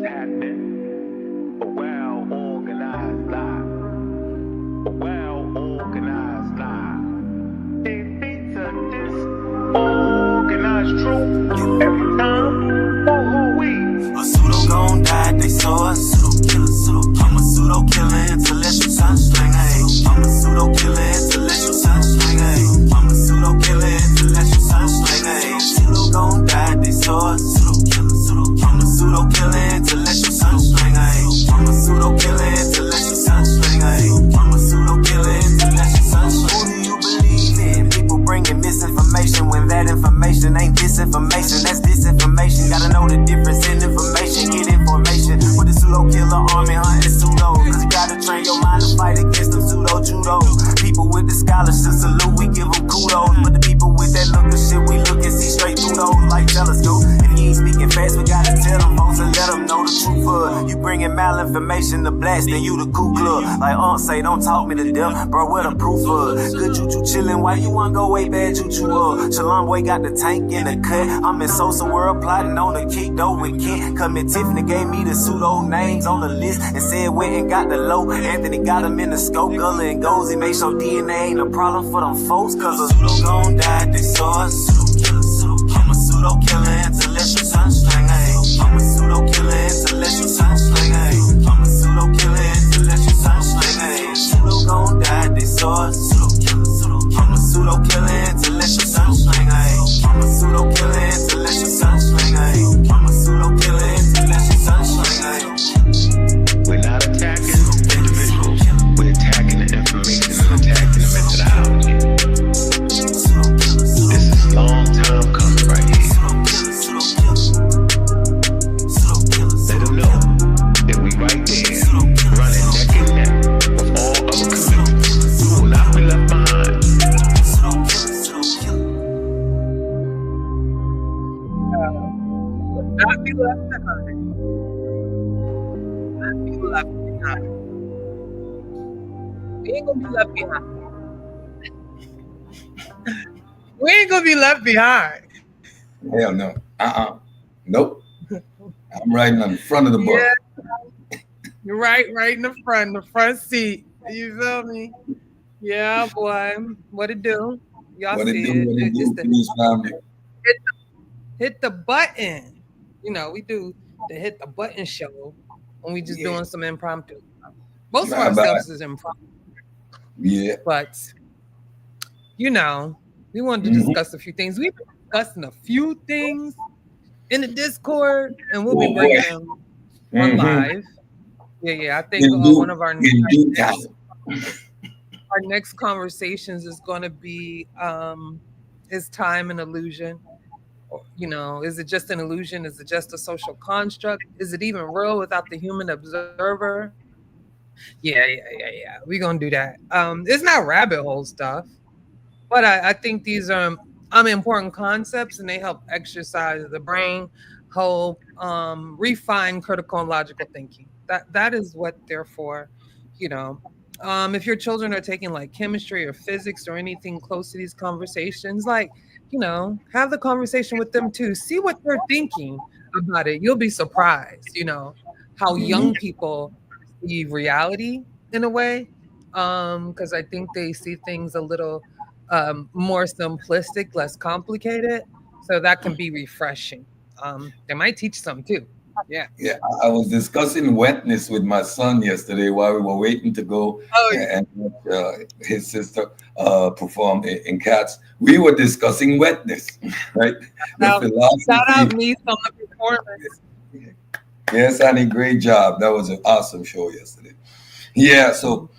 happening. A well-organized lie. A well-organized lie. Defeats a disorganized truth every time. Oh, we. A pseudo gon' die, they saw a pseudo killer, I'm a pseudo killer, intellectual sunslinger, hey. I'm a pseudo killer, intellectual sunslinger, hey. I'm a pseudo killer, intellectual sunslinger, hey. Pseudo gon' die, they saw a pseudo killer, I'm a pseudo killer, intellectual sunslinger, hey. I'm a pseudo killer, intellectual sunslinger, hey. I'm a pseudo killer, intellectual sunslinger. Who do you believe in? People bringing misinformation when that information ain't disinformation, that's disinformation. Gotta know the difference in information, get information. With the pseudo killer army hunting pseudo, cause you gotta train your mind to fight against them pseudo judo. People with the scholarship salute, we give them kudos. But the people with that look of shit, we look and see straight through those like telescope. If you ain't speaking fast, we gotta tell them folks and let them know the truth of. You bringing malinformation to blast, then you the Ku Klux. Like say, don't talk me to death, bro, what the proof of? Good choo-choo chillin', why you wanna go way bad choo-choo up? Shalom boy got the tank in the cut, I'm in Sosa world plotting on the kick though with Kent. Come and Tiffany gave me the pseudo names on the list and said went and got the low. Anthony got him in the scope, Gullah and Gozy make sure DNA ain't a problem for them folks, cause a pseudo gon' die, they saw a pseudo killer, I'm a pseudo killer, intellectual sunslinger, hey. I'm a pseudo killer, intellectual sunslinger, hey. I'm a pseudo killer, intellectual sunslinger, hey. Pseudo gon' die, they saw a pseudo killer, I'm a pseudo killer, intellectual sunslinger, hey. I'm a pseudo killer, intellectual sunslinger, hey. I'm a pseudo killer, intellectual sunslinger, hey. We're not attacking individuals. We're attacking the information and attacking the methodology. This is long time coming right here. Let them know that we right there, running neck and neck with all other communities. We will not be left behind. Not be left behind. Not be left behind. We ain't gonna be left behind. We ain't gonna be left behind. Hell no. Nope. I'm riding on the front of the bus. Yeah. You're right in the front seat. You feel me? Yeah, boy. What it do? Y'all What it see do, it. what it It's do, the- please, family. hit the button. You know, we do the hit the button show when we just doing some impromptu. Most of our stuff is impromptu. Yeah. But you know, we wanted to discuss a few things. We've been discussing a few things in the Discord, and we'll be bringing them on live. Yeah. I think one of our next conversations is going to be is time an illusion? You know, is it just an illusion? Is it just a social construct? Is it even real without the human observer? Yeah. We're going to do that. It's not rabbit hole stuff, but I think these are important concepts, and they help exercise the brain, help refine critical and logical thinking. That is what they're for, you know. If your children are taking like chemistry or physics or anything close to these conversations, like, you know, have the conversation with them too. See what they're thinking about it. You'll be surprised, you know, how young people perceive reality in a way. Because I think they see things a little more simplistic, less complicated. So that can be refreshing. They might teach some too. Yeah. I was discussing wetness with my son yesterday while we were waiting to go and his sister perform in Cats. We were discussing wetness, right? Shout out me on the performance. Yes, Annie, great job. That was an awesome show yesterday. Yeah, so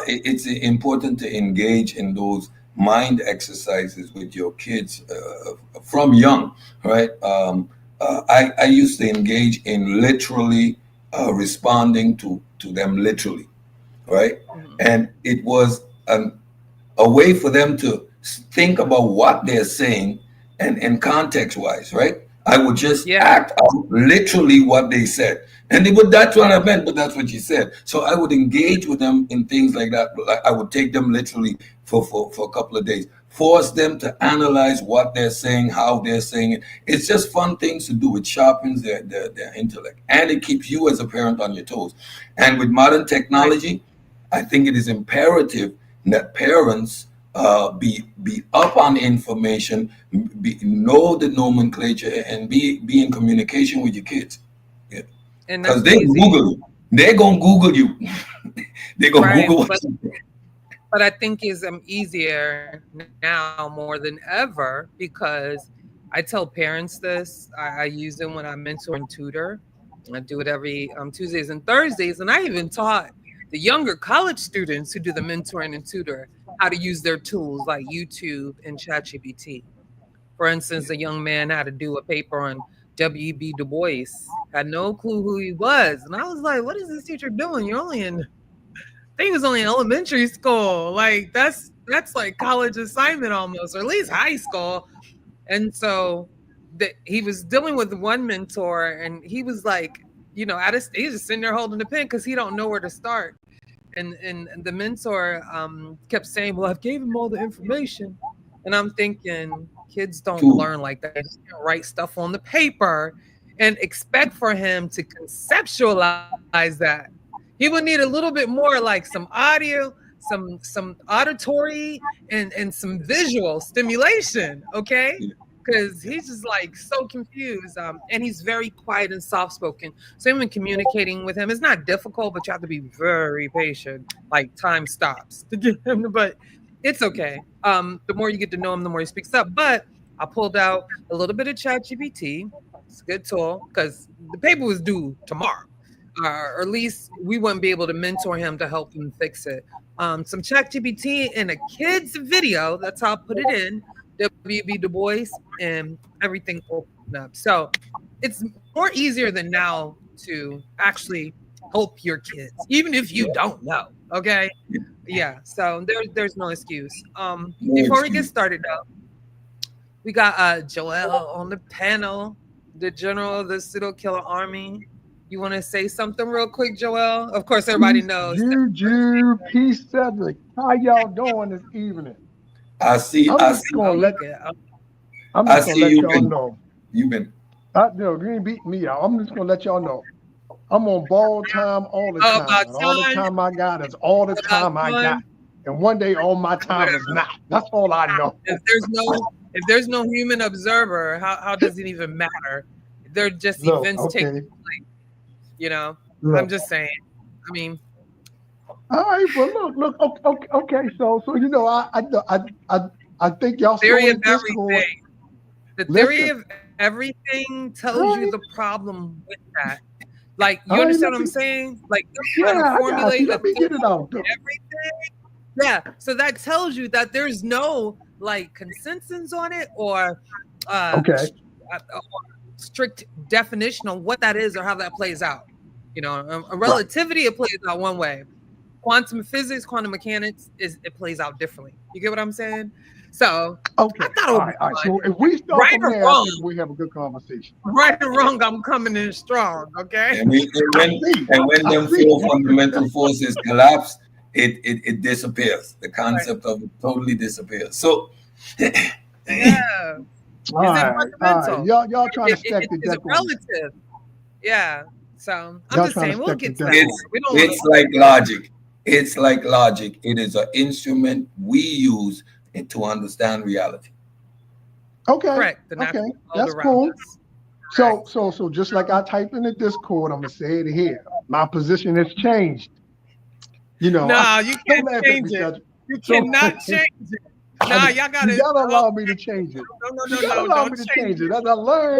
it's important to engage in those mind exercises with your kids from young, right? I used to engage in literally responding to them literally, right? And it was a way for them to think about what they're saying and context-wise, right? I would just act out literally what they said. And that's what I meant, but that's what you said. So I would engage with them in things like that. I would take them literally for a couple of days. force them to analyze what they're saying, how they're saying it. It's just fun things to do. It sharpens their intellect, and it keeps you as a parent on your toes. And with modern technology, I think it is imperative that parents be up on information, know the nomenclature, and be in communication with your kids. Yeah. And Because that's they easy. Google you. They're gonna Google you. They're gonna Right, Google what but you say. but I think it's easier now more than ever because I tell parents this. I use it when I mentor and tutor. I do it every Tuesdays and Thursdays, and I even taught the younger college students who do the mentoring and tutor how to use their tools like YouTube and ChatGPT. For instance, a young man had to do a paper on W.B. Du Bois, had no clue who he was, and I was like, "What is this teacher doing? You're only in I think he was only in elementary school. Like that's like college assignment almost, or at least high school." And so he was dealing with one mentor, and he was like, he's just sitting there holding the pen because he don't know where to start. And the mentor kept saying, "Well, I've gave him all the information," and I'm thinking, kids don't True. learn like that. They just can't write stuff on the paper and expect for him to conceptualize that. He would need a little bit more, like some audio, some auditory, and some visual stimulation, okay? Because he's just like so confused, and he's very quiet and soft spoken. So even communicating with him is not difficult, but you have to be very patient. Like time stops to get him, but it's okay. The more you get to know him, the more he speaks up. But I pulled out a little bit of ChatGPT. It's a good tool because the paper was due tomorrow, or at least we wouldn't be able to mentor him to help him fix it. Some ChatGPT and a kid's video. That's how I put it in. W.B. Du Bois, and everything opened up. So it's more easier than now to actually help your kids, even if you don't know. Okay. Yeah. So there's no excuse. Before we get started though, we got Joel on the panel, the general of the pseudo killer army. You want to say something real quick, Joel? Of course, everybody knows. Juju, Peace Cedric. How y'all doing this evening? I see. I'm I just see. gonna let I'm I just gonna see let you y'all been. know. You've been. No, you ain't beating me out. I'm just gonna let y'all know. I'm on borrowed time all the time. About And all the time. time I got is all the About time I got. time. And one day all my time is not. That's all I know. If there's no human observer, how does it even matter? They're just Look, events okay. taking place. You know, Look. I'm just saying. I mean, All right, but look, okay. So you know, I think y'all theory saw of the Discord. everything. The theory Listen. of everything tells All you right. the problem with that. Like, you All right, understand let what I'm me- saying? Like, Yeah, you're trying to I got formulate you. a Let me get it theory out. of everything. Yeah, so that tells you that there's no like consensus on it or Okay. strict definition on what that is or how that plays out. You know, a Right. relativity it plays out one way. Quantum physics, quantum mechanics it plays out differently. You get what I'm saying? So Okay. I thought it All would right. be All right. fun. So if we start Right from or there, I wrong? think we have a good conversation. Right or wrong, I'm coming in strong. Okay. And when them four fundamental forces collapse, it disappears. The concept of it totally disappears. So Yeah. All Is it right. fundamental? Y'all trying to stack the Is it deck on me. relative? Yeah. So I'm Y'all just trying to saying we'll stack the get to deck that. on it's me. We don't want it's to. like logic. It's like logic. It is an instrument we use to understand reality. Okay. Correct. The Okay. natural world That's around cool. us. So just like I typed in the Discord, I'm gonna say it here. My position has changed. You know, No, you don't can't laugh at change me, it. Cedric. You Don't- cannot change it. Nah, y'all gotta. You gotta allow me to change it. No, You gotta allow me to change it. As I learn,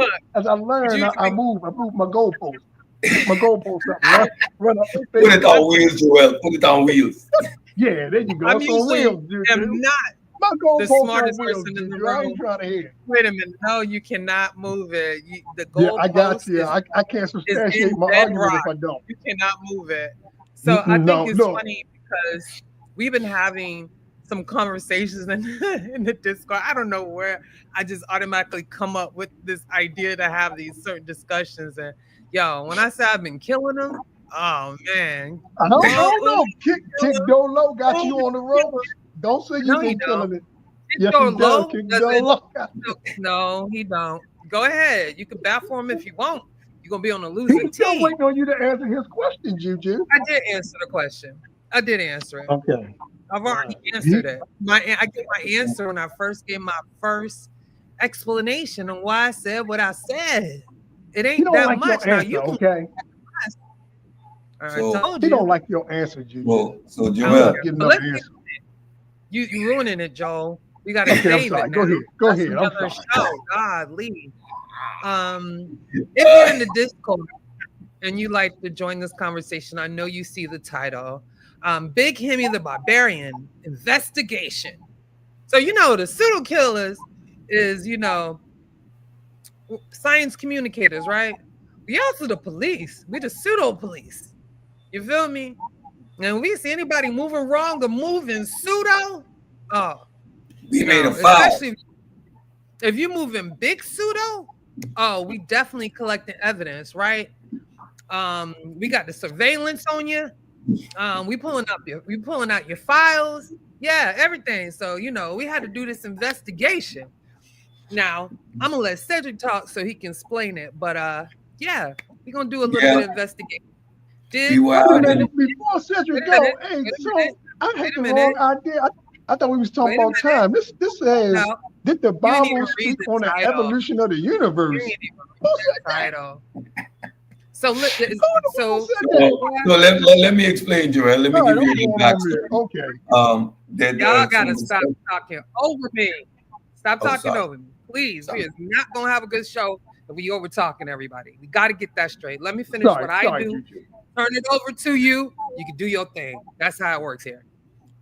Look, I move my goalposts. Pick my goalposts up, run up the Put it stage. on wheels, Joel. Put it on wheels. Yeah, there you go. I'm It's on usually wheels, dude. am not. My goalposts on smartest wheels, person in the dude. I ain't room. trying to hear. Wait a minute. No, you cannot move it. The Yeah, I got goalpost you. is I can't is substantiate in my argument bedrock. if I don't. You cannot move it. So I think No, it's look. funny because we've been having some conversations in the Discord. I don't know where I just automatically come up with this idea to have these certain discussions. And yo, when I say I've been killing them, oh man. I don't know. Kick Dolo got you on the ropes. Don't say No, you've you been don't. killing it. Yes, Joe he does. low? Kick Does Joe it- low. No, he don't. Go ahead. You can bat for him if you want. You're gonna be on a He's losing still team. waiting on you to answer his question, Juju. I did answer the question. I did answer it. Okay. I've already answered it. I gave my answer when I first gave my first explanation on why I said what I said. It He ain't don't that like much. your Now answer, you can. okay? I So- told He don't you. like your answer, Juju. So I'm Joel, not getting no Let's answer. You ruining it, Joel. We gotta Okay, I'm save sorry. it. Go now. ahead. Go That's ahead. I'm another sorry. show. God, leave. If you're in the Discord and you like to join this conversation, I know you see the title. Big Himmy the Barbarian Investigation. So the pseudo killers is science communicators, right? We also the police. We the pseudo police. You feel me? And we see anybody moving wrong or moving pseudo, oh, we made a foul. especially if you're moving big pseudo, oh, we definitely collecting evidence, right? We got the surveillance on you. We pulling out your files. Yeah, everything. So we had to do this investigation. Now I'm gonna let Cedric talk so he can explain it. But yeah, we're gonna do a little bit of investigation. We were out in- Before Cedric Wait a go, minute, hey, wait a so minute, I wait had a the minute. wrong idea. I thought we was talking Wait a about minute. time. This says, No, did the didn't Bible even read speak the on the title. evolution of the You universe? ain't even Who read said the that? title. So Who the hell said that? So let me explain, Joel. Let me All right, give you I'm a going back. on there. Okay. Y'all gotta stop talking over me. Stop Oh, talking sorry. over me, please. Sorry. We is not gonna have a good show if we over talking everybody. We got to get that straight. Let me finish what I do. Juju. Turn it over to you. You can do your thing. That's how it works here.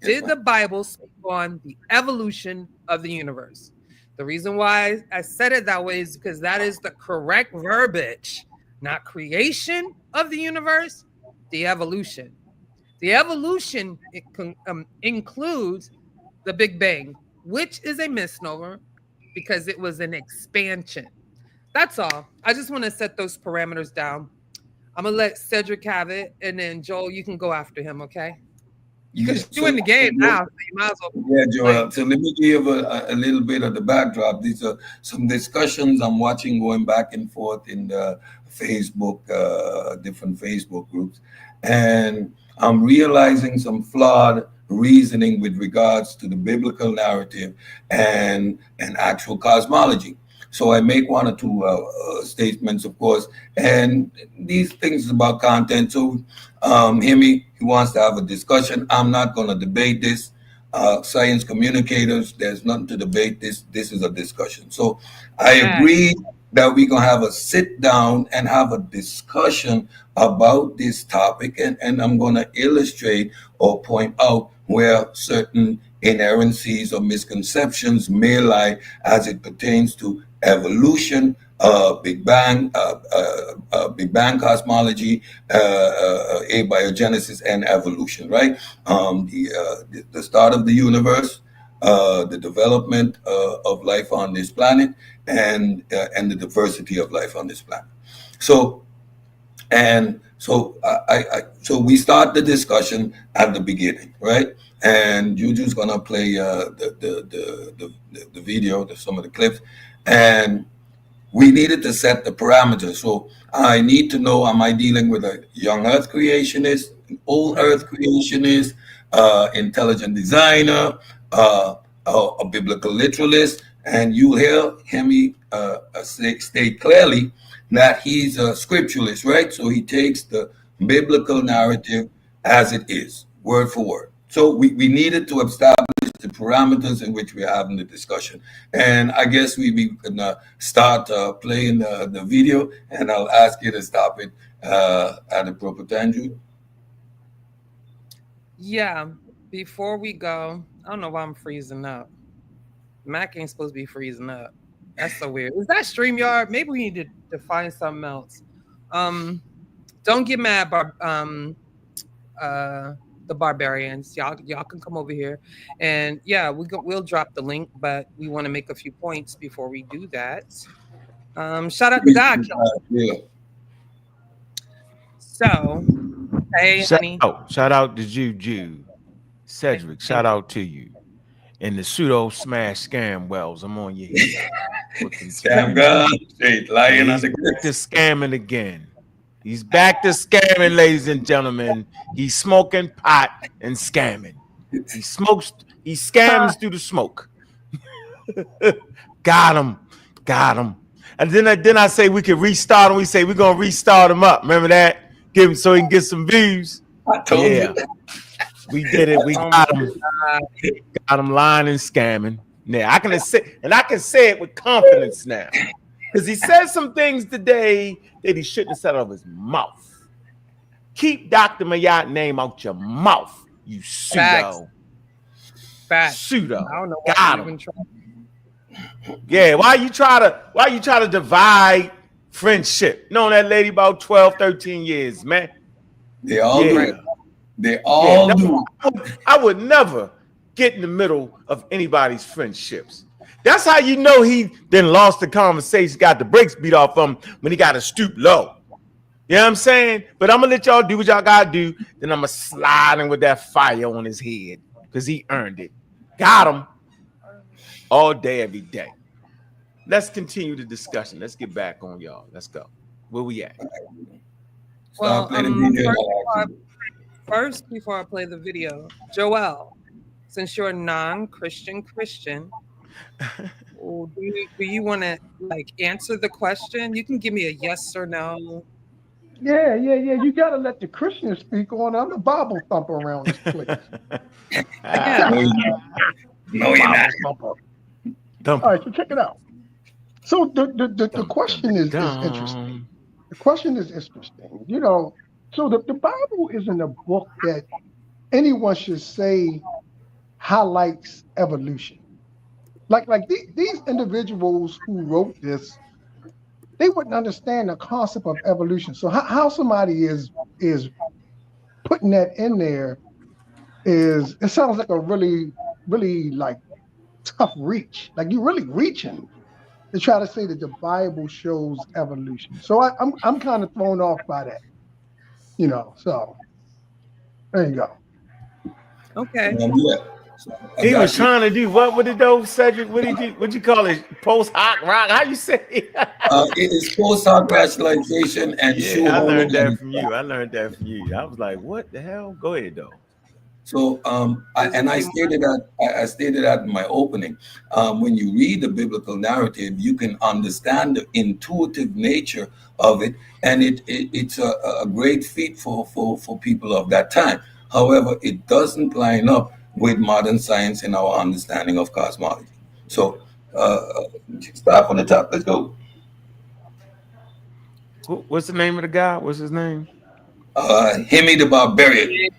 Yes, Did ma'am. the Bible speak on the evolution of the universe? The reason why I said it that way is because that is the correct verbiage, not creation of the universe, the evolution. The evolution includes the Big Bang, which is a misnomer because it was an expansion. That's all. I just want to set those parameters down. I'm gonna let Cedric have it, and then Joel, you can go after him, okay? Because you're in the game now, so you might as well. Yeah, Joel. So let me give a little bit of the backdrop. These are some discussions I'm watching going back and forth in the Facebook, different Facebook groups, and I'm realizing some flawed reasoning with regards to the biblical narrative and actual cosmology. So I make one or two statements, of course, and these things is about content. So Himmy, he wants to have a discussion. I'm not going to debate this. Science communicators, there's nothing to debate. This is a discussion. So I agree that we're going to have a sit down and have a discussion about this topic. And I'm going to illustrate or point out where certain inerrancies or misconceptions may lie as it pertains to evolution, Big Bang cosmology, abiogenesis, and evolution. Right, the start of the universe, the development of life on this planet, and the diversity of life on this planet. So so we start the discussion at the beginning, right? And Juju's gonna play the video, some of the clips, and we needed to set the parameters. So I need to know: am I dealing with a young Earth creationist, an old Earth creationist, intelligent designer, a biblical literalist? And you'll hear him state clearly that he's a scripturalist, right? So he takes the biblical narrative as it is, word for word. So we needed to establish the parameters in which we're having the discussion. And I guess we can start playing the video, and I'll ask you to stop it at the proper time, Jude. Yeah, before we go, I don't know why I'm freezing up. Mac ain't supposed to be freezing up. That's so weird. Is that StreamYard? Maybe we need to find something else. Don't get mad, the Barbarians. Y'all can come over here, and yeah, we'll drop the link, but we want to make a few points before we do that. Shout out to God. Yeah. So, hey, honey. Shout out to Juju. Cedric, shout out to you. and the pseudo smash scam wells. I'm on your head. Scam gun, straight lying on He's the back to scamming again. He's back to scamming, ladies and gentlemen. He's smoking pot and scamming. He scams through the smoke. Got him. And then I say we could restart him. We say we're gonna restart him up. Remember that? Give him so he can get some views. I told you. We did it. We got him. Got him lying and scamming. Now I can say it with confidence now. Because he said some things today that he shouldn't have said out of his mouth. Keep Dr. Mayat name out your mouth, you pseudo. Facts. Pseudo. I don't know why Got you him. even try. Yeah, why you try to divide friendship? Known that lady about 12, 13 years, man. They all do. They all do. I would never get in the middle of anybody's friendships. That's how you know he then lost the conversation, got the brakes beat off him when he got to stoop low. You know what I'm saying? But I'm gonna let y'all do what y'all gotta do. Then I'm gonna slide in with that fire on his head because he earned it. Got him all day, every day. Let's continue the discussion. Let's get back on y'all. Let's go. Where we at? Well, first, before I play the video, Joel, since you're a non-Christian Christian, do you want to like answer the question? You can give me a yes or no. Yeah. You got to let the Christians speak on. I'm a Bible thumper around this place. No, you're not. All right, so check it out. So the question is interesting. The question is interesting. You know, so the Bible isn't a book that anyone should say highlights evolution. Like these individuals who wrote this, they wouldn't understand the concept of evolution. So how somebody is putting that in there it sounds like a really like tough reach. Like you're really reaching to try to say that the Bible shows evolution. So I'm kind of thrown off by that. You know, so there you go. Okay. He was trying to do what with it though, Cedric? What did you what you call it? Post hoc rock? How you say it? It is post hoc rationalization and I learned that from you. I was like, what the hell? Go ahead though. So I stated that in my opening. When you read the biblical narrative, you can understand the intuitive nature of it, and it's a great feat for people of that time. However, it doesn't line up with modern science and our understanding of cosmology. So start from the top. Let's go. What's the name of the guy? What's his name? Himmy the Barbarian.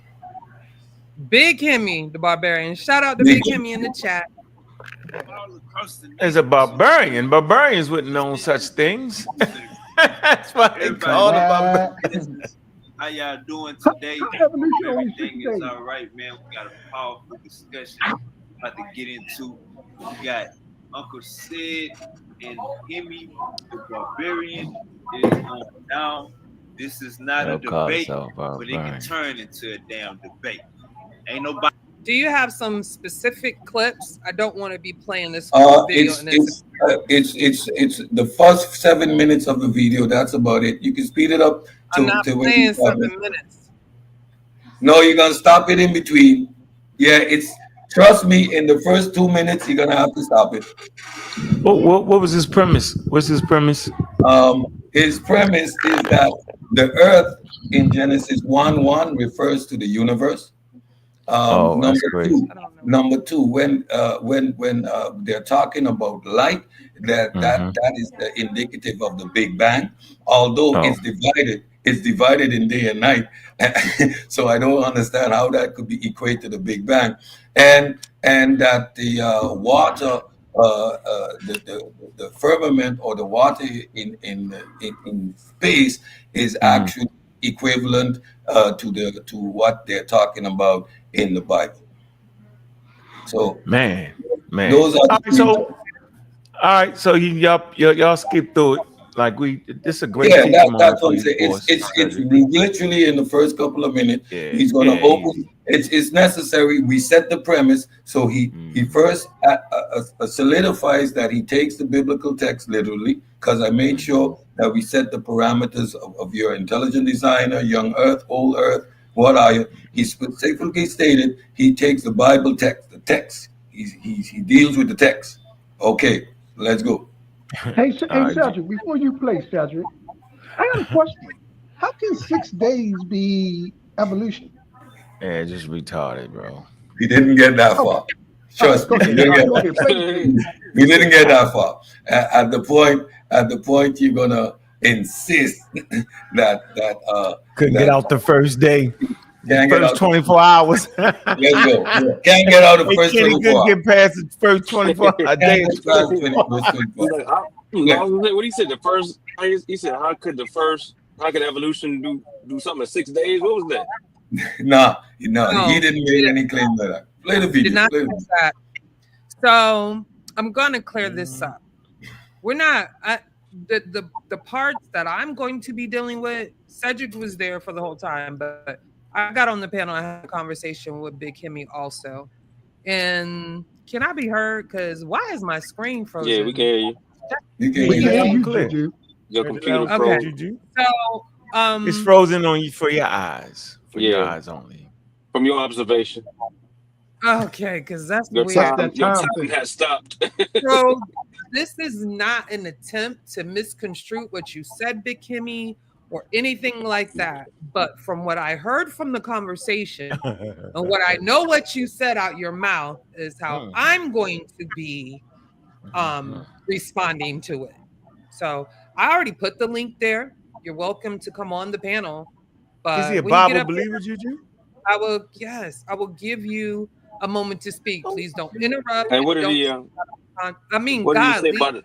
Big Himmy the Barbarian. Shout out to Big Himmy in the chat. As a barbarian, barbarians wouldn't know such things. That's why they call it barbarian. How y'all doing today? Everything is all right, man. We got a powerful discussion about to get into. We got Uncle Sid and Himmy, the Barbarian, is on down. This is not a debate, but it can turn into a damn debate. Ain't nobody. Do you have some specific clips? I don't want to be playing this video. It's the first 7 minutes of the video. That's about it. You can speed it up. I'm not playing 7 minutes. No, you're gonna stop it in between. Yeah, trust me. In the first 2 minutes, you're gonna have to stop it. What was his premise? What's his premise? His premise is that the Earth in Genesis 1:1 refers to the universe. Number two, when they're talking about light, that is the indicative of the Big Bang. Although it's divided in day and night. So I don't understand how that could be equated to the Big Bang. And that the water, the firmament or the water in space is actually equivalent to what they're talking about in the Bible. So man, those are all right, so y'all skip through it. Like this is a great Yeah, teaching moment that's what for I'm you, saying. boss. It's literally in the first couple of minutes. Yeah, He's going to yeah, open. It's necessary. We set the premise. So he first solidifies that he takes the biblical text literally, because I made sure that we set the parameters of your intelligent designer, young Earth, old Earth. What are you? He specifically stated he takes the Bible text, the text. He deals with the text. Okay, let's go. Hey, All right, Cedric, before you play, Cedric, I got a question. How can 6 days be evolution? yeah, just retarded, bro. We didn't get that Okay. far. All right, Trust go me, we ahead. didn't All right, get go that. ahead. Play the video. We didn't get that far. At the point you're gonna insist Couldn't get out the first day. can't The get first out. 24 hours. Let's go. Yeah. Can't get out the Hey, first Kenny 24 couldn't hours. get past the first 24 Can't days. get past 24 He's like, Yeah. what he said? The first, he said, how could evolution do something in 6 days? What was that? No, No, he didn't make any claim to that. Play the video. Did not Play the say video. that. So I'm gonna clear this up. We're not the parts that I'm going to be dealing with. Cedric was there for the whole time, but I got on the panel and had a conversation with Big Himmy also. And can I be heard? Because why is my screen frozen? Yeah, we can hear you. You can We hear can that. hear you, clear. Juju. Your computer Okay. froze. Juju. So It's frozen on you for your eyes. For your Yeah. eyes only. From your observation, okay, because that's your weird. time has stopped. So this is not an attempt to misconstrue what you said, Big Himmy, or anything like that. But from what I heard from the conversation and what I know what you said out your mouth is how I'm going to be responding to it. So I already put the link there. You're welcome to come on the panel. But Is he a when you get Bible up believer, Juju? I will give you a moment to speak. Please don't interrupt. And what did Don't he? I mean, What did he God, say about it?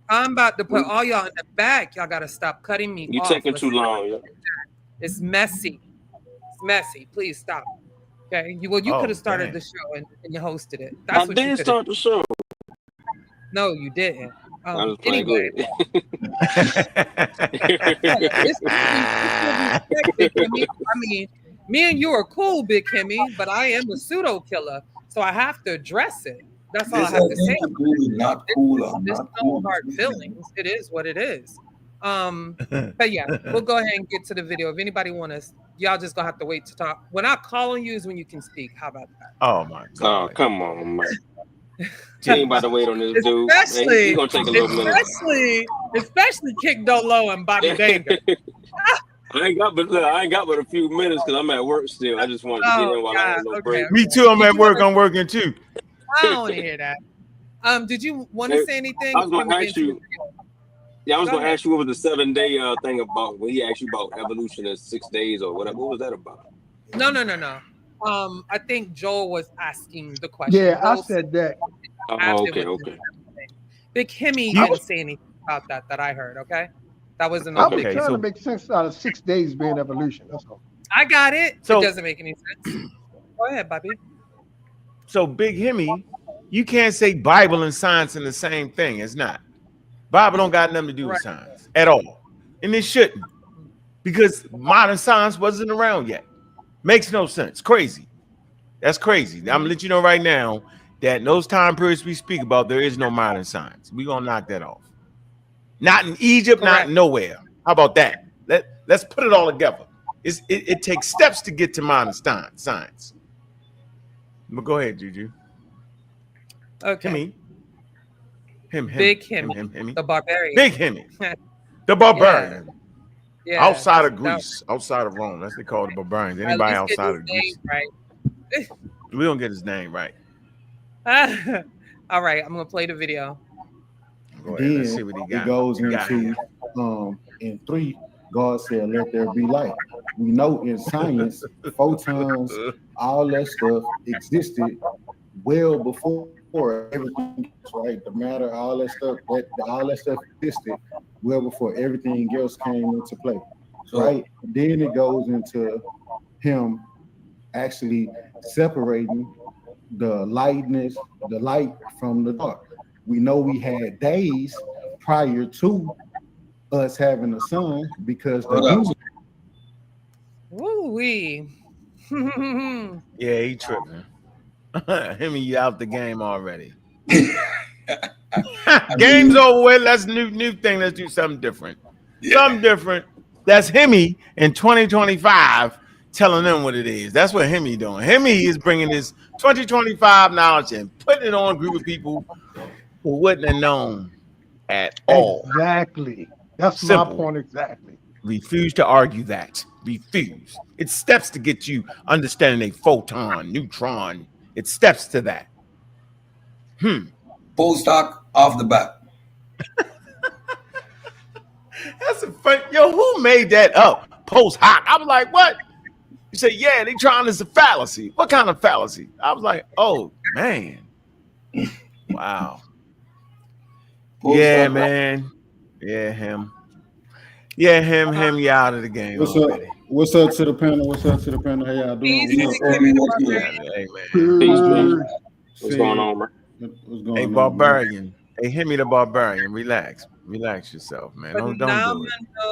I'm about to put all y'all in the back. Y'all gotta stop cutting me You off. taking too long. Yeah. It's messy. It's messy. Please stop. Okay. You could have started the show and you hosted it. That's I what you did could start the show. No, you didn't. I was playing Anyway, good. I mean, me and you are cool, Big Himmy, but I am a pseudo killer, so I have to address it. That's all I This have has to say. nothing to do with not cool or There's not no cool. hard feelings. It is what it is. But yeah, we'll go ahead and get to the video. If anybody want to, y'all just gonna have to wait to talk. When I call on you is when you can speak. How about that? Oh my Oh, God. come on, man. You ain't about to wait on this dude. Man, he gonna take a little minute. Especially Kick Dolo and Bobby Danger. I ain't got but a few minutes because I'm at work still. I just wanted to get in while I had no break. Me too. I'm at work. I'm working too. I don't want to hear that. Did you want to say anything? I was gonna ask you. Yeah, I was gonna ask you what was the 7-day thing about when he asked you about evolution in 6 days or whatever. What was that about? No. I think Joel was asking the question. Yeah, I Joel said that. Oh, okay. Big Himmy didn't say anything about that I heard. Okay, that wasn't. I was Okay, trying so- to make sense out of 6 days being evolution. That's all. I got it. So- It doesn't make any sense. Go ahead, Bobby. So Big Himmy, you can't say Bible and science in the same thing. It's not. Bible don't got nothing to do with Right. science at all. And it shouldn't. Because modern science wasn't around yet. Makes no sense. Crazy. That's crazy. I'm gonna let you know right now that in those time periods we speak about, there is no modern science. We're gonna knock that off. Not in Egypt, Correct. not nowhere. How about that? Let's put it all together. It takes steps to get to modern science. But go ahead, Juju. Okay. Him. Big Himmy, Himmy. the Barbarian. Big Himmy. The Barbarian. Yeah. Outside of that- Greece, outside of Rome. That's what they call the barbarians. at Anybody least get outside his of Greece. name We don't get his name right. right. All right, I'm gonna play the video. Go ahead. Let's Then see what he got. it goes He got into here. in 3, God said, "Let there be light." We know in science, photons, all that stuff existed well before everything else, right? The matter, all that stuff existed well before everything else came into play, right? Then it goes into him actually separating the light from the dark. We know we had days prior to us having a son because the What up? human Woo-wee. Yeah, he tripping. Himmy, you out the game already. Game's over with. Let's new thing. Let's do something different. Yeah. Something different. That's Himmy in 2025 telling them what it is. That's what Himmy doing. Himmy is bringing his 2025 knowledge and putting it on a group of people who wouldn't have known at all. Exactly. That's Simple. my point exactly. Refuse to argue that. Refuse. It's steps to get you understanding a photon, neutron. It's steps to that. Postdoc off the bat. That's a fun. Yo, who made that up? Post hoc. I was like, what? You say, yeah, they trying this a fallacy. What kind of fallacy? I was like, oh man. Wow. Yeah, man. Yeah, him. Yeah, him. You out of the game. What's already. up? What's up to the panel? What's up to the panel? How y'all doing? Hey, man. Peace, man. What's going on, man? What's going Hey, on, Barbarian. Hey, Himmy the Barbarian. Relax. Relax yourself, man. Don't do it.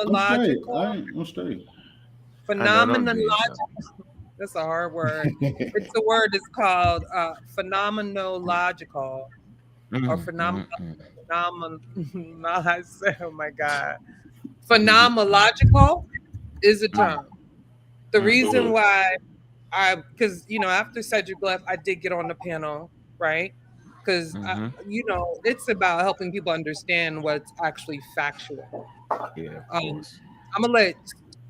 Phenomenological. I'm straight. Phenomenological. That's a hard word. It's a word. It's called phenomenological or phenomenological. Oh my God. Phenomenological is a term. The reason why because after Cedric left, I did get on the panel, right? Because it's about helping people understand what's actually factual. Yeah, I'm gonna let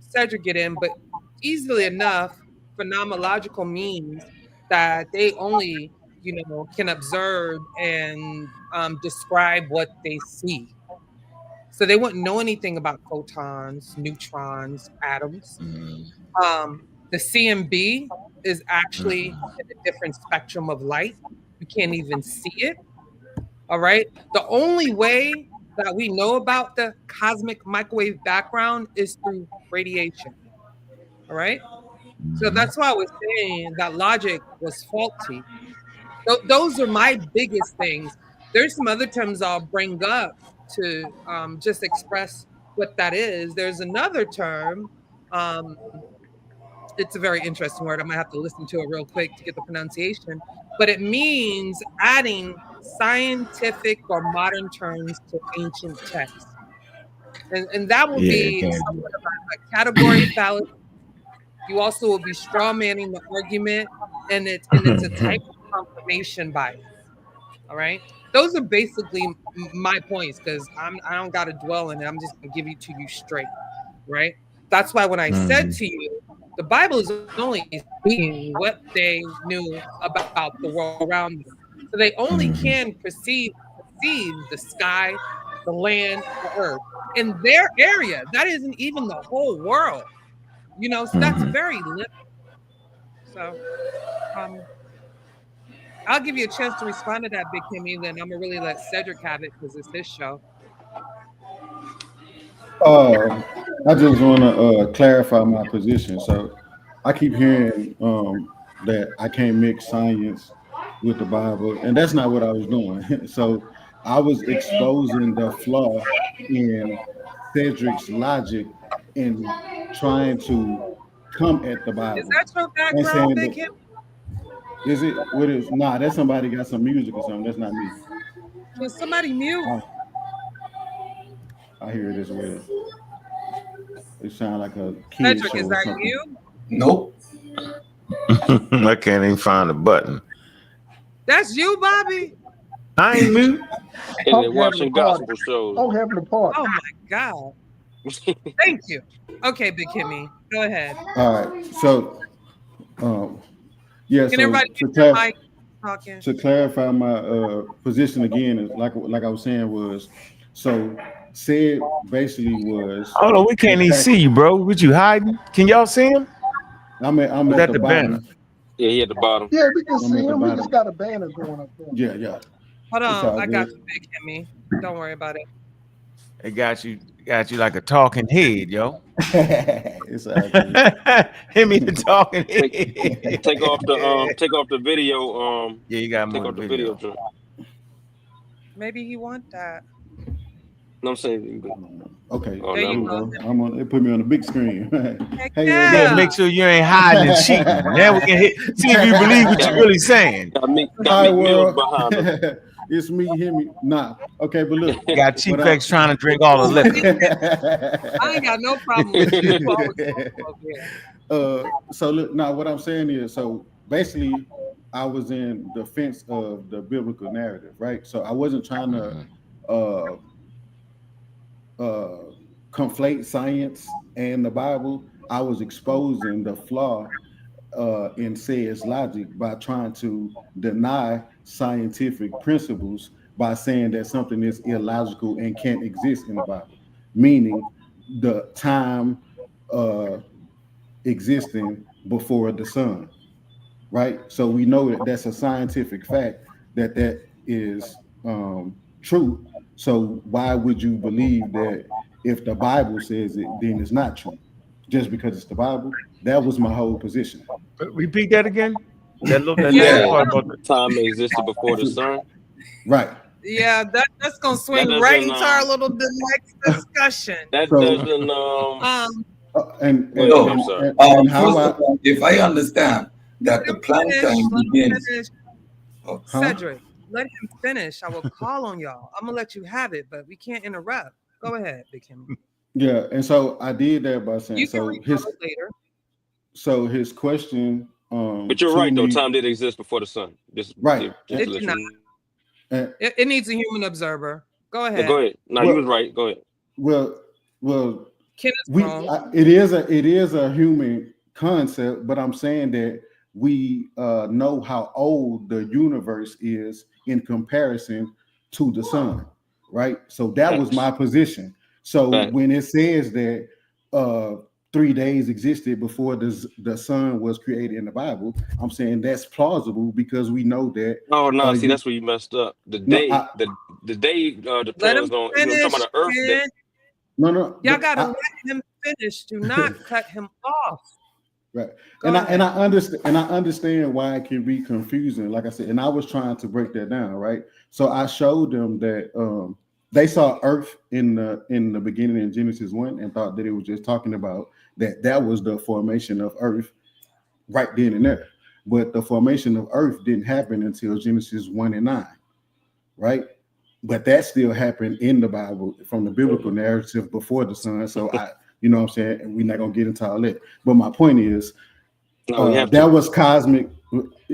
Cedric get in, but easily enough, phenomenological means that they only can observe and describe what they see. So they wouldn't know anything about photons, neutrons, atoms. The CMB is actually in a different spectrum of light. You can't even see it. All right. The only way that we know about the cosmic microwave background is through radiation. All right. So that's why I was saying that logic was faulty. Those are my biggest things. There's some other terms I'll bring up to just express what that is. There's another term. It's a very interesting word. I'm gonna have to listen to it real quick to get the pronunciation. But it means adding scientific or modern terms to ancient texts. And that will be somewhat of a category fallacy. You also will be straw manning the argument, and it's a type of confirmation bias. All right. Those are basically my points because I don't got to dwell in it. I'm just gonna give it to you straight. Right. That's why when I said to you, the Bible is only speaking what they knew about the world around them. So they only can perceive the sky, the land, the earth. In their area, that isn't even the whole world. So that's very limited. So I'll give you a chance to respond to that, Big Himmy, then I'm gonna really let Cedric have it because it's his show. I just want to clarify my position. So I keep hearing that I can't mix science with the Bible, and that's not what I was doing. So I was exposing the flaw in Cedric's logic in trying to come at the Bible. Is that your background, Big Himmy? Is it? What is? Nah, that's somebody got some music or something. That's not me. Can somebody mute? I hear it as well. It sounds like a kid Cedric, show is or that something. you? Nope. I can't even find the button. That's you, Bobby? I ain't mute. And they're watching gospel shows. Oh, having a party. Oh my God. Thank you. Okay, Big Himmy, go ahead. All right. So, yeah. Can So everybody get their mic talking? to clarify my position again, is like I was saying was, so said basically was. Hold on, we can't even see you, bro. What you hiding? Can y'all see him? I'm at the bottom. banner. Yeah, he at the bottom. Yeah, we can I'm see at the him. We bottom. just got a banner going up there. Yeah. Hold It's all on, I got good. you, Big Himmy. Don't worry about it. It got you like a talking head, yo. It's all good. Himmy the talking head. Take off the video. Yeah, you got Take more off the video. video. Maybe he want that. No, I'm saying. Okay. Oh, There no, you Here go. we go. It put me on the big screen. Heck Hey, yeah. Yeah, make sure you ain't hiding and cheating. Now we can see if you believe what you're really saying. got me Hi, Mills world. behind us. It's me, Himmy. Nah. Okay, but look. Got Chief What I- X trying to drink all the liquor. I ain't got no problem with you. You always over here. So look, now what I'm saying is, so basically, I was in defense of the biblical narrative, right? So I wasn't trying to conflate science and the Bible. I was exposing the flaw in says logic by trying to deny scientific principles by saying that something is illogical and can't exist in the Bible, meaning the time existing before the sun, right? So we know that that's a scientific fact that is true. So why would you believe that if the Bible says it, then it's not true? Just because it's the Bible? That was my whole position. Repeat that again. That Yeah. part about the Time existed before the sun. Right. Yeah, that's gonna swing That right doesn't, into our little next discussion. That So- doesn't. And Wait, I'm sorry. how First of all, if I understand that the plant time begins. Oh, Cedric, let him finish. I will call on y'all. I'm gonna let you have it, but we can't interrupt. Go ahead, Big Himmy. yeah, and so I did that by saying You can so rebuttal later. his question But you're to right, though. me- Time did exist before the sun. Just Right. just to It let did you not. know. It needs a human observer. Go ahead. Go ahead. No, you was right. Go ahead. well Kenneth's wrong. it is a human concept, but I'm saying that we know how old the universe is in comparison to the sun, right? So that was my position. So when it says that 3 days existed before the sun was created in the Bible, I'm saying that's plausible because we know that. Oh no, see that's where you messed up. The day, the day depends on. Finish, You're talking about the Earth day. No. Y'all gotta let him finish. Do not cut him off. Right. Go And ahead. I understand why it can be confusing. Like I said, and I was trying to break that down, right? So I showed them that they saw Earth in the beginning in Genesis 1 and thought that it was just talking about that was the formation of Earth right then and there. But the formation of Earth didn't happen until Genesis 1 and 9, right? But that still happened in the Bible from the biblical narrative before the sun. So you know what I'm saying? And we're not gonna get into all that. But my point is that was cosmic,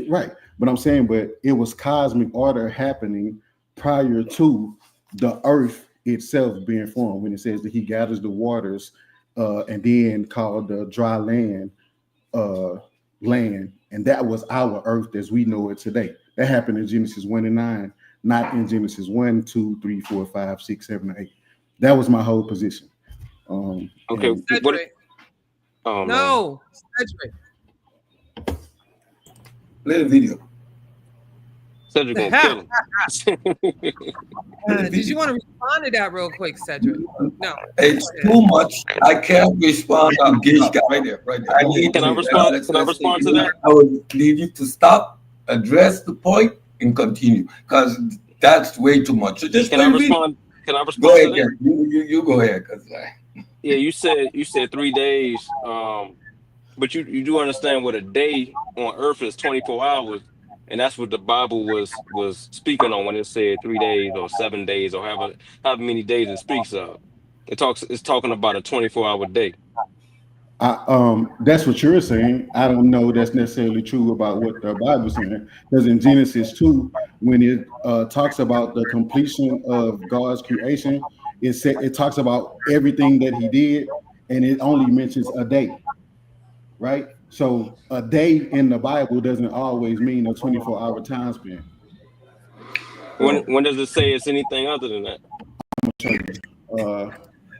right? But I'm saying, but it was cosmic order happening prior to the earth itself being formed. When it says that he gathers the waters and then called the dry land land, and that was our earth as we know it today. That happened in Genesis 1 and 9, not in Genesis 1, 2, 3, 4, 5, 6, 7, and 8. That was my whole position. Okay. Cedric. Oh No, Cedric. Play the video. Cedric gonna kill him. Did you want to respond to that real quick, Cedric? No. It's too much. I can't respond. I'm engaged right there. I need Can I respond? Can I respond to that? I would need you to stop, address the point, and continue because that's way too much. So just Can I respond? Can I respond? Go ahead. To that? You go ahead. Cause yeah, you said 3 days. But you do understand what a day on Earth is 24 hours. And that's what the Bible was speaking on when it said 3 days or 7 days or however many days it speaks of. It's talking about a 24-hour day. That's what you're saying. I don't know that's necessarily true about what the Bible's saying. Because in Genesis 2, when it talks about the completion of God's creation, it talks about everything that he did, and it only mentions a day, right? So a day in the Bible doesn't always mean a 24-hour time span. When does it say it's anything other than that? I'm gonna show you.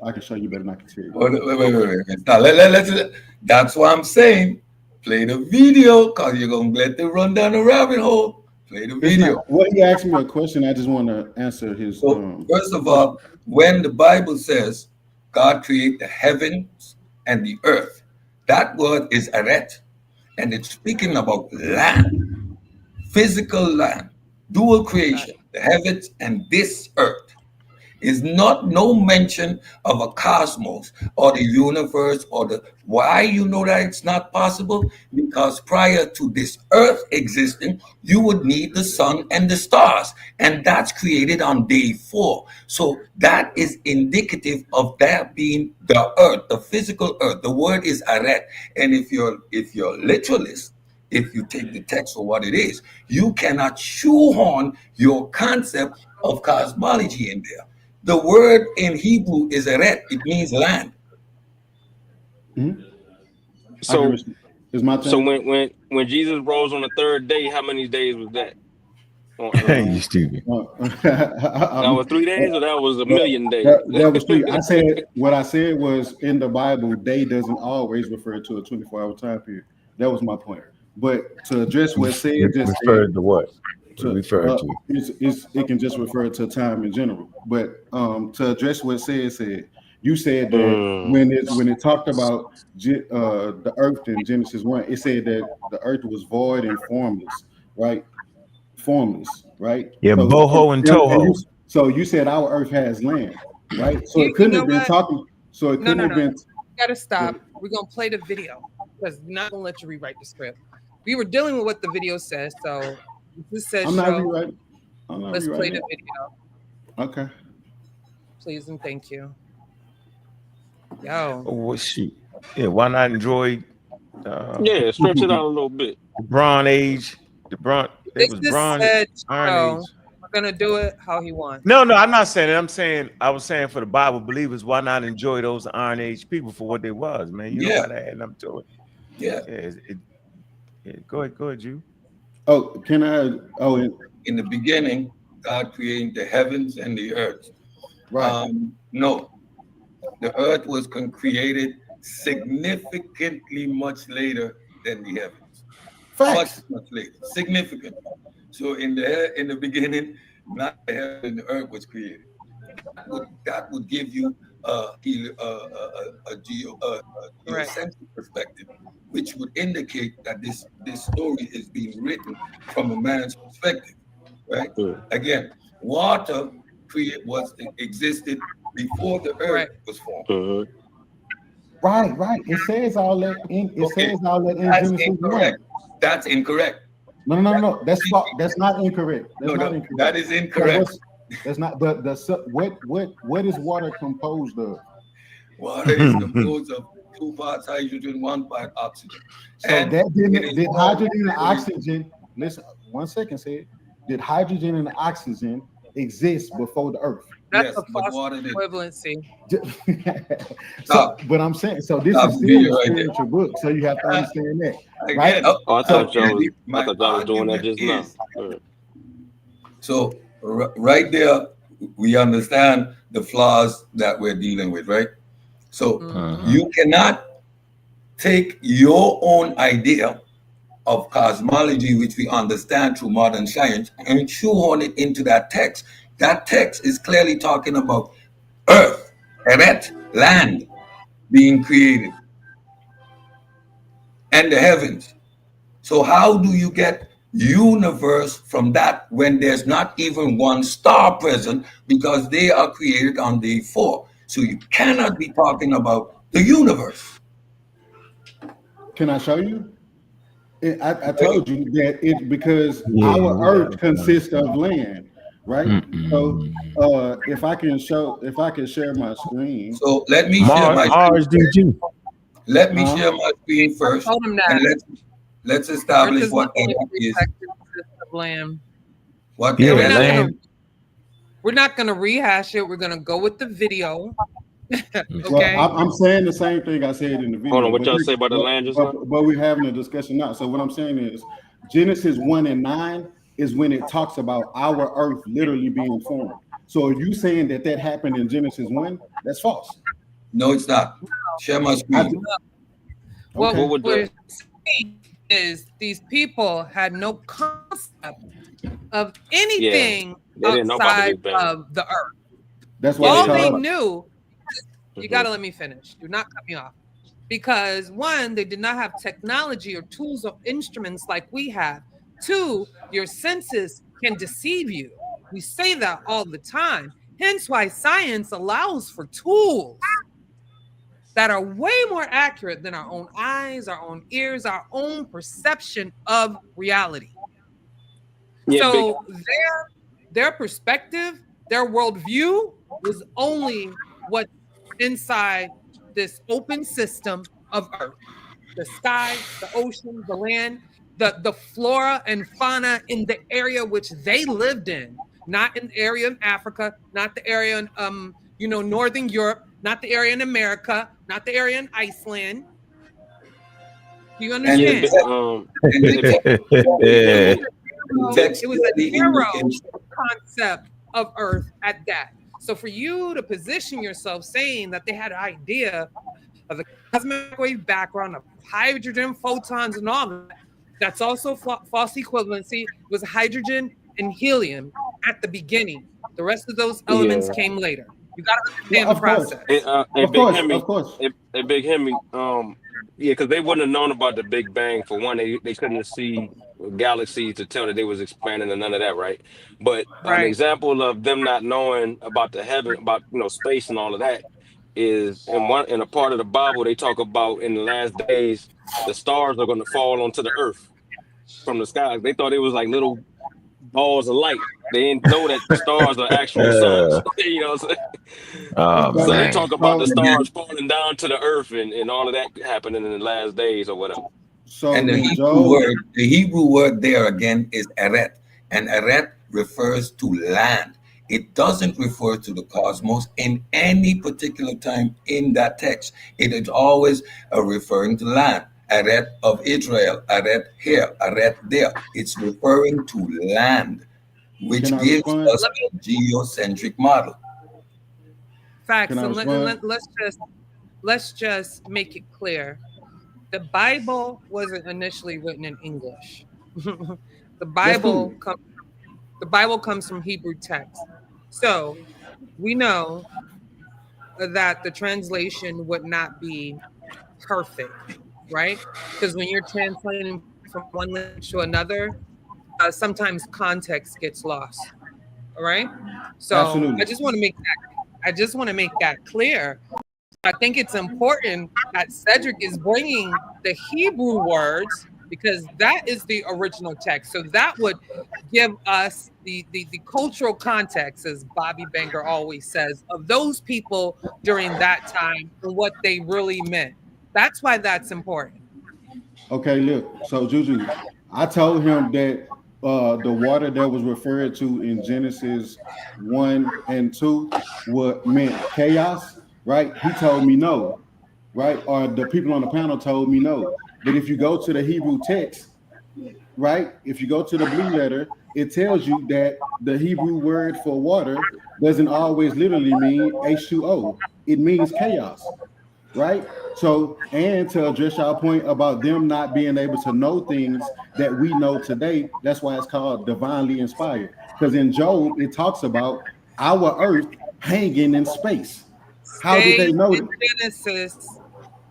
I can show you better than I can tell you. Wait. Now, that's what I'm saying. Play the video because you're going to let them run down the rabbit hole. Play the video. Well, he asked me a question. I just want to answer his. So, first of all, when the Bible says God created the heavens and the earth, that word is aret, and it's speaking about land, physical land, dual creation, the heavens and this earth. is not no mention of a cosmos or the universe or the why you know that it's not possible, because prior to this earth existing you would need the sun and the stars, and that's created on day 4. So that is indicative of that being the earth, the physical earth. The word is aret, and if you're literalist, if you take the text for what it is, you cannot shoehorn your concept of cosmology in there. The word in Hebrew is eret. It means land. So It's my so turn. when Jesus rose on the third day, how many days was that on earth? You stupid. That was 3 days, or that was a Well, million days? that was 3. I said what I said was in the Bible, day doesn't always refer to a 24-hour time period. That was my point. But to address what said just Referred to what? to, Referred to. it can just refer to time in general. But to address what said, you said that when it talked about the earth in Genesis 1, it said that the earth was void and formless, right? Formless, right? Yeah, So, boho and toho. so you said our earth has land, right? So You it couldn't know have been what? talking. So it couldn't have been. You gotta stop. We're gonna play the video because I'm not gonna let you rewrite the script. We were dealing with what the video says, so this says I'm not show. rewriting. I'm not Let's play rewriting the it. video, Okay. please and thank you. Yo, Oh shoot. Yeah, why not enjoy Yeah, stretch it out a little bit. the Bronze Age? It this was is Bronze said Iron show. Age. We're gonna do it how he wants. No, I'm not saying it. I was saying for the Bible believers, why not enjoy those Iron Age people for what they was, man? You don't gotta add them to it. Yeah. Go ahead, you. Oh, can I? Oh, In the beginning, God created the heavens and the earth. right. No, the earth was created significantly much later than the heavens. Facts. Much later, significant. So in the beginning, not the heaven and the earth was created. That would give you a geocentric perspective, which would indicate that this story is being written from a man's perspective, right? Again, water existed before the earth was formed. Right. It says all that in That's Genesis incorrect. 1. That's incorrect. No. That's not incorrect. That's not incorrect. That is incorrect. That's not what is water composed of? Water is composed of 2 parts hydrogen, 1 part oxygen. So did hydrogen and oxygen, listen, 1 second, say, did hydrogen and oxygen exist before the earth? That's a false equivalency. But I'm saying, so this is still a spiritual book, so you have to understand that, right? I thought y'all was doing that just now. So right there, we understand the flaws that we're dealing with, right? So you cannot take your own idea of cosmology, which we understand through modern science, and shoehorn it into that text. That text is clearly talking about earth, eret, land being created, and the heavens. So how do you get universe from that when there's not even one star present, because they are created on day 4? So you cannot be talking about the universe. Can I show you? I told you that it's because our earth consists of land, right? So if I can share my screen. So let me share my screen. Let me share my screen first. Told him that. And let's establish what is. Land. What land. We're not going to rehash it. We're going to go with the video. Okay. Well, I'm saying the same thing I said in the video. Hold on, what y'all say about the land just now? But we're having a discussion now. So what I'm saying is Genesis 1 and 9 is when it talks about our earth literally being formed. So are you saying that happened in Genesis 1? That's false. No, it's not. Share my screen. What we're saying is these people had no concept of anything outside of the earth. That's why all they knew. You got to let me finish. Do not cut me off. Because 1, they did not have technology or tools or instruments like we have. 2, your senses can deceive you. We say that all the time. Hence why science allows for tools that are way more accurate than our own eyes, our own ears, our own perception of reality. Yeah, big. So their perspective, their worldview was only what's inside this open system of Earth. The sky, the ocean, the land, the flora and fauna in the area which they lived in, not in the area in Africa, not the area in Northern Europe, not the area in America, not the area in Iceland. Do you And Yeah, the understand? big. text, and the Hey, text Himmy. clearly, the text It was a clearly narrow indicates. concept of Earth at that. So for you to position yourself saying that they had an idea of the cosmic wave background of hydrogen, photons, and all that, that's also false equivalency. It was hydrogen and helium at the beginning. The rest of those elements Yeah. came later. You got to Yeah, understand the of course, process. Hey, of big course, Himmy. of course. Hey, big Himmy. Yeah, because they wouldn't have known about the Big Bang. For one, they couldn't see galaxies to tell that they was expanding and none of that, right? But an Right. example of them not knowing about the heaven, about space and all of that, is in a part of the Bible they talk about in the last days the stars are going to fall onto the earth from the skies. They thought it was like little balls of light. They didn't know that the stars are actual suns. You know what I'm saying? Oh So So, they man. talk about the so, stars falling down to the earth and all of that happening in the last days or whatever. so And in Job, The Hebrew word there again is eret, and eret refers to land. It doesn't refer to the cosmos in any particular time in that text. It is always referring to land. Eret of Israel, eret here, eret there. It's referring to land, can which I gives respond? us a geocentric model. Can Facts. I And respond? let's just make it clear. The Bible wasn't initially written in English. the That's cool. Bible comes the Bible comes from Hebrew text. So we know that the translation would not be perfect, right? Because when you're translating from one language to another, sometimes context gets lost. All right. So Absolutely. I just want to make that clear. I think it's important that Cedric is bringing the Hebrew words because that is the original text. So that would give us the cultural context, as Bobby Banger always says, of those people during that time and what they really meant. That's why that's important. Okay, look. So Juju, I told him that the water that was referred to in Genesis 1 and 2 what meant chaos, right? He told me no, right? Or the people on the panel told me no. But if you go to the Hebrew text, right? If you go to the blue letter, it tells you that the Hebrew word for water doesn't always literally mean H2O. It means chaos, right? So, and to address your point about them not being able to know things that we know today, that's why it's called divinely inspired. Because in Job, it talks about our earth hanging in space. How did Stay they know in it? Genesis.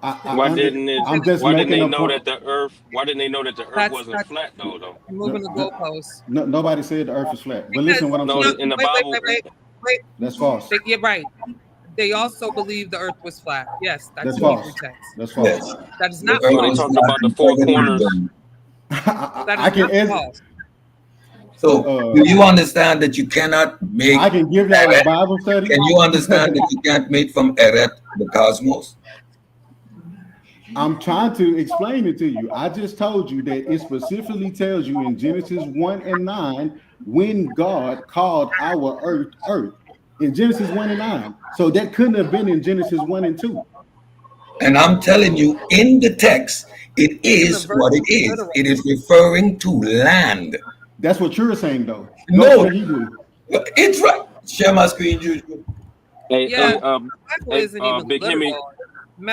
Why didn't it? I'm just Why didn't making they a know point. that the Earth? Why didn't they know that the Earth wasn't That's flat though? moving the goalposts. Nobody said the earth is flat. But Because listen what I'm No, saying. in the wait, wait, Bible. wait, wait, wait. That's false. You're right. They also believed the earth was flat. Yes, that's That's in Hebrew false. text. That's Yes, false. That is the not earth No, they is false. talked flat about the and four covered in corners. dome. That I is can not answer. false. So, do you understand that you cannot make I can give y'all a Eret? Bible study. Can you understand that you can't make from Eret the cosmos? I'm trying to explain it to you. I just told you that it specifically tells you in Genesis 1 and 9 when God called our earth earth. In Genesis 1 and 9. So that couldn't have been in Genesis 1 and 2. And I'm telling you, in the text, it Even the is verse what it is is. literal. It is referring to land. That's what you're saying, though. Go to No, the Hebrew. it's right. Share my screen, Juju. Hey, Yeah, hey, the Bible isn't even Big Himmy, literal,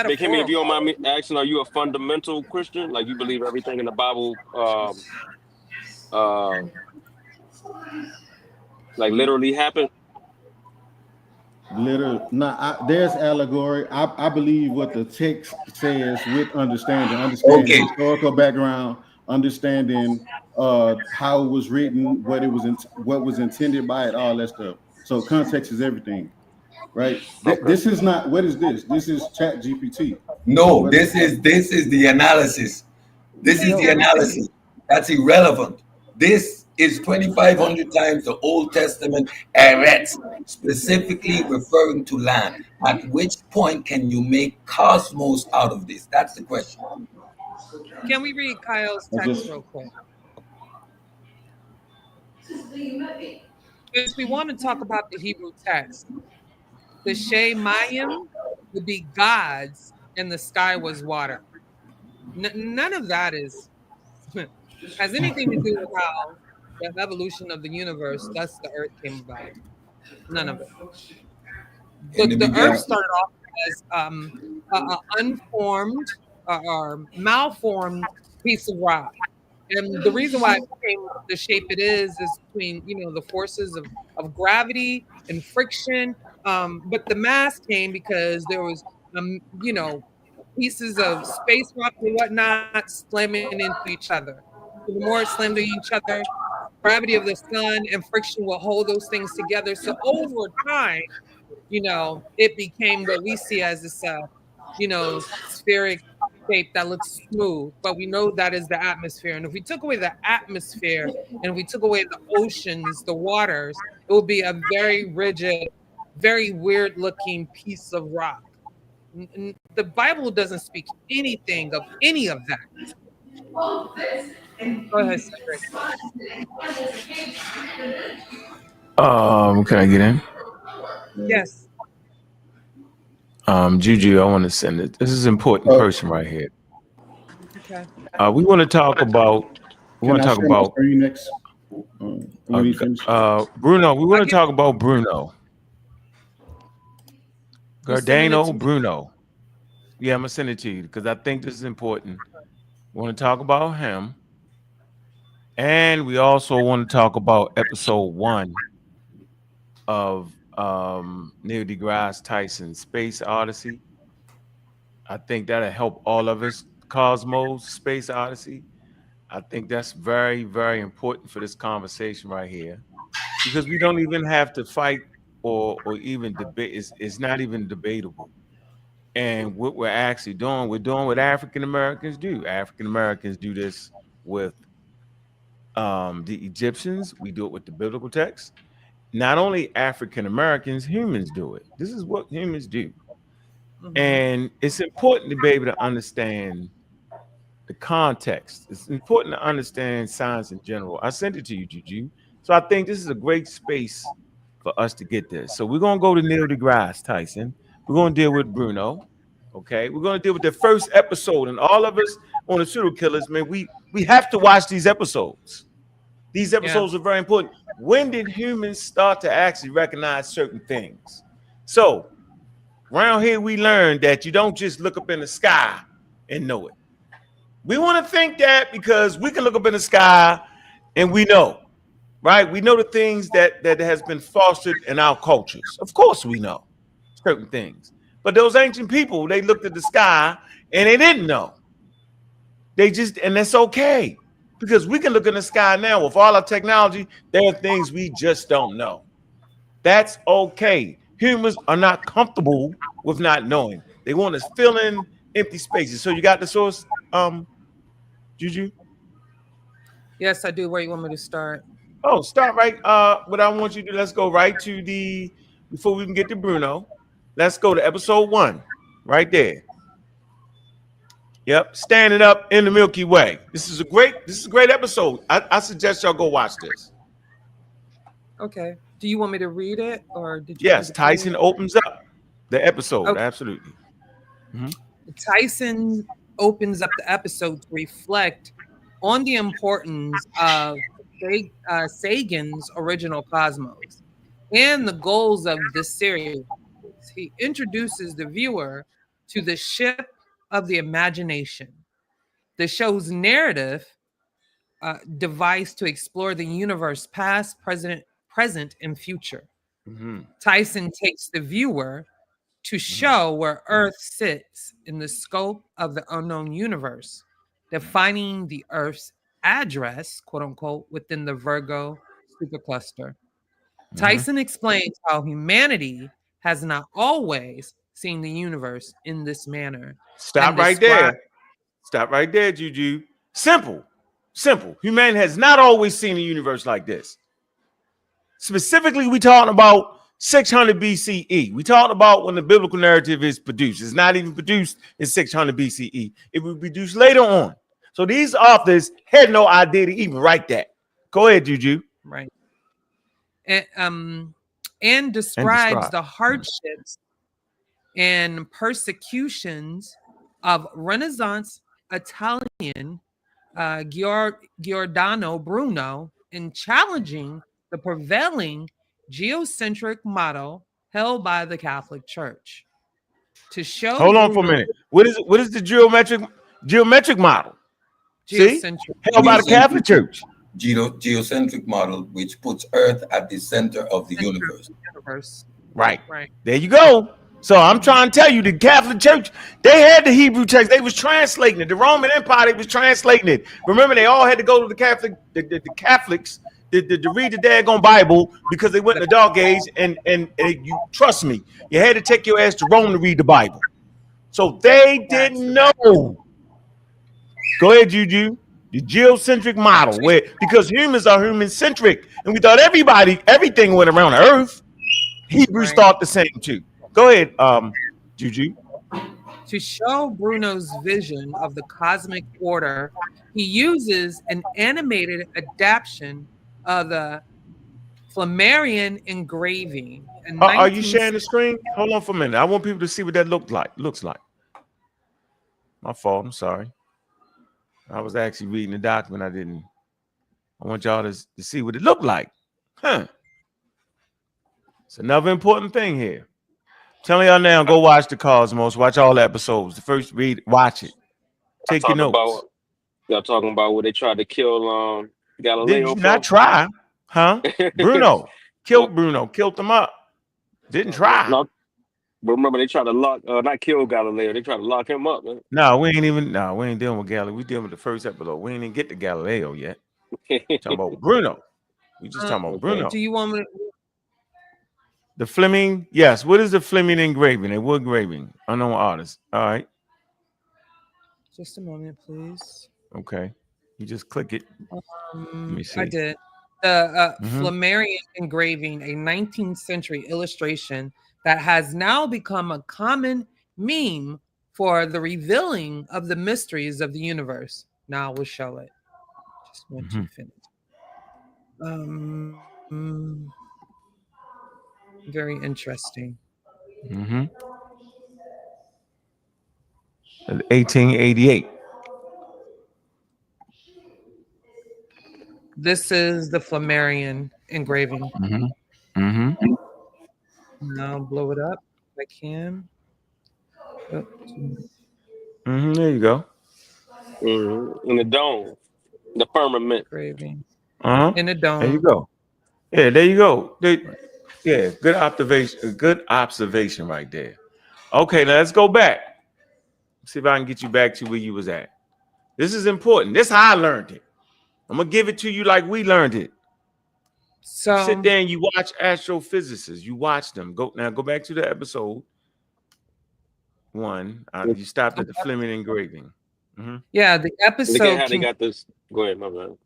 Big Himmy, if you don't metaphorical. mind me asking, are you a fundamental Christian? Like you believe everything in the Bible, uh, like literally happened? Literally, there's allegory. I believe what the text says with understanding Okay. historical background, understanding how it was written, what was intended by it, all that stuff. So context is everything, right? Okay. This is not, what is this? This is Chat GPT. No, What? this is the analysis. This is This the No, is analysis. That's irrelevant. This is 2,500 times the Old Testament eretz, specifically referring to land. At which point can you make cosmos out of this? That's the question. Can we read Kyle's I text just real quick? Because we want to talk about the Hebrew text. The Shemayim would be gods, and the sky was water. None of that is has anything to do with how the evolution of the universe, thus the earth, came about. None of it. In the The earth beginning, started off as a unformed or malformed piece of rock. And the reason why it became the shape it is between, the forces of gravity and friction. But the mass came because there was, pieces of space rock and whatnot slamming into each other. So the more it slammed into each other, gravity of the sun and friction will hold those things together. So over time, it became what we see as this, spheric shape that looks smooth, but we know that is the atmosphere. And if we took away the atmosphere and we took away the oceans, the waters, it would be a very rigid, very weird looking piece of rock. The Bible doesn't speak anything of any of that. Go ahead, Cedric. Can I get in? Yes. Juju, I want to send it. This is an important person right here. Okay. We want to talk about. We can want I to talk share my about screen next? When you finish? Bruno. We want I'll to give talk about Bruno. you sending it to Gardano me. Bruno. Yeah, I'm gonna send it to you because I think this is important. We want to talk about him, and we also want to talk about episode 1 of Neil deGrasse Tyson's Space Odyssey. I think that'll help all of us. Cosmos Space Odyssey. I think that's very, very important for this conversation right here because we don't even have to fight or even debate. It's not even debatable. And what we're actually doing, we're doing what African Americans do. African Americans do this with the Egyptians. We do it with the biblical text. Not only African Americans, humans do it. This is what humans do. Mhm. And it's important to be able to understand the context. It's important to understand science in general. I sent it to you, Juju. So I think this is a great space for us to get this. So we're gonna go to Neil deGrasse Tyson. We're gonna deal with Bruno. Okay, we're gonna deal with the first episode, and all of us on the serial killers, man, we have to watch these episodes. These Yeah. episodes are very important. When did humans start to actually recognize certain things? So around here, we learned that you don't just look up in the sky and know it. We want to think that because we can look up in the sky and we know, right? We know the things that has been fostered in our cultures. Of course, we know certain things. But those ancient people, they looked at the sky and they didn't know. And that's okay because we can look in the sky now with all our technology. There are things we just don't know. That's okay. Humans are not comfortable with not knowing. They want to fill in empty spaces. So you got the source, Juju? Yes, I do. Where you want me to start? Oh, start right. What I want you to do, let's go right to before we can get to Bruno. Let's go to episode 1, right there. Yep, standing up in the Milky Way. This is a great episode. I suggest y'all go watch this. Okay. Do you want me to read it or did you want me Yes, to play Tyson it? opens up the episode. Okay. Absolutely. Mhm. Tyson opens up the episode to reflect on the importance of Sagan's original Cosmos and the goals of the series. He introduces the viewer to the ship of the imagination, the show's narrative device to explore the universe past, present, and future. Mhm. Tyson takes the viewer to show where Earth sits in the scope of the unknown universe, defining the Earth's address, quote unquote, within the Virgo supercluster. Tyson explains how humanity has not always seen the universe in this manner. Stop right there. Stop right there, Juju. Simple. Humanity has not always seen the universe like this. Specifically, we talking about 600 BCE. We talking about when the biblical narrative is produced. It's not even produced in 600 BCE. It was produced later on. So these authors had no idea to even write that. Go ahead, Juju. Right. And describes the hardships and persecutions of Renaissance Italian Giordano Bruno in challenging the prevailing geocentric model held by the Catholic Church. To show, hold on for a minute. What is the geometric model? Geocentric. Held by the Catholic Church. Geocentric model, which puts Earth at the center of the universe. Right. There you go. So I'm trying to tell you, the Catholic Church, they had the Hebrew text. They was translating it. The Roman Empire, they was translating it. Remember, they all had to go to the Catholics to read the daggone Bible because they went in the dark age. And you trust me, you had to take your ass to Rome to read the Bible. So they didn't know. Go ahead, Juju. The geocentric model, because humans are human-centric, and we thought everything went around the Earth. Hebrews thought the same too. Go ahead, Juju. To show Bruno's vision of the cosmic order, he uses an animated adaptation of the Flammarion engraving. Are you sharing the screen? Hold on for a minute. I want people to see what that looks like. My fault. I'm sorry. I was actually reading the document. I want y'all to see what it looked like. It's another important thing here. Telling y'all now, go watch the Cosmos. Watch all the episodes. The first watch it. Take your notes. Y'all talking about where they tried to kill Galileo? Did you not try? Huh? Bruno. Killed Bruno. Killed him up. Didn't try. No, but remember, they tried to not kill Galileo. They tried to lock him up, man. We ain't dealing with Galileo. We dealing with the first episode. We ain't even get to Galileo yet. Talking about Bruno. We just talking about Bruno. Do you want me to... The Fleming, yes. What is the Fleming engraving? A wood engraving. Unknown artist. All right. Just a moment, please. Okay. You just click it. Let me see. I did. The Flammarion engraving, a 19th century illustration that has now become a common meme for the revealing of the mysteries of the universe. Now we'll show it. Just want to finish. Very interesting. 1888. This is the Flammarion engraving. Now blow it up if I can. There you go. In the dome, the firmament engraving. In the dome. There you go. Yeah, there you go. Good observation. Good observation right there. Okay, now let's go back. See if I can get you back to where you was at. This is important. This is how I learned it. I'm gonna give it to you like we learned it. So sit there and you watch astrophysicists. You watch them. Go back to the episode 1. You stopped at the Fleming engraving. Yeah, the episode. Look at how they got this. Go ahead, my man.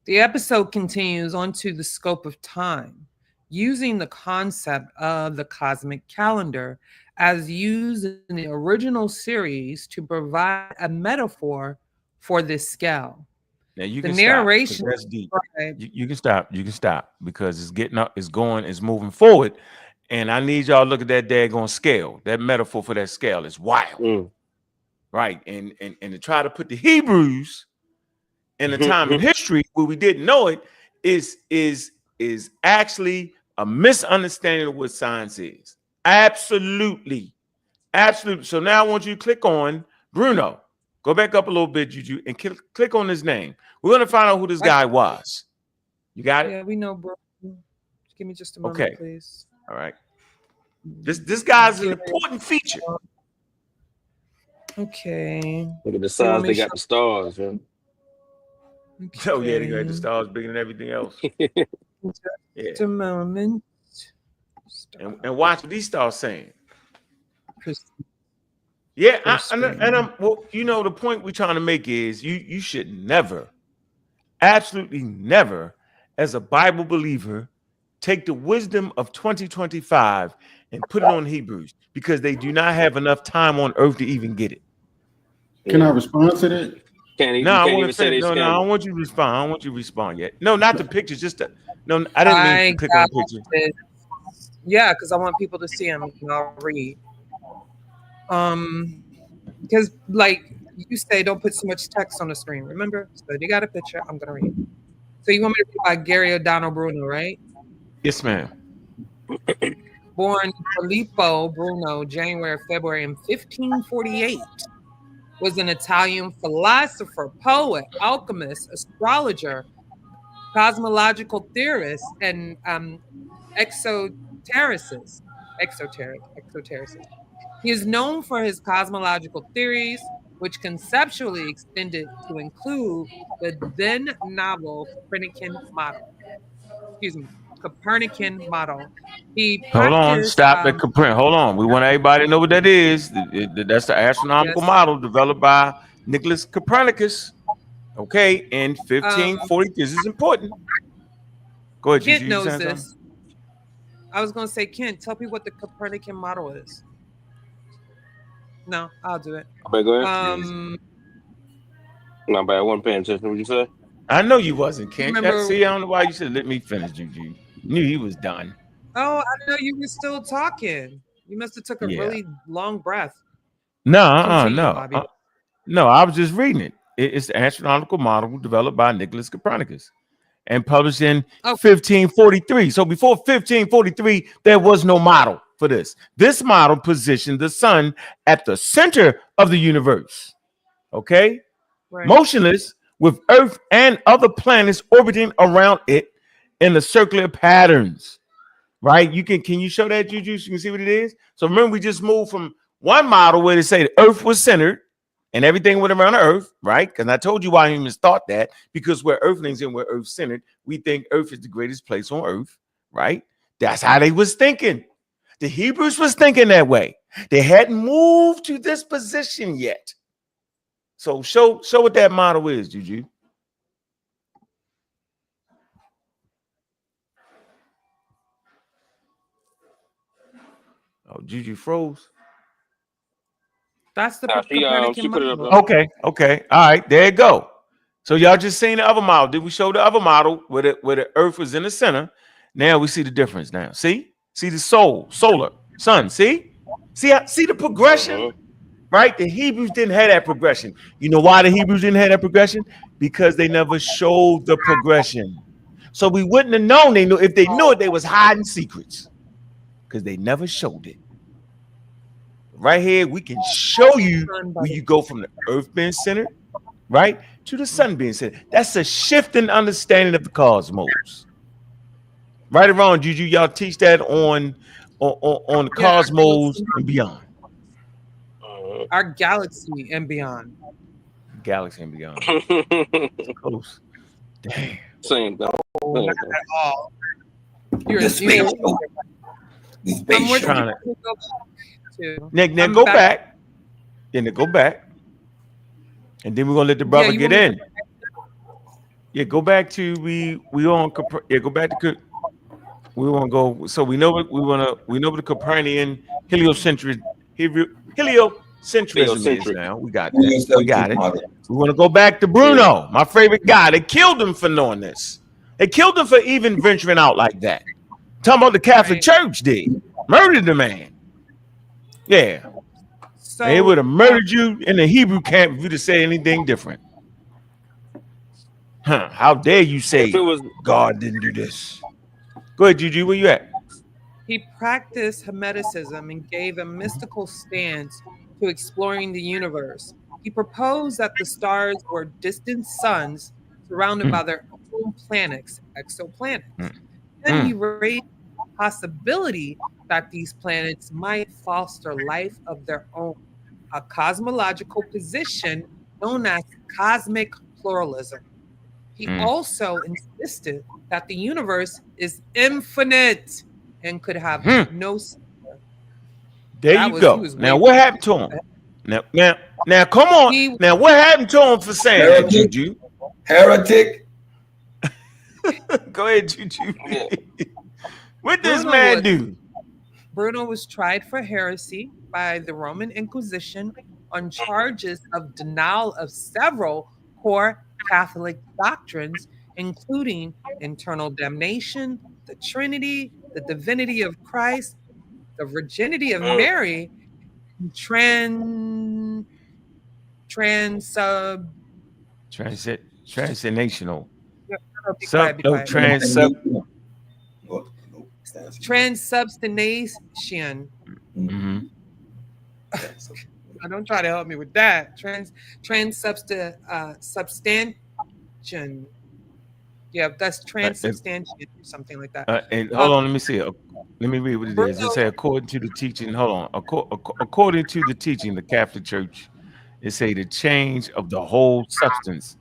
The episode continues onto the scope of time, using the concept of the cosmic calendar as used in the original series to provide a metaphor for this scale. Now you can narration. Stop, that's deep. You can stop. You can stop because it's getting up, it's going, it's moving forward. And I need y'all to look at that daggone scale. That metaphor for that scale is wild. Right. And to try to put the Hebrews in a time in history where we didn't know it is actually a misunderstanding of what science is. Absolutely. So now I want you to click on Bruno. Go back up a little bit, Juju, and click on his name. We're going to find out who this guy was. You got it? Yeah, we know, bro. Give me just a moment, please. All right. This guy's an important feature. Okay. Look at the size they got the stars, man. Okay. Oh, yeah, they got the stars bigger than everything else. Just a moment. And watch what he starts saying. Yeah, I'm well, you know, the point we're trying to make is you should never, absolutely never, as a Bible believer, take the wisdom of 2025 and put it on Hebrews, because they do not have enough time on earth to even get it. Can I respond to that? No, I want to finish. No, I don't want you to respond. I don't want you to respond yet. No, not the pictures. Just the, no, I didn't mean to click on the picture. Yeah, because I want people to see them. And I'll read. Because like you say, don't put so much text on the screen. Remember? So you got a picture. I'm gonna read. So you want me to read by Gary O'Donnell Bruno, right? Yes, ma'am. Born Filippo Bruno, January, February in 1548. Was an Italian philosopher, poet, alchemist, astrologer, cosmological theorist, and exotericist. He is known for his cosmological theories, which conceptually extended to include the then novel Copernican model. Copernican model. He Hold on, stop at Copernican. Hold on, we want everybody to know what that is. That's the astronomical model developed by Nicholas Copernicus. Okay, in 1540. This is important. Go ahead, Kent knows this. Something? I was going to say, Kent, tell me what the Copernican model is. No, I'll do it. Okay, go ahead. No, but I wasn't paying attention. What you say? I know you wasn't, Kent. See, I don't know why you should let me finish, Juju. Knew he was done. Oh, I know you were still talking. You must have took a really long breath. No, no. I was just reading it. It's the astronomical model developed by Nicholas Copernicus and published in 1543. So before 1543, there was no model for this. This model positioned the sun at the center of the universe. Okay, motionless, with Earth and other planets orbiting around it in the circular patterns. Right? Can you show that, Juju? So you can see what it is. So remember, we just moved from one model where they say the Earth was centered and everything went around the Earth, right? Because I told you why humans thought that, because we're Earthlings and we're Earth centered. We think Earth is the greatest place on Earth, right? That's how they was thinking. The Hebrews was thinking that way. They hadn't moved to this position yet. So show what that model is, Juju. Oh, Juju froze. That's the Copernican model. Okay. All right, there you go. So y'all just seen the other model. Did we show the other model where the Earth was in the center? Now we see the difference. Now, see the solar sun. See the progression, right? The Hebrews didn't have that progression. You know why the Hebrews didn't have that progression? Because they never showed the progression. So we wouldn't have known. They knew. If they knew it, they was hiding secrets because they never showed it. Right here, we can show you where you go from the Earth being centered, right, to the sun being centered. That's a shift in understanding of the cosmos. Right or wrong, Juju, y'all teach that on the cosmos and beyond. Our galaxy and beyond. Galaxy and beyond. Close. Damn. Same though. Not at all. You're the space. The space. Trying to. Now go back. Then go back. And then we're gonna let the brother get in. Yeah, go back to go back to we want to go. So we know what the Copernican heliocentrism is now. We got that. We got it. We want to go back to Bruno, my favorite guy. They killed him for knowing this. They killed him for even venturing out like that. Talking about the Catholic Church did. Murdered the man. Yeah. So they would have murdered you in the Hebrew camp if you'd have said anything different. Huh? How dare you say God didn't do this? Go ahead, Juju. Where you at? He practiced Hermeticism and gave a mystical stance to exploring the universe. He proposed that the stars were distant suns surrounded by their own planets, exoplanets. Then he raised the possibility that these planets might foster life of their own, a cosmological position known as cosmic pluralism. He also insisted that the universe is infinite and could have no center. There That you was he go. was Now way what happened to him? Now, come on. he Now what happened to him for saying that, Heretic. Juju? Heretic. Go ahead, Juju. Yeah. What this Bruno man was do? Bruno was tried for heresy by the Roman Inquisition on charges of denial of several core Catholic doctrines, including internal damnation, the Trinity, the divinity of Christ, the virginity of Mm. Mary, trans trans sub. Transnational. Be quiet, be quiet. What? No, stands. Transubstantiation. Mm-hmm. Don't try to help me with that. Substantiation. Yeah, that's transubstantiation or something like that. And hold on, let me see. Let me read what it is. It says, according to the teaching, hold on. According to the teaching, the Catholic Church, it say the change of the whole substance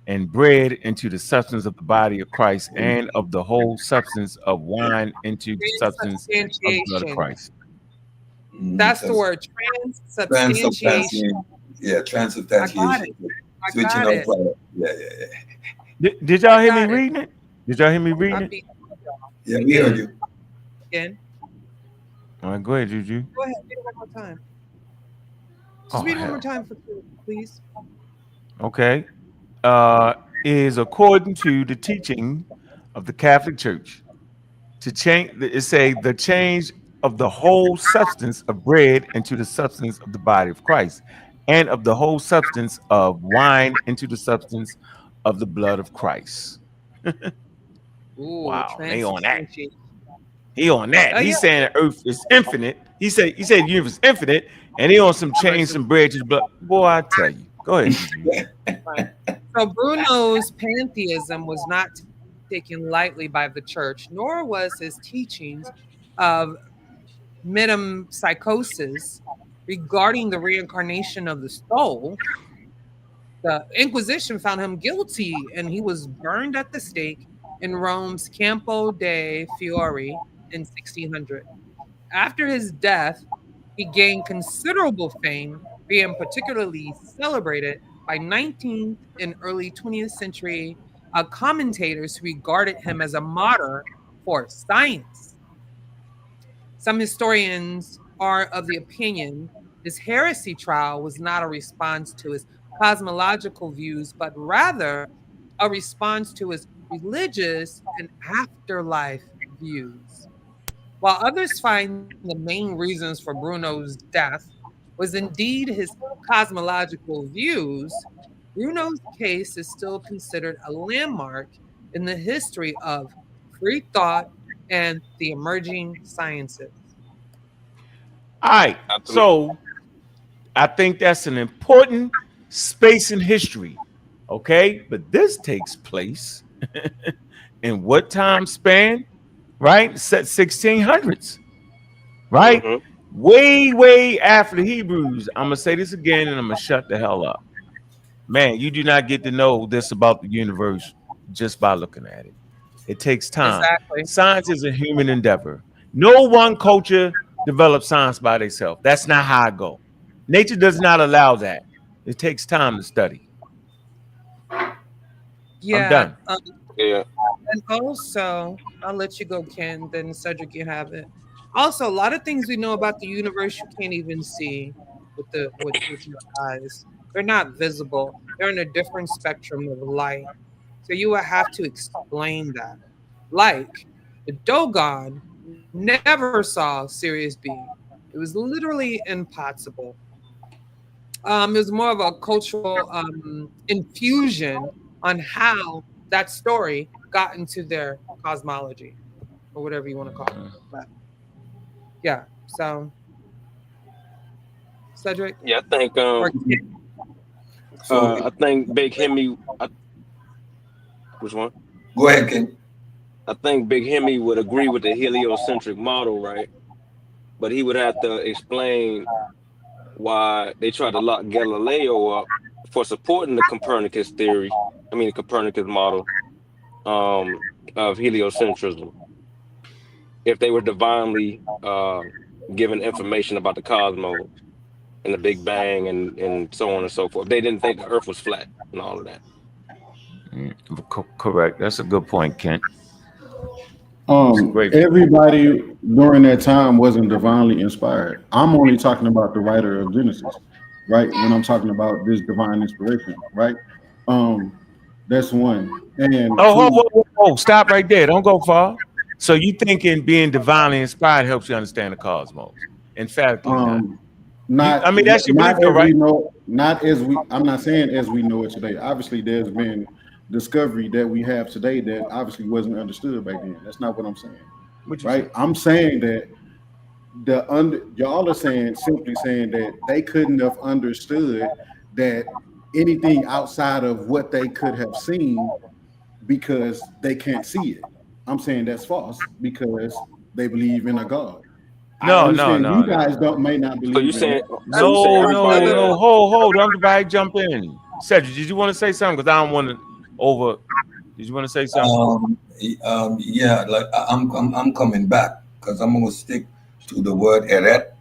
and bread into the substance of the body of Christ, and of the whole substance of wine into the substance of the blood of Christ. That's the word, transubstantiation. Yeah, transubstantiation. Switching got up. it. Yeah. Did y'all hear me reading it? Did y'all hear me reading it? Yeah, we heard you. Again. All right, go ahead, Juju. Go ahead, read it one more time. Just read it one more time, please. Okay. Is according to the teaching of the Catholic Church, to change, it say the change of the whole substance of bread into the substance of the body of Christ, and of the whole substance of wine into the substance of the blood of Christ. Wow, they on that. He on that. He's saying the earth is infinite. He said the universe is infinite, and he on some change some bread to the blood. Boy, I tell you. Go ahead. So Bruno's pantheism was not taken lightly by the church, nor was his teachings of metempsychosis regarding the reincarnation of the soul. The Inquisition found him guilty, and he was burned at the stake in Rome's Campo de' Fiori in 1600. After his death, he gained considerable fame, being particularly celebrated by 19th and early 20th century commentators who regarded him as a martyr for science. Some historians are of the opinion his heresy trial was not a response to his cosmological views, but rather a response to his religious and afterlife views. While others find the main reasons for Bruno's death was indeed his cosmological views, Bruno's case is still considered a landmark in the history of free thought and the emerging sciences. All right, so I think that's an important space in history, okay? But this takes place in what time span? Right? Set 1600s, right? Mm-hmm. Way after the Hebrews. I'm gonna say this again, and I'm gonna shut the hell up. Man, you do not get to know this about the universe just by looking at it. It takes time. Exactly. Science is a human endeavor. No one culture develops science by themselves. That's not how I go. Nature does not allow that. It takes time to study. Yeah. I'm done. Yeah. And also, I'll let you go, Ken. Then Cedric, you have it. Also, a lot of things we know about the universe you can't even see with your eyes. They're not visible. They're in a different spectrum of light. So you will have to explain that. Like the Dogon never saw Sirius B. It was literally impossible. It was more of a cultural infusion on how that story got into their cosmology, or whatever you want to call it. But yeah, so Cedric. Yeah, I think I think Big Himmy. Which one? Go ahead, Ken. I think Big Himmy would agree with the heliocentric model, right? But he would have to explain why they tried to lock Galileo up for supporting the Copernicus theory. I mean, the Copernicus model. of heliocentrism if they were divinely given information about the cosmos and the Big Bang and so on and so forth. They didn't think the Earth was flat and all of that. Correct. That's a good point, Kent. Great. Everybody during that time wasn't divinely inspired. I'm only talking about the writer of Genesis, right? When I'm talking about this divine inspiration, right? That's one. And whoa, stop right there. Don't go far. So you thinking being divinely inspired helps you understand the cosmos? In fact, not. I mean, that's your belief, right? I'm not saying as we know it today. Obviously, there's been discovery that we have today that obviously wasn't understood back then. That's not what I'm saying. Right? I'm saying that y'all are simply saying that they couldn't have understood that anything outside of what they could have seen because they can't see it. I'm saying that's false because they believe in a God. No. You guys may not believe. So you saying no. Hold. I'm about to jump in. Cedric, did you want to say something? Because I don't want to over. Did you want to say something? Yeah, like I'm coming back because I'm gonna stick to the word eret.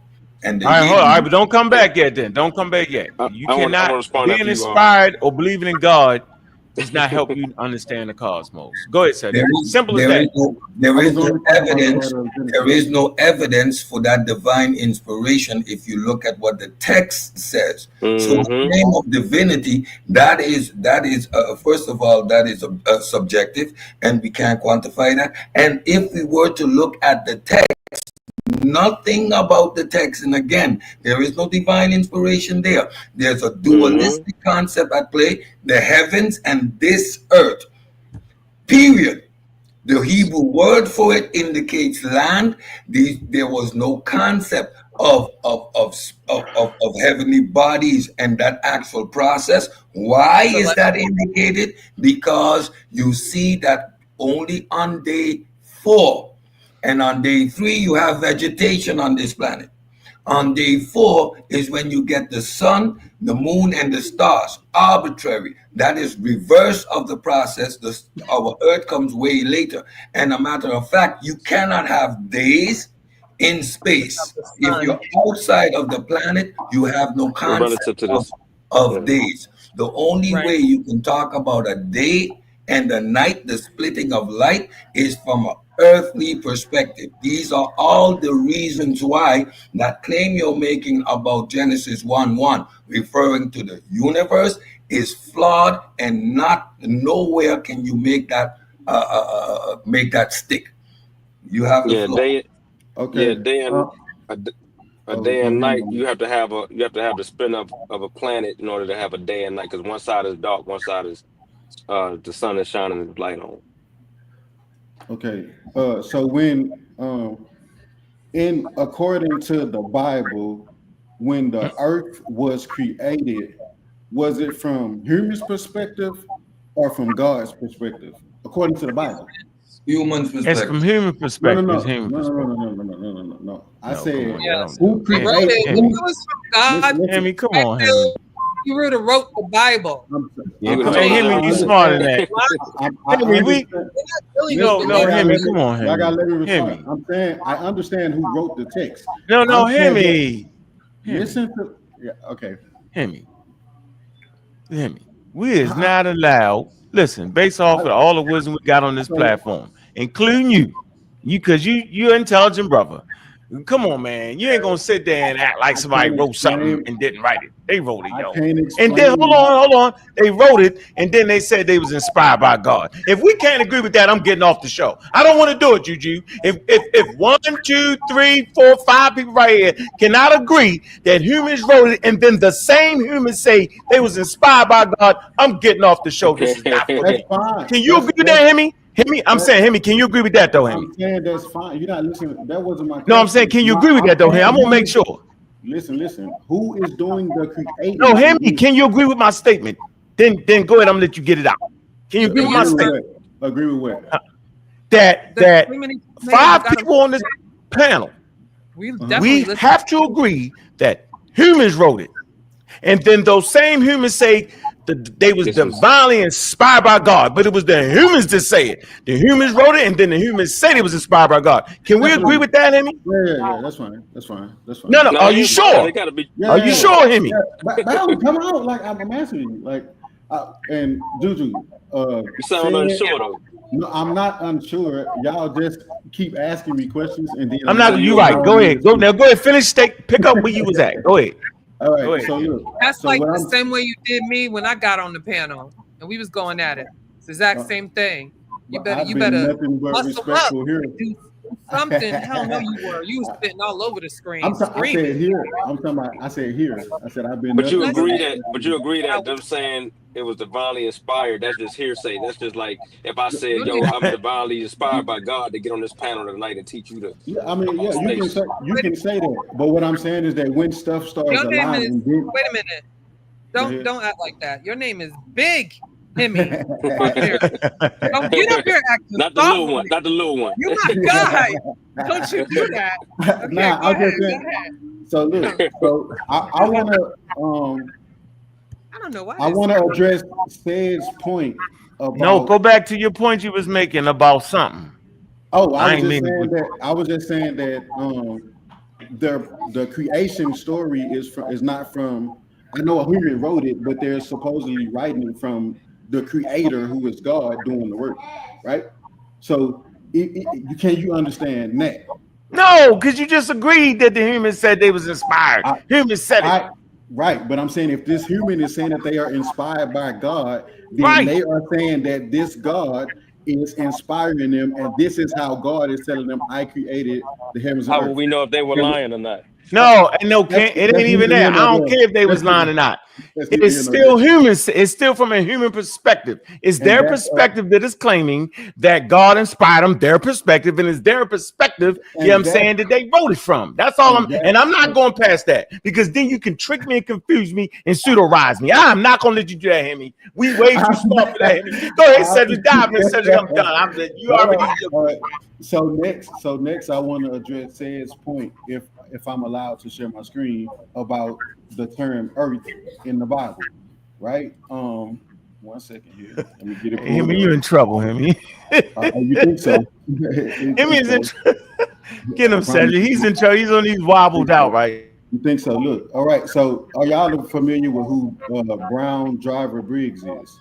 And all right, but don't come back yet. Then don't come back yet. You cannot being inspired or believing in God does not help you understand the cosmos. Go ahead, Cedric. Simple as that. There is no evidence. There is no evidence for that divine inspiration if you look at what the text says. So the name of divinity, that is first of all, that is subjective, and we can't quantify that. And if we were to look at the text, nothing about the text, and again, there is no divine inspiration there. There's a dualistic concept at play: the heavens and this earth. Period. The Hebrew word for it indicates land. There was no concept of heavenly bodies and that actual process. Why is that indicated? Because you see that only on day 4 and on day 3 you have vegetation on this planet. On day 4 is when you get the sun, the moon, and the stars. Arbitrary. That is reverse of the process. Our earth comes way later. And a matter of fact, you cannot have days in space. If you're outside of the planet, you have no concept of days. The only way you can talk about a day and a night, the splitting of light, is from an earthly perspective. These are all the reasons why that claim you're making about Genesis 1:1, referring to the universe, is flawed, and nowhere can you make that stick. You have to a day and night. You have to have the spin of a planet in order to have a day and night, because one side is dark, one side is the sun is shining its light on. Okay, so when according to the Bible, when the earth was created, was it from human perspective or from God's perspective? According to the Bible, human perspective. It's from human perspective. No. I said who created it? It was from God. Himmy, come on, Himmy. You would have wrote the Bible. Himmy, you smarter than that. Himmy, Himmy, come on, Himmy. I gotta let me respond. I'm saying I understand who wrote the text. No, Himmy. Listen to okay. Himmy, we is not allowed. Listen, based off of all the wisdom we got on this platform, including you, because you're an intelligent brother. Come on, man. You ain't gonna sit there and act like somebody wrote something and didn't write it. They wrote it, yo. And then hold on. They wrote it, and then they said they was inspired by God. If we can't agree with that, I'm getting off the show. I don't want to do it, Juju. If 1, 2, 3, 4, 5 people right here cannot agree that humans wrote it, and then the same humans say they was inspired by God, I'm getting off the show. This is not for me. Can you agree with that, Himmy? Himmy, I'm saying, Himmy, can you agree with that though, Himmy? I'm saying that's fine. You're not listening. That wasn't my question. No, I'm saying, can you agree with that though, Himmy? I'm gonna make sure. Listen. Who is doing the creating? No, Himmy, can you agree with my statement? Then go ahead. I'm gonna let you get it out. Can you agree with my statement? Agree with what? That 5 people on this panel, we have to agree that humans wrote it, and then those same humans say They was divinely inspired by God, but it was the humans that say it. The humans wrote it, and then the humans said it was inspired by God. Can we agree with that, Himmy? Yeah, that's fine. No, No, are you sure? It gotta be. Are you sure, Himmy? Yeah. But come out, like I'm answering you, like, and Juju, You sound unsure though. no, I'm not unsure. Y'all just keep asking me questions, and then I'm not. You right. Go ahead. Go ahead. Finish. Pick up where you was at. Go ahead. All right. Go ahead. So look, That's so like what the I'm- same way you did me when I got on the panel and we was going at it. It's the exact same thing. You I've better been nothing but muscle up. respectful here. Do something. Hell no, you were. You was spitting all over the screen. I said screaming. here. I'm talking about. I said here. I said I've been. But you nothing agree that them saying it was divinely inspired, that's just hearsay. That's just like if I said, yo, I'm divinely inspired by God to get on this panel tonight and teach you to. Yeah, I mean, yeah, you can say that. But what I'm saying is that when stuff starts Your name is. aligning, Wait a minute. Don't act like that. Your name is Big Himmy. Don't get up here acting. Not the little one. Not the little one. You my guy. Don't you do that. Okay, nah, go ahead. So look, so I want to I don't know why. I want to address Said's point about. No, go back to your point you was making about something. Oh, I was just saying that the creation story is not from. I know a human wrote it, but they're supposedly writing it from the creator, who is God, doing the work, right? So, can you understand that? No, because you just agreed that the humans said they was inspired. Humans said it. Right, but I'm saying if this human is saying that they are inspired by God, then they are saying that this God is inspiring them, and this is how God is telling them, I created the heavens and earth. How would we know if they were lying or not? No, it ain't even that. I don't care if they was lying or not. It is still human. It's still from a human perspective. It's their perspective that is claiming that God inspired them, their perspective, and it's their perspective, you know what I'm saying, that they wrote it from. That's all and I'm not going past that, because then you can trick me and confuse me and pseudo-rise me. I'm not going to let you do that, Himmy. We way too smart for that, Himmy. Go ahead, Cedric, dive in, Cedric, I'm done. You already... All right. So next, I want to address Said's point, if I'm allowed to share my screen, about the term earth in the Bible, right? 1 second here. Let me get it. Himmy, you in trouble, Himmy. You think so? Himmy is in trouble. Get him, Cedric. He's in trouble. He's on these wobbled out, right? You think so? Look, all right. So are y'all familiar with who Brown Driver Briggs is?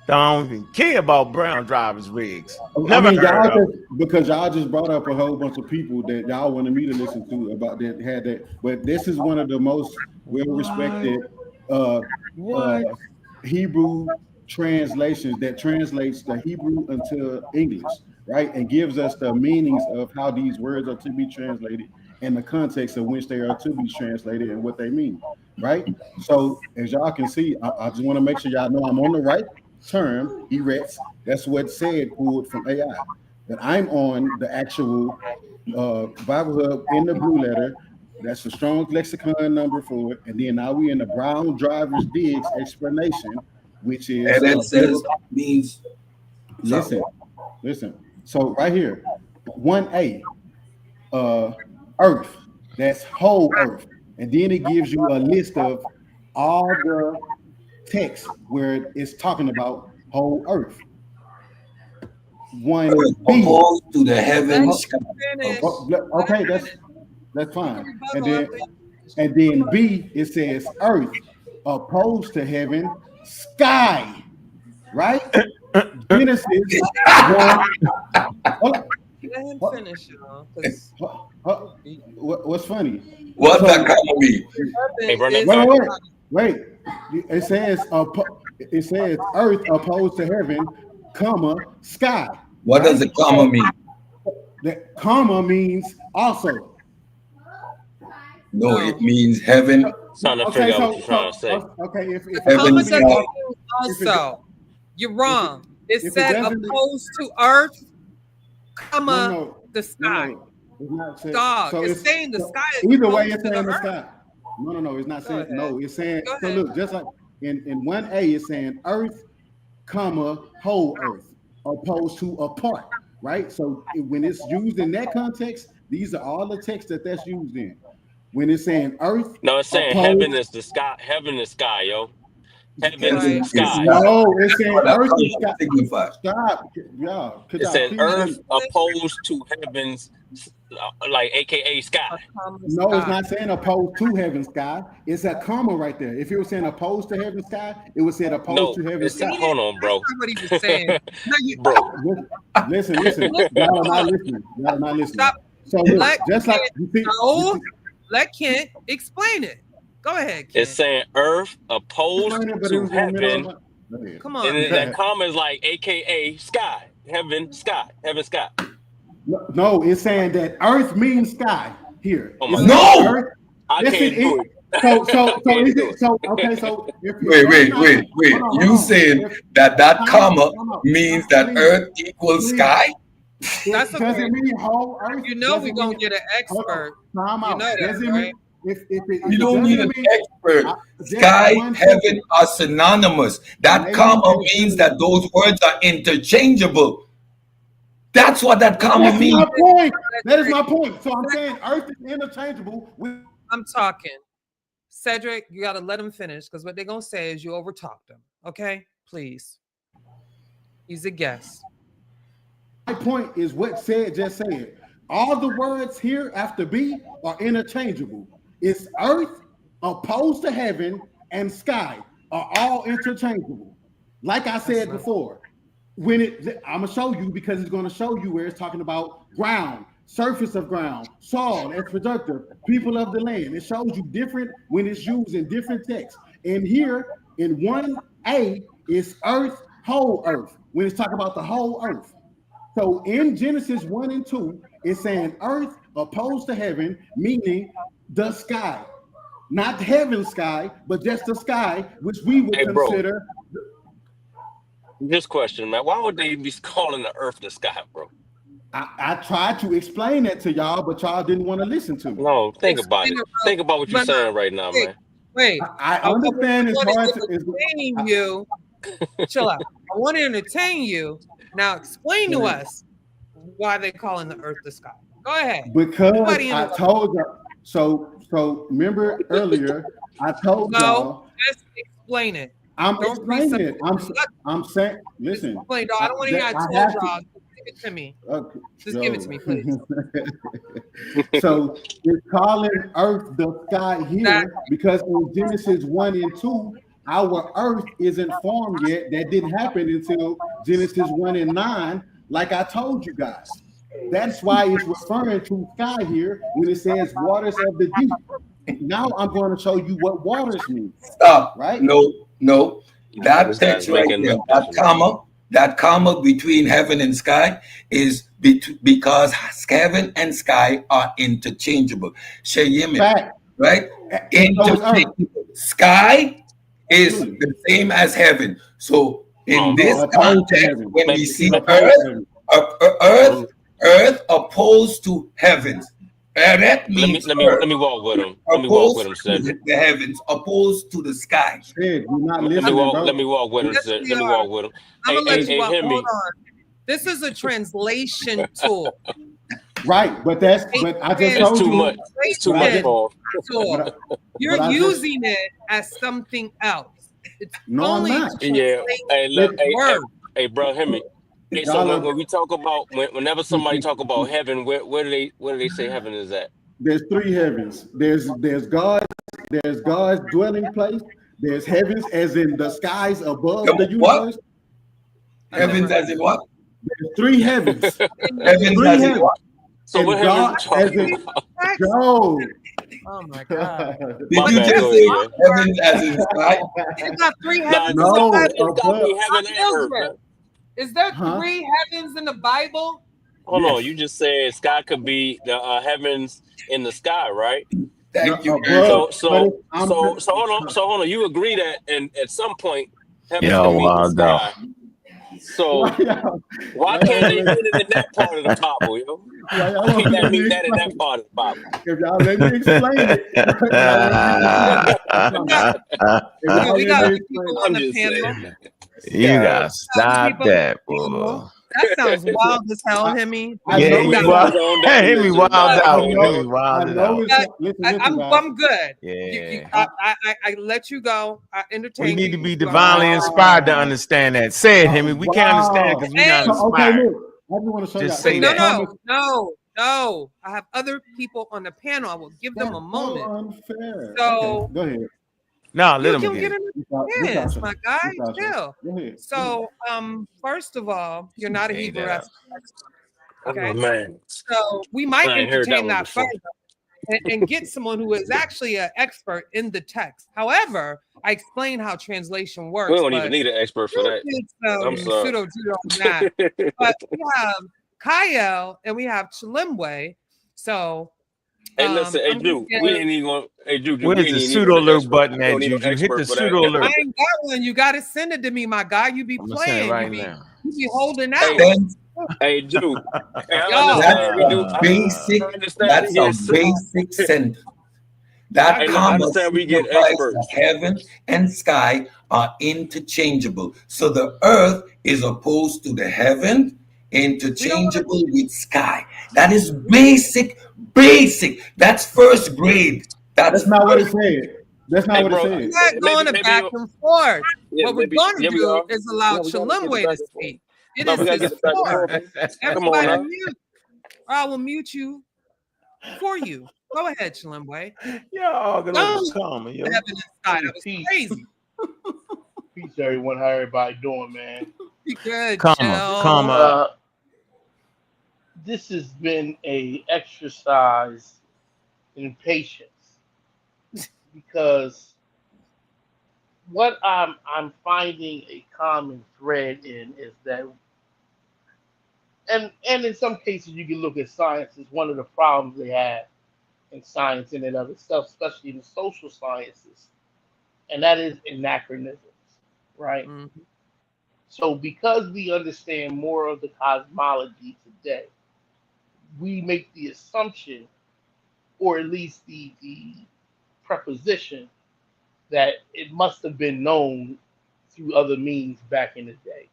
I don't even care about Brown Drivers Riggs. Never heard of. Because y'all just brought up a whole bunch of people that y'all wanted me to listen to about that had that. But this is one of the most well-respected Hebrew translations that translates the Hebrew into English, right? And gives us the meanings of how these words are to be translated and the context of which they are to be translated and what they mean, right? So as y'all can see, I just want to make sure y'all know I'm on the right term, erects. That's what Said pulled from AI. That I'm on the actual Bible Hub in the blue letter. That's the Strong's lexicon number for it. And then now we in the Brown Driver's Diggs explanation, which is and it says means. Listen. So right here, 1A, Earth. That's whole Earth, and then it gives you a list of all the text where it's talking about whole earth. 1B to the heavens. Okay, that's fine. And then B, it says earth opposed to heaven, sky, right? Genesis 1. Let him finish, y'all. What's funny? What's that comma mean? Wait. It says earth opposed to heaven, comma, sky. What does the comma mean? That comma means also. No, it means heaven. Trying to figure out what you're trying to say. Okay, if comma doesn't mean also, you're wrong. It said opposed to earth, comma, the sky. Dog, so it's saying the sky is either way, it's saying the sky. No, it's not saying no. It's saying so. Look, just like in 1A, it's saying earth, comma, whole earth, opposed to apart, right? So when it's used in that context, these are all the texts that's used in. When it's saying earth, no, it's saying heaven is the sky. Heaven is sky, yo. heaven, sky. No, it's saying What that earth and color sky. signify? Stop, y'all. Could It y'all says please earth opposed to heavens, like AKA sky. No, it's not saying opposed to heaven sky. It's a comma right there. If it was saying opposed to heaven sky, it would say opposed No, to heaven it's sky. hold on, bro. That's not what he was saying. No, Bro, Listen. Y'all are not listening. Y'all are not listening. Stop. So look, Let just like Kent, you see, no, let Kent explain it. Go ahead, Kent. it's saying earth opposed to heaven. Come on, And man. that comma is like AKA sky, heaven, sky. No, it's saying that earth means sky here. Oh my It's God. not earth. I Listen, can't do it. So is it so okay? So if Wait. hold You on. saying If- that time out, comma time out. means that Please, earth equals please. sky? That's does okay. it mean whole earth? You know Does we're it gonna mean- get an expert. Time You out. know that, Does it right? mean if You don't need an expert. just Sky, one heaven second. are synonymous. That Ladies comma and means gentlemen. that those words are interchangeable. That's what that comma That's means. my point. That is my point. So I'm saying earth is interchangeable with. I'm talking. Cedric, you gotta let him finish because what they're gonna say is you overtalked him. Okay, please. He's a guest. My point is what just said. All the words here after B are interchangeable. It's earth opposed to heaven and sky are all interchangeable. Like I said before, I'm gonna show you because it's gonna show you where it's talking about ground, surface of ground, soil, as productive, people of the land. It shows you different when it's used in different texts. And here in 1A is earth, whole earth, when it's talking about the whole earth. So in Genesis 1 and 2, it's saying earth opposed to heaven, meaning the sky. Not heaven sky, but just the sky, which we would Hey, bro. consider. This question, man. Why would they be calling the earth the sky, bro? I tried to explain that to y'all, but y'all didn't want to listen to me. No, think about it. Explain it, bro. Think about what you're But no, saying right now, man. Wait. I understand it's hard to. Entertain you. Chill out. I want to entertain you. Now explain to us why they calling the earth the sky. Go ahead. Because Nobody I told you. So remember earlier, I told y'all. Just explain it. I'm Don't explaining it. I'm saying, listen. Explain, dog. I don't want to hear I told y'all. Give it to me. Okay, Just give it to me, please. So it's calling earth the sky here because in Genesis 1 and 2, our earth isn't formed yet. That didn't happen until Genesis 1 and 9, like I told you guys. That's why it's referring to sky here when it says waters of the deep. Now I'm going to show you what waters mean. Stop. Right? No. That This text guy's right making there, up that comma between heaven and sky is because heaven and sky are interchangeable. Sheyimi, right? Interchangeable. Sky is the same as heaven. So in this context, when we see earth opposed to heavens, that means let me walk with him. Let me walk with him, Cedric. The heavens opposed to the sky. You're not listening, let me walk with him. Let me walk with him. I'm gonna let you walk. Himmy. Hold on. This is a translation tool. Right, but I just told too you. much. It's too much, Paul. You're using it as something else. It's I'm not. Yeah. Hey, look. Hey, bro, Himmy. Hey, so when we talk about whenever somebody talk about heaven, where do they say heaven is at? There's three heavens. There's God's dwelling place. There's heavens as in the skies above the universe. Heavens as in what? There's three heavens. Heavens as in what? So what heaven talking about? Joe. Oh my God. Did you just say heavens as in sky? You got three heavens. No, it's gotta be heaven and earth, man. Is there three heavens in the Bible? Hold on, you just said sky could be the heavens in the sky, right? Thank you. So hold on. You agree that at some point heaven can be the sky. So why can't they mean it in that part of the Bible, yo? Why can't that mean that in that part of the Bible? If y'all let me explain it. We got people on the panel. You gotta stop that, bro. That sounds wild as hell, Himmy. I Yeah, know he it's His wild. own Himmy definition, wild not I out. on know, Himmy that. I wild know out. it's But listen, guys. I'm good. Yeah. I let you go. I We entertained need to you. be You are divinely inspired to Wow. understand that. Say it, Himmy. We can't understand it Wow. because we're not and So, okay, inspired. look, I just want to show Just y'all. say So no, the that. promise, no. I have other people on the panel. I will give them that's a so moment. unfair. Okay, So go ahead. No, let you him can get get it. in This the chance, option. my guy. This option. Chill. Go ahead. Go ahead. So, first of all, you're not a Made Hebrew that up. expert, Oh okay? man, So we might I ain't heard that entertain one that before. further and get someone who is actually an expert in the text. However, I explain how translation We works, don't even but need an expert for you that. did I'm some sorry. pseudo judo on that. But we have Kyle and we have Chilimwe. So Hey, listen, hey I'm gonna Drew, get we ain't even gonna. Hey Juju, we Where's ain't the even need pseudo no alert expert. button We at, don't need no Juju? Hit the expert for that. pseudo I alert. ain't got one. You gotta send it to me, my guy. You be I'm gonna send it playing. right now. You be holding Hey, out. Then hey, Drew. Hey, I Y'all. that's understand. We do. a basic. I understand we That's a get. basic sentence. My That Hey, look, I God. comma understand we get signifies that experts. heaven and sky are interchangeable. So the earth is opposed to the heaven, We don't want interchangeable with sky. That is basic, basic. That's first grade. That's That's not what it first. said. That's not Hey, what it bro. We're said. not Maybe, going to maybe. back and forth. Yeah, What we're maybe. going to Yeah, we do are. is allow No, we gotta get the Chilimwe to back and forth. speak. It No, is we gotta his get the back and floor. forth. Come on Everybody now. mute, or I will mute you for you. Go ahead, Chilimwe. Y'all get over Don't comma, yo. heaven and sky. That was Peace, crazy. peace, everyone. How everybody doing, man? Be good, Comma. chill. Uh, this has been a exercise in patience because what I'm finding a common thread in is that, and in some cases you can look at science as one of the problems they have in science in and of itself, especially in the social sciences, and that is anachronisms, right? Mhm. So because we understand more of the cosmology today, we make the assumption, or at least the preposition, that it must have been known through other means back in the day.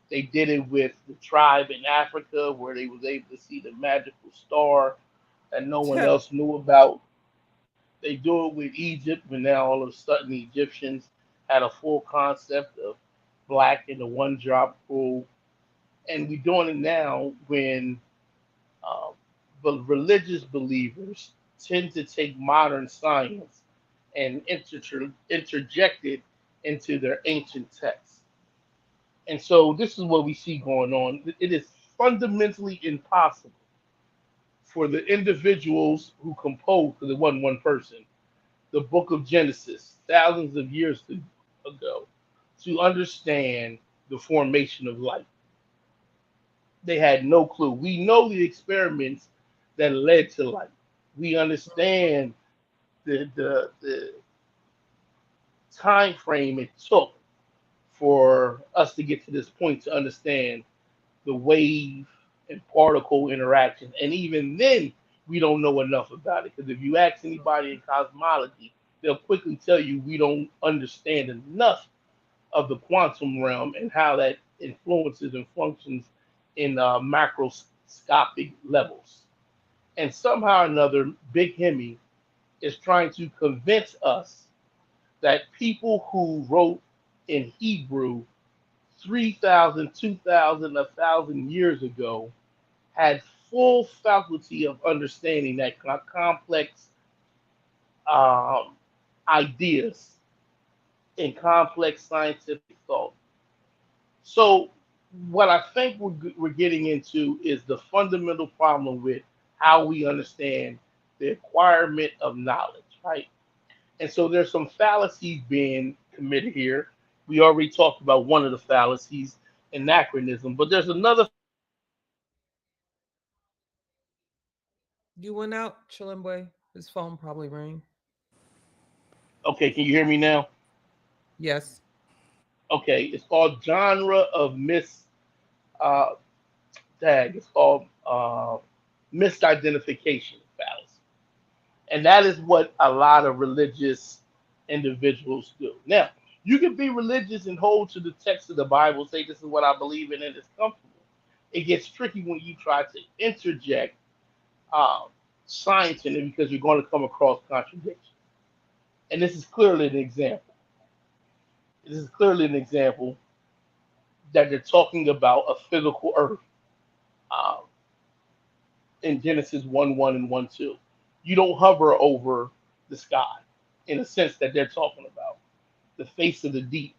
They did it with the tribe in Africa, where they was able to see the magical star that no one else knew about. They do it with Egypt, when now all of a sudden the Egyptians had a full concept of black in the one drop rule, and we're doing it now when Um, but religious believers tend to take modern science and interject it into their ancient texts. And so this is what we see going on. It is fundamentally impossible for the individuals who composed, because it wasn't one person, the book of Genesis, thousands of years ago, to understand the formation of life. They had no clue. We know the experiments that led to life. We understand the time frame it took for us to get to this point to understand the wave and particle interaction. And even then, we don't know enough about it, because if you ask anybody in cosmology, they'll quickly tell you we don't understand enough of the quantum realm and how that influences and functions in macroscopic levels. And somehow or another, Big Hemi is trying to convince us that people who wrote in Hebrew 3,000, 2,000, 1,000 years ago had full faculty of understanding that complex um, ideas and complex scientific thought. So, what I think we're getting into is the fundamental problem with how we understand the acquirement of knowledge, right? And so there's some fallacies being committed here. We already talked about one of the fallacies, anachronism, but there's another. You went out, Chilimwe. His phone probably rang. Okay, can you hear me now? Yes. Okay, it's called genre of uh, it's called misidentification fallacy. And that is what a lot of religious individuals do. Now, you can be religious and hold to the text of the Bible, say this is what I believe in, and it's comfortable. It gets tricky when you try to interject um, science in it because you're going to come across contradictions. And this is clearly an example. This is clearly an example that they're talking about a physical earth um, in Genesis 1:1 and 1:2. You don't hover over the sky in a sense that they're talking about the face of the deep.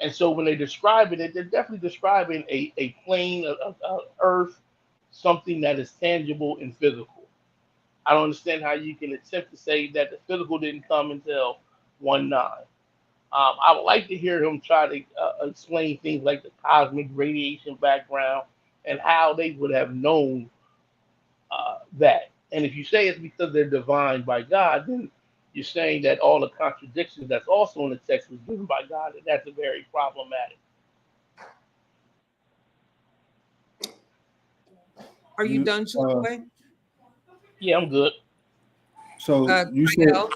And so when they're describing it, they're definitely describing a plane of earth, something that is tangible and physical. I don't understand how you can attempt to say that the physical didn't come until 1:9. I would like to hear him try to explain things like the cosmic radiation background and how they would have known that. And if you say it's because they're divine by God, then you're saying that all the contradictions that's also in the text was given by God, and that's a very problematic. Are you done, uh, Shugway? Yeah, I'm good. so you said Kyle?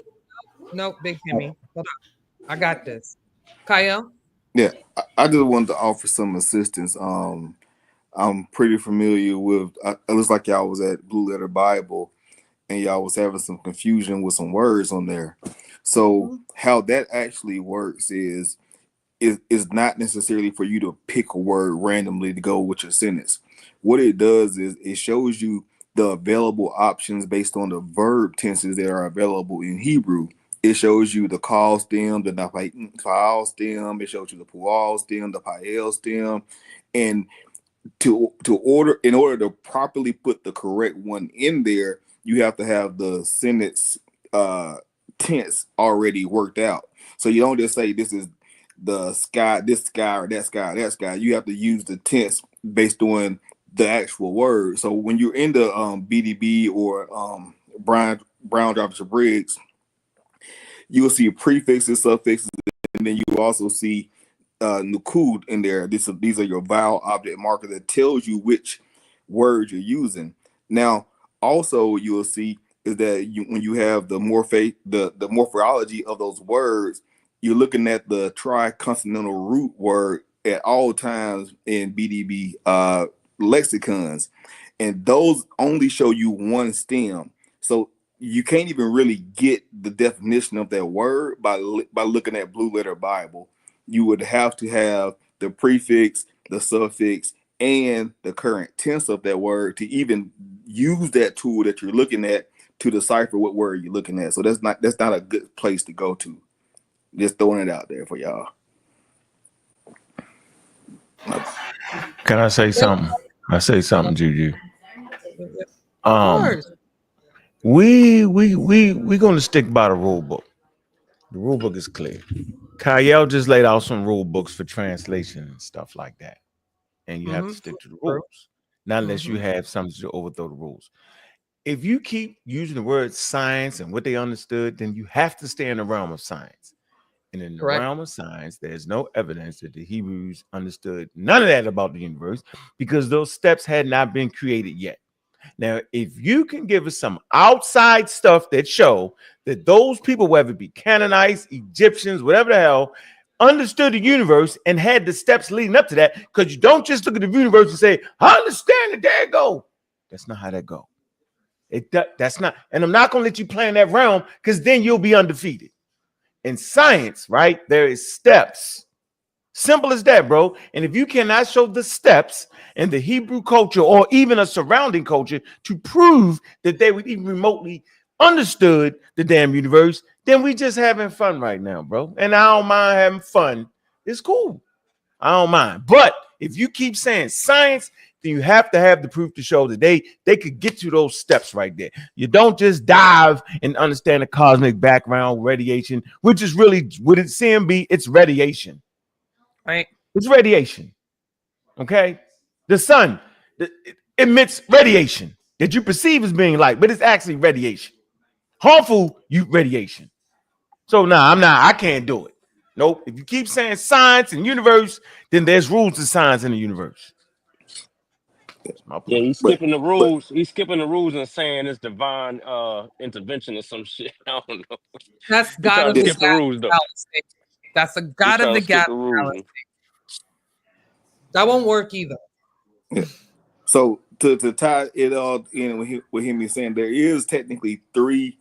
No, Big Himmy. Hold on. I got this. Kyle? Yeah, I just wanted to offer some assistance. I'm pretty familiar with. It looks like y'all was at Blue Letter Bible, and y'all was having some confusion with some words on there. So how that actually works is not necessarily for you to pick a word randomly to go with your sentence. What it does is it shows you the available options based on the verb tenses that are available in Hebrew. It shows you the call stem, the nafal stem. It shows you the pual stem, the pael stem, and in order to properly put the correct one in there, you have to have the sentence tense already worked out. So you don't just say this is the sky, this sky, or that sky, that sky. You have to use the tense based on the actual word. So when you're in the BDB or Brown Jefferson Briggs, you will see prefixes, suffixes, and then you also see nukud in there. These are your vowel object marker that tells you which word you're using. Now, also you will see is that when you have the morphology of those words, you're looking at the tri-consonantal root word at all times in BDB lexicons, and those only show you one stem. So you can't even really get the definition of that word by looking at Blue Letter Bible. You would have to have the prefix, the suffix, and the current tense of that word to even use that tool that you're looking at to decipher what word you're looking at. So that's not a good place to go to. Just throwing it out there for y'all. Can I say something? I say something, Juju. Of course. We gonna stick by the rule book. The rule book is clear. Kyle just laid out some rule books for translation and stuff like that, and you have to stick to the rules. Not unless you have something to overthrow the rules. If you keep using the word science and what they understood, then you have to stay in the realm of science. And in the realm of science, there's no evidence that the Hebrews understood none of that about the universe because those steps had not been created yet. Now, if you can give us some outside stuff that show that those people, whether it be Canaanites, Egyptians, whatever the hell, understood the universe and had the steps leading up to that, because you don't just look at the universe and say, I understand it, there it go. That's not how that go. That's not, and I'm not going to let you play in that realm because then you'll be undefeated. In science, right, there is steps. Simple as that, bro. And if you cannot show the steps in the Hebrew culture or even a surrounding culture to prove that they would even remotely understood the damn universe, then we just having fun right now, bro. And I don't mind having fun. It's cool. I don't mind. But if you keep saying science, then you have to have the proof to show that they could get to those steps right there. You don't just dive and understand the cosmic background radiation, which is really what it CMB, it's radiation. Right. It's radiation. Okay. The sun it emits radiation that you perceive as being light, but it's actually radiation. Harmful radiation. So I can't do it. Nope. If you keep saying science and universe, then there's rules to science in the universe. That's my point. Yeah, he's skipping the rules. He's skipping the rules and saying it's divine intervention or some shit. I don't know. That's He God trying of to the skip the rules though. galaxy. That's a He God of trying the to skip the galaxy. rules. That won't work either. Yeah. So to tie it all in with him saying there is technically three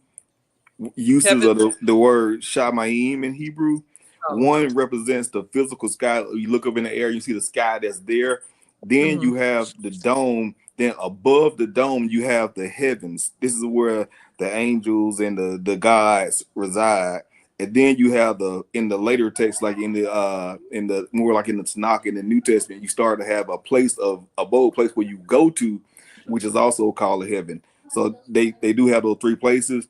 uses Kevin. of the word shamayim in Hebrew. Oh. One represents the physical sky. You look up in the air, you see the sky that's there. Then you have the dome. Then above the dome, you have the heavens. This is where the angels and the gods reside. And then you have in the later text, like in the more like in the Tanakh in the New Testament, you start to have a place of abode place where you go to, which is also called a heaven. So they do have those three places.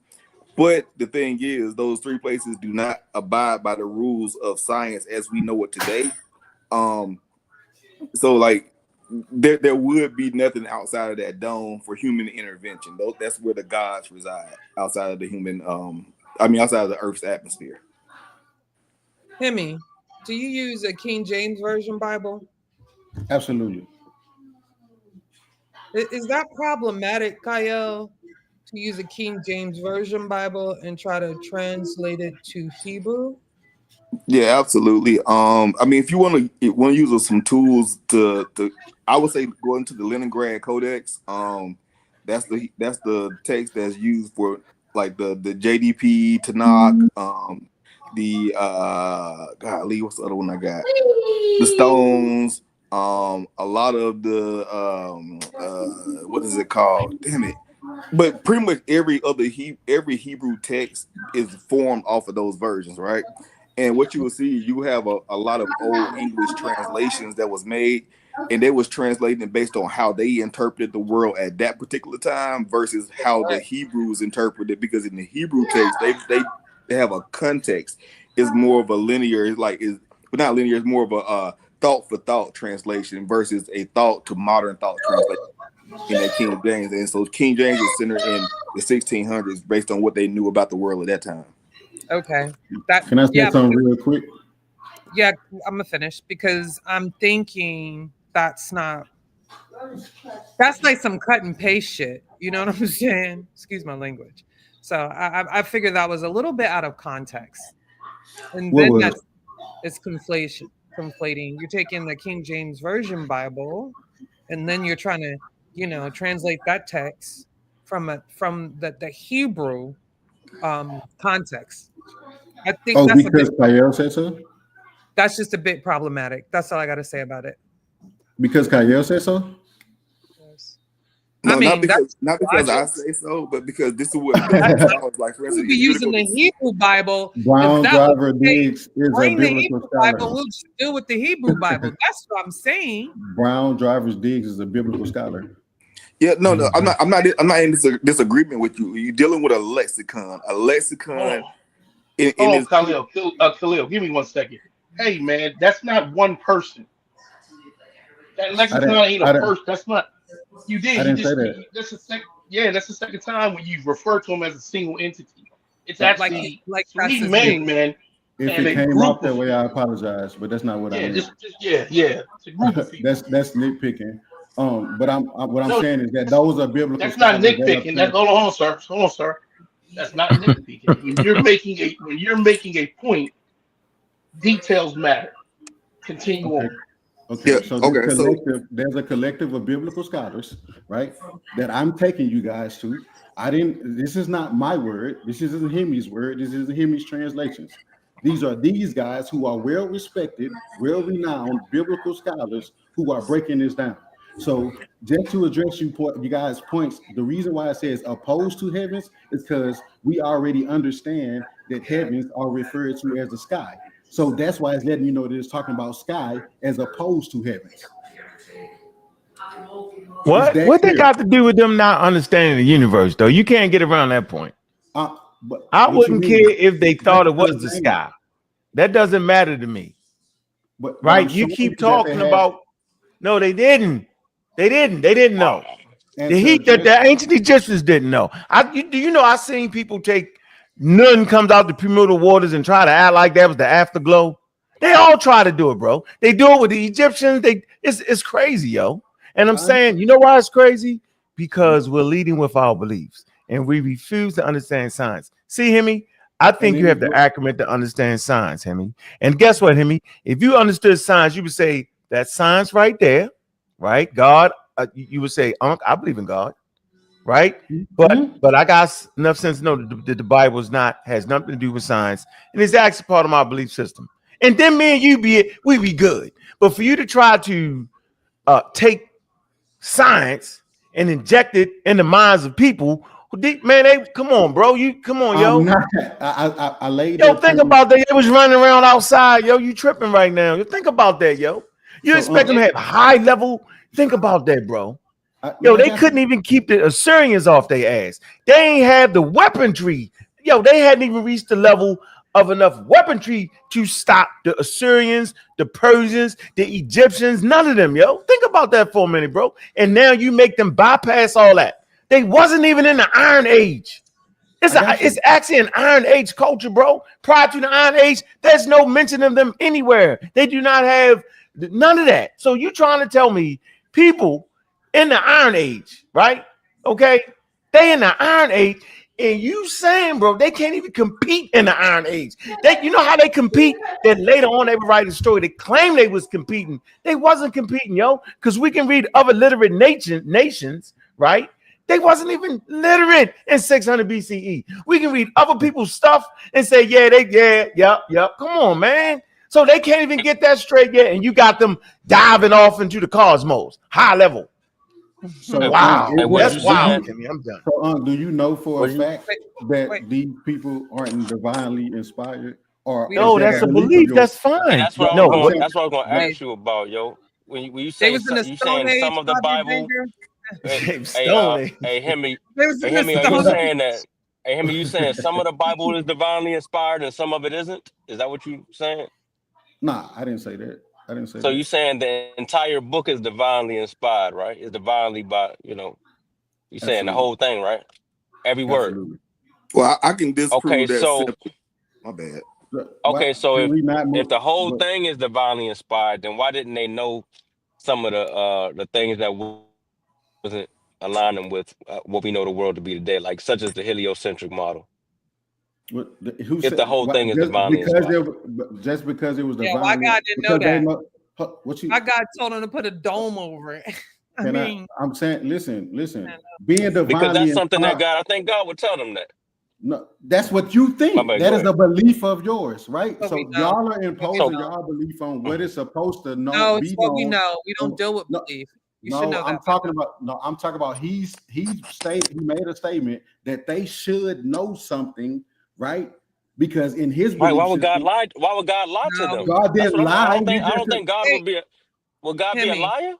But the thing is, those three places do not abide by the rules of science as we know it today. So like there would be nothing outside of that dome for human intervention. That's where the gods reside, outside of the human outside of the Earth's atmosphere. Himmy, do you use a King James Version Bible? Absolutely. Is that problematic, Kyle, to use a King James Version Bible and try to translate it to Hebrew? Yeah, absolutely. If you want to use some tools to I would say go into the Leningrad Codex. That's the text that's used for like the JDP Tanakh. Golly, what's the other one I got? The Stones. A lot of the what is it called? Damn it. But pretty much every Hebrew text is formed off of those versions, right? And what you will see, you have a lot of old English translations that was made, and they was translating based on how they interpreted the world at that particular time versus how the Hebrews interpreted. Because in the Hebrew text, they have a context. It's more of a linear, not linear. It's more of a thought for thought translation versus a thought to modern thought translation in that King James. And so King James is centered in the 1600s based on what they knew about the world at that time. Okay. Can I say something real quick? Yeah, I'm gonna finish because I'm thinking that's like some cut and paste shit. You know what I'm saying? Excuse my language. So I figured that was a little bit out of context. And then it's conflating. You're taking the King James Version Bible, and then you're trying to, translate that text from the Hebrew context. I think because Kyle said so? That's just a bit problematic. That's all I got to say about it. Because Kyle said so? Yes. No, not because I say so, but because this is what scholars like. For instance, be using the Hebrew Bible. Brown Driver Diggs is a biblical scholar. Bible, we'll just deal with the Hebrew Bible. That's what I'm saying. Brown Driver Diggs is a biblical scholar. Yeah, no, I'm not in disagreement with you. You're dealing with a lexicon. Khalil, give me 1 second. Hey, man, that's not one person. That lexicon ain't a person. That's not. You did. I didn't say that. That's the second time when you refer to him as a single entity. It's actually like three men, man. If it came off that way, I apologize, but that's not what I meant. It's a group of people. That's nitpicking. But I'm saying is that those are biblical. That's not nitpicking. Hold on, sir. That's not nitpicking. When you're making a point, details matter. Continue on. Okay, there's a collective of biblical scholars, right? That I'm taking you guys to. This is not my word. This isn't Himmy's word. This isn't Himmy's translations. These are these guys who are well-respected, well-renowned biblical scholars who are breaking this down. So just to address you guys' points, the reason why it says opposed to heavens is because we already understand that heavens are referred to as the sky. So that's why it's letting you know that it's talking about sky as opposed to heavens. What they got to do with them not understanding the universe, though? You can't get around that point. But I wouldn't care if they thought it was the sky. That doesn't matter to me. But right? You keep talking about. No, they didn't. They didn't know. The ancient Egyptians didn't know. I seen people take nothing comes out the primordial waters and try to act like that was the afterglow. They all try to do it, bro. They do it with the Egyptians. It's crazy, yo. And I'm saying, you know why it's crazy? Because we're leading with our beliefs and we refuse to understand science. See, Himmy, I think you have the acumen to understand science, Himmy. And guess what, Himmy? If you understood science, you would say that science right there, right? God, you would say, I believe in God, right? Mhm. But I got enough sense to know that the Bible has nothing to do with science, and it's actually part of my belief system. And then me and you we be good. But for you to try to take science and inject it in the minds of people, man, come on, bro. Come on, I'm yo. not. I laid Yo, that think premise. about that. They was running around outside. Yo, you tripping right now. You think about that, yo. You So, expect them to have high level. Think about that, bro. man, Yo, I they got you. couldn't even keep the Assyrians off their ass. They ain't have the weaponry. Yo, they hadn't even reached the level of enough weaponry to stop the Assyrians, the Persians, the Egyptians, none of them, yo. Think about that for a minute, bro. And now you make them bypass all that. They wasn't even in the Iron Age. It's actually an Iron Age culture, bro. Prior to the Iron Age, there's no mention of them anywhere. They do not have none of that. So you trying to tell me people in the Iron Age, right? Okay, they in the Iron Age, and you saying, bro, they can't even compete in the Iron Age. You know how they compete? That later on they would write a story. They claim they was competing. They wasn't competing, yo, because we can read other literate nations, right? They wasn't even literate in 600 BCE. We can read other people's stuff and say, yep. Come on, man. So they can't even get that straight yet, and you got them diving off into the cosmos, high level. So, wow, that's wild, Kimmy. I'm done. So, do you know for a fact that these people aren't divinely inspired? Or no, that's a belief. That's fine. And that's what no, I was going to ask you about, yo. When you say you saying some of the Bible, hey, Himmy, are you saying that? Hey, Himmy, you saying some of the Bible is divinely inspired and some of it isn't? Is that what you saying? Nah, I didn't say that. I didn't say so that. You saying the entire book is divinely inspired, right? It's divinely by, you saying the whole thing, right? Every word. Well, I can disprove that. So my bad. Okay, so if the whole thing is divinely inspired, then why didn't they know some of the things that wasn't aligning with what we know the world to be today, like such as the heliocentric model? If the whole thing is divinely inspired, just because it was divinely, why God didn't know that? My God told him to put a dome over it. I'm saying, listen, being divinely because that's something inspired, that I think God would tell them that. No, that's what you think. That is a belief of yours, right? So y'all are imposing y'all belief on what it's supposed to know. No, it's what we know. We don't deal with belief. You should know that. I'm talking about he made a statement that they should know something, right? Because in his belief, why would God lie? Why would God lie to them? God didn't lie. I don't think God would be. Will God be a liar?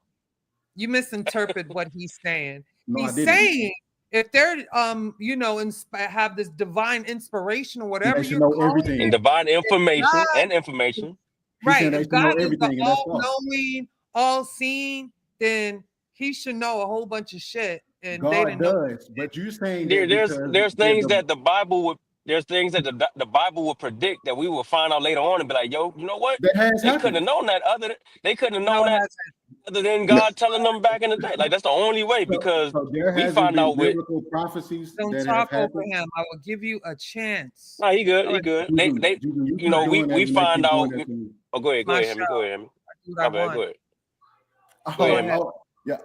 You misinterpret what he's saying. No, he's saying if they're have this divine inspiration or whatever you know everything and divine information, right? If God is the all-knowing, all-seeing, then he should know a whole bunch of shit. And God they didn't does, but you're saying there's things that the Bible would. There's things that the Bible would predict that we will find out later on and be like, yo, you know what? They couldn't have known that other than God telling them back in the day. Like that's the only way, because we find out with biblical prophecies. Don't talk over him. I will give you a chance. No, he good. He good. They we find out. Oh, go ahead, Himmy. Go ahead, Himmy. My bad. Go ahead. Yeah.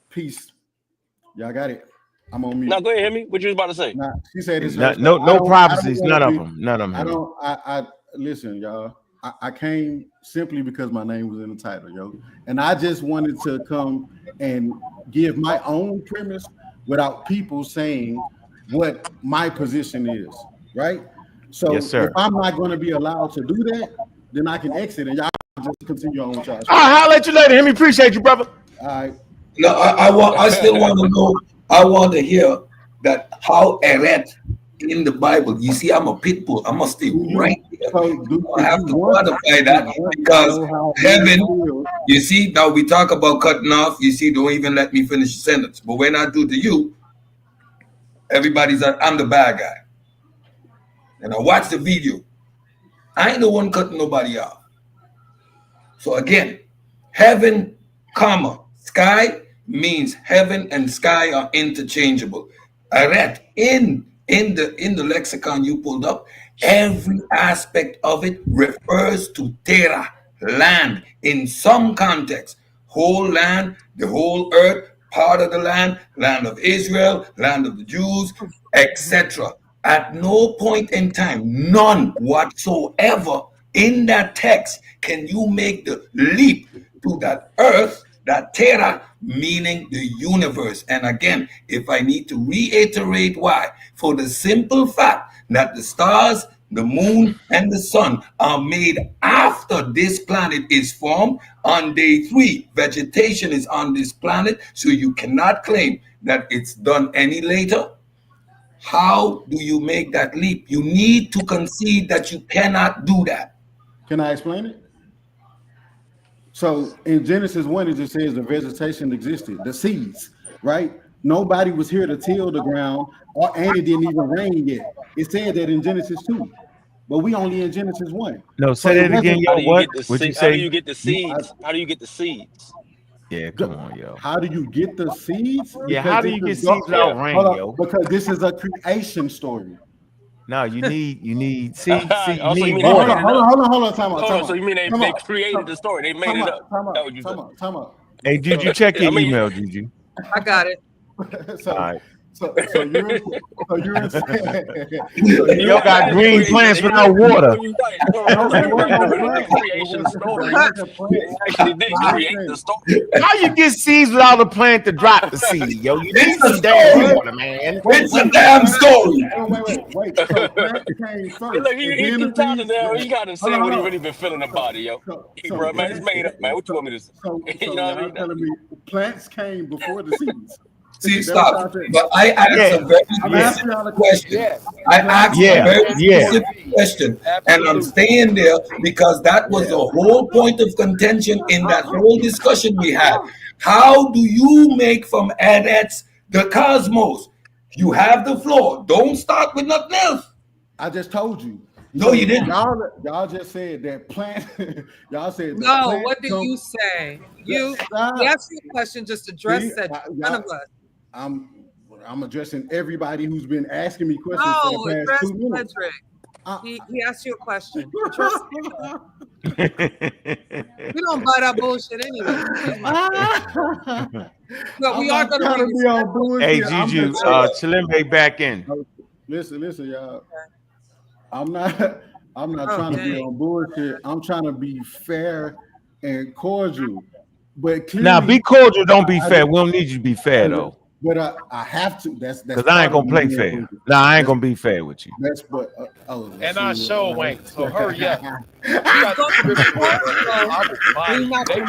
Peace. Y'all got it. I'm on mute. Now go ahead, Himmy. What you was about to say? She said it's no prophecies. None of them. I listen, y'all. I came simply because my name was in the title, yo. And I just wanted to come and give my own premise without people saying what my position is, right? So yes, sir. If I'm not going to be allowed to do that, then I can exit and y'all just continue on with y'all. I'll let you later. Himmy, appreciate you, brother. All right. No, I still want to know. I want to hear that how eret in the Bible. You see, I'm a pit bull. I must stay right there. I have to quantify that because heaven, you see, now we talk about cutting off. You see, don't even let me finish the sentence. But when I do to you, everybody's like, I'm the bad guy. And I watch the video. I ain't the one cutting nobody off. So again, heaven, comma, sky means heaven and sky are interchangeable. I read in the lexicon you pulled up, every aspect of it refers to terra, land, in some context. whole land, the whole earth, part of the land, land of Israel, land of the Jews, etc. At no point in time, none whatsoever in that text can you make the leap to that earth, that terra, meaning the universe. And again, if I need to reiterate why, for the simple fact that the stars, the moon, and the sun are made after this planet is formed. On day 3, vegetation is on this planet, so you cannot claim that it's done any later. How do you make that leap? You need to concede that you cannot do that. Can I explain it? So in Genesis 1, it just says the vegetation existed, the seeds, right? Nobody was here to till the ground, and it didn't even rain yet. It said that in Genesis 2, but we only in Genesis 1. No, say that again. How do you What? get the seeds? How do you get the seeds? How do you get the seeds? Yeah, come on, yo. How do you get the seeds? Yeah, how do you get seeds without rain, yo? Because this is a creation story. No, you need seeds. Also, you mean hold on, time out. So you mean they created the story? They made it up. Time out. Hey, did you check your email? Did you? I got it. All right. So you're Y'all got green plants without water. How you get seeds without a plant to drop the seed, yo? You need some damn water, man. It's a damn story. Wait. So Look, he talking there. He got to say what he really been feeling about it, yo. Bro, man, it's made up, man. What you want me to say? You know what I mean? Telling me plants came before the seeds. See, stop. But I asked a very specific question. I asked a very specific question, and I'm staying there because that was the whole point of contention in that whole discussion we had. How do you make from Eretz the cosmos? You have the floor. Don't start with nothing else. I just told you. No, you didn't. Y'all just said that plant. Y'all said no. What did you say? You asked me a question. Just address that. None of us. I'm addressing everybody who's been asking me questions for the past 2 minutes. He asked you a question. We don't buy that bullshit anyway. No, we are going to be on bullshit. Hey, Juju, Chilimbe back in. Listen, y'all. I'm not trying to be on bullshit. I'm trying to be fair and cordial. But clearly, now, be cordial. Don't be fair. We don't need you to be fair though. But I have to. That's because I ain't gonna play fair. No, I ain't gonna be fair with you. That's but and I show ain't. So hurry up. They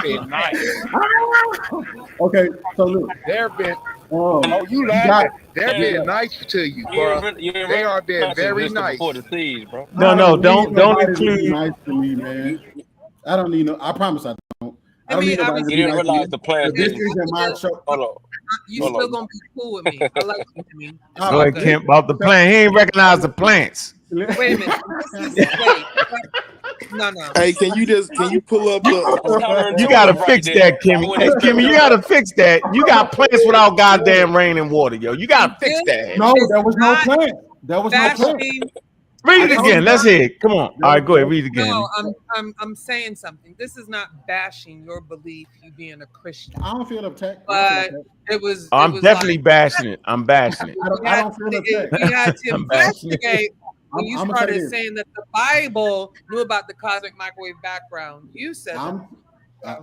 been nice. Okay, so look, they're been. You laughing? They're being nice to you, bro. They are being very nice. No, don't include. Nice to me, man. I don't need no. I promise I don't. I don't need nobody to be didn't nice realize to the plan. This isn't my show. Hold on. You still gonna be cool with me. I like you, Himmy. Go ahead, Kemp, about the plant. He ain't recognize the plants. Wait a minute. Wait. No. Hey, can you pull up the? You gotta fix that, Kimmy. Hey, Kimmy, you gotta fix that. You got plants without goddamn rain and water, yo. You gotta fix that. No, there was no plant. There was no plant. Read it again. Let's hear it. Come on. All right, go ahead. Read it again. No, I'm saying something. This is not bashing your belief, you being a Christian. I don't feel attacked. But it was. I'm definitely bashing it. I'm bashing it. I don't feel attacked. You had to investigate when you started saying that the Bible knew about the cosmic microwave background. You said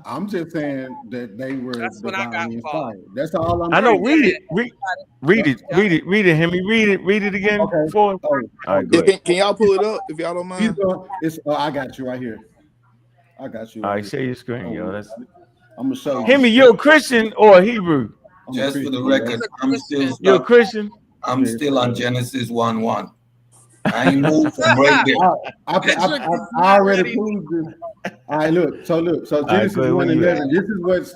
I'm just saying that they were divinely inspired. That's all I'm saying. I know. Read it. Read it, Himmy. Read it again. Okay. All right, can y'all pull it up if y'all don't mind? I got you right here. I got you. All right, share your screen, yo. I'm gonna show you. Himmy, you're a Christian or a Hebrew? Just for the record, I'm still. You're a Christian. I'm still on Genesis 1:1. I ain't moved from right there. I already proved this. All right, look. So Genesis 1:11. This is what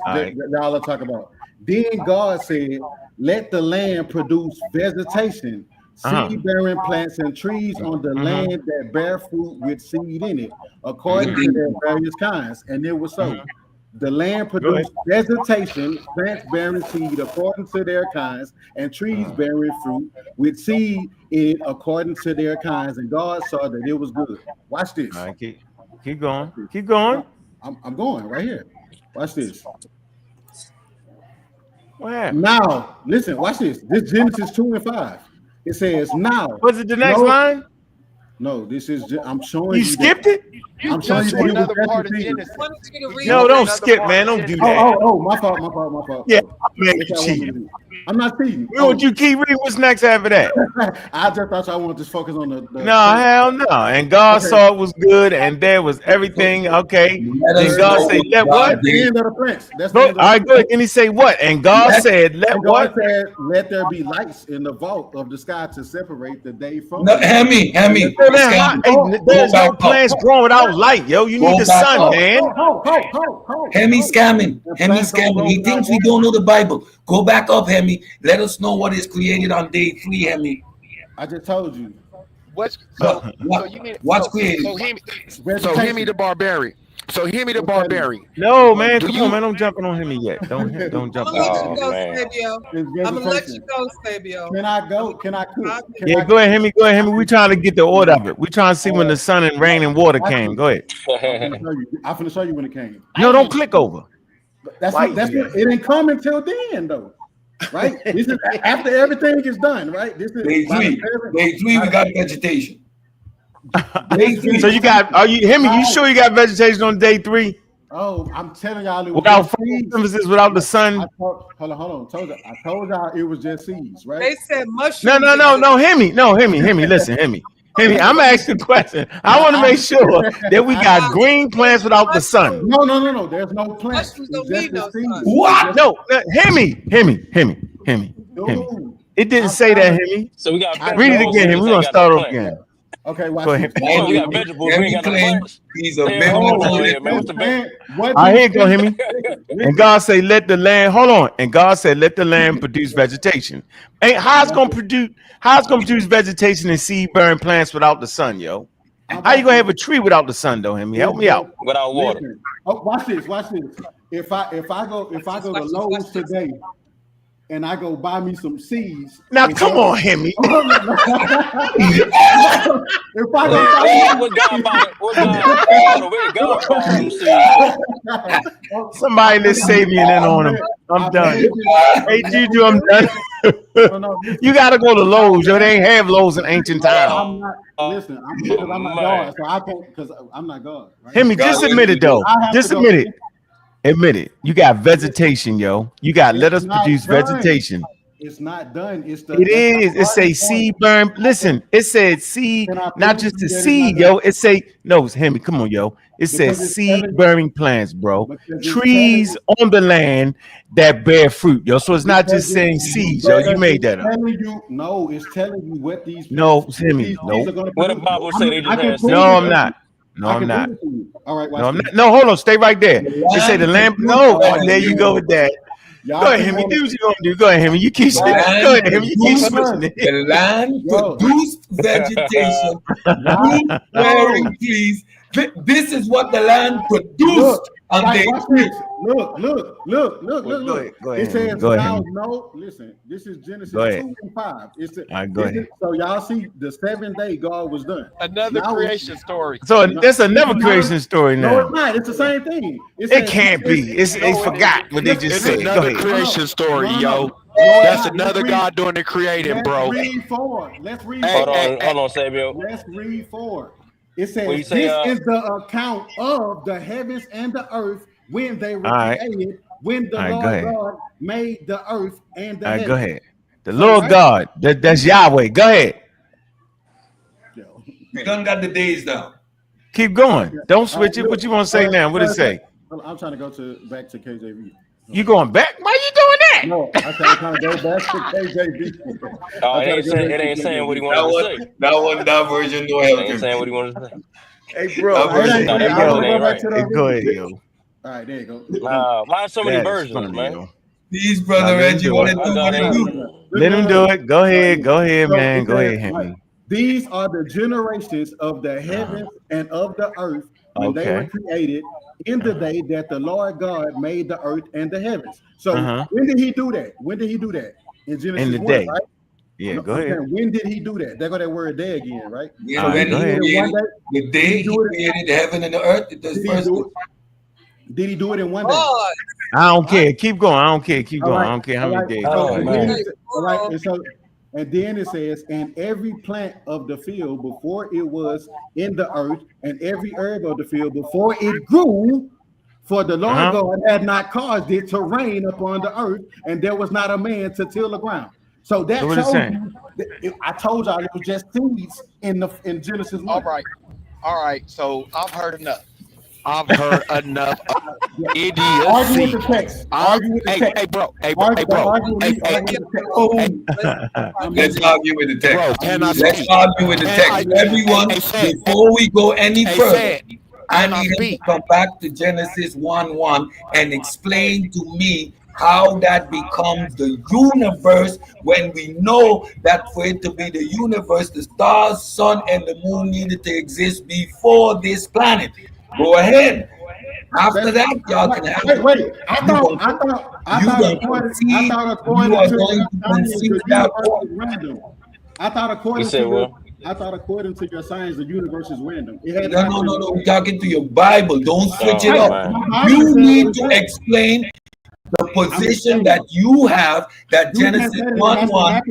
y'all are talking about. Then God said, "Let the land produce vegetation, seed-bearing plants and trees on the land that bear fruit with seed in it, according to their various kinds." And it was so. The land produced vegetation, plants bearing seed according to their kinds, and trees bearing fruit with seed in it according to their kinds. And God saw that it was good. Watch this. All right, keep going. Keep going. I'm going right here. Watch this. What happened? Now, listen, watch this. This Genesis 2:5. It says now. Was it the next line? No, this is. I'm showing you. You skipped it. I'm showing you to another part of Genesis. No, don't skip, man. Don't do that. Oh, my fault. Yeah, man, you cheating. I'm not cheating. We want you keep reading. What's next after that? I just thought I wanted to focus on the no, hell no. And God saw it was good, and there was everything. Okay. Then God said, "Let what?" The end of the prince. That's all right, good. And he say what? And God said, "Let what?" God said, "Let there be lights in the vault of the sky to separate the day from." No, Himmy. There's no plants growing without light, yo. You need the sun, man. Himmy scamming. He thinks we don't know the Bible. Go back up, Himmy. Let us know what is created on day 3, Himmy. I just told you. What's created? So Himmy the Barbarian. So Himmy the Barbarian. No, man, come on, man. Don't jump on Himmy yet. Don't jump on. I'm gonna let you go, Fabio. Can I go? Can I cook? Go ahead, Himmy. Go ahead, Himmy. We trying to get the order of it. We trying to see when the sun and rain and water came. Go ahead. I'm finna show you when it came. No, don't click over. That's it didn't come until then, though. Right? This is after everything is done, right? This is day 3. Day 3, we got vegetation. So you got? Are you Himmy? You sure you got vegetation on day 3? Oh, I'm telling y'all, it was without photosynthesis, without the sun. Hold on. I told y'all it was just seeds, right? They said mushrooms. No, Himmy. Listen, Himmy, I'm asking a question. I want to make sure that we got green plants without the sun. No. There's no plants. Don't need no sun. What? No, Himmy. It didn't say that, Himmy. So we got read it again, Himmy. We're gonna start over again. Okay, watch this. We got vegetables. We ain't got no plants. He's a biblical. Here go, Himmy. And God say, "Let the land." Hold on. And God said, "Let the land produce vegetation." How's gonna produce vegetation and seed-bearing plants without the sun, yo? How you gonna have a tree without the sun, though, Himmy? Help me out. Without water. Watch this. If I go to Lowe's today, and I go buy me some seeds. Now, come on, Himmy. If I go somebody let's save me and then on him. I'm done. Hey, Juju, I'm done. You gotta go to Lowe's. Yo, they ain't have Lowe's in ancient times. Listen, I'm not God, so I can't because I'm not God. Right? Himmy, just admit it though. Just admit it. Admit it. You got vegetation, yo. You got let us produce vegetation. It's not done. It is. It say seed burn. Listen, it said seed, not just the seed, yo. It say no, Himmy. Come on, yo. It says seed bearing plants, bro. Trees on the land that bear fruit, yo. So it's not just saying seeds, yo. You made that up. No, it's telling you what these. No, Himmy. No. What the Bible say they just had? No, I'm not. No, I'm not. All right, no, I'm not. No, hold on. Stay right there. They say the lamb. No, there you go with that. Go ahead, Himmy. Do what you gonna do. Go ahead, Himmy. You keep switching. Go ahead, Himmy. You keep switching it. The land produced vegetation, fruit-bearing trees. This is what the land produced. Look. Go ahead. It says, go ahead. No, listen. This is Genesis 2:5. Go ahead. So y'all see, the 7th day God was done. Another creation story. So that's another creation story now. No, it's not. It's the same thing. It can't be. They forgot what they just said. It's another creation story, yo. That's another God doing the creating, bro. Let's read forward. Hold on, Samuel. Let's read forward. It says, this is the account of the heavens and the earth when they were created, when the Lord God made the earth and the heavens. Go ahead. The Lord God, that's Yahweh. Go ahead. We done got the days down. Keep going. Don't switch it. What you want to say now? What it say? I'm trying to go back to KJV. You going back? Why you doing that? No, I'm trying to go back to KJV. It ain't saying what he wanted to say. That version don't help him. Ain't saying what he wanted to say. Hey, bro. Go ahead, yo. All right, there you go. Why so many versions, man? Yo. These brother Reggie want to do what they do. Let him do it. Go ahead, man. Go ahead, Himmy. These are the generations of the heavens and of the earth when they were created in the day that the Lord God made the earth and the heavens. So when did he do that? In Genesis in the 1, day. Right? Yeah, go ahead. When did he do that? There go that word day again, right? Yeah, so the day he created the heaven and the earth. Did he do it in one day? I don't care. Keep going. I don't care. Keep All going. right, I don't care how all many right. days. Oh, And man. then all right, and then it says, and every plant of the field before it was in the earth, and every herb of the field before it grew, for the Lord God had not caused it to rain upon the earth, and there was not a man to till the ground. So that So what it's shows saying? you. I told y'all it was just seeds in Genesis 1. All right. So I've heard enough. It Argue with is the text. Argue with the text. Hey, bro. Argue with the text. Let's argue with the text. Bro, can I Let's speak? argue with the text. Everyone, before we go any further, I need him to come back to Genesis 1:1 and explain to me how that becomes the universe when we know that for it to be the universe, the stars, sun, and the moon needed to exist before this planet. Go ahead. After that, y'all can have it. Wait. I thought according to your science, the universe is random. No. We're talking to your Bible. Don't switch it up. Man. You need to explain the position that you have, that Genesis 1:1,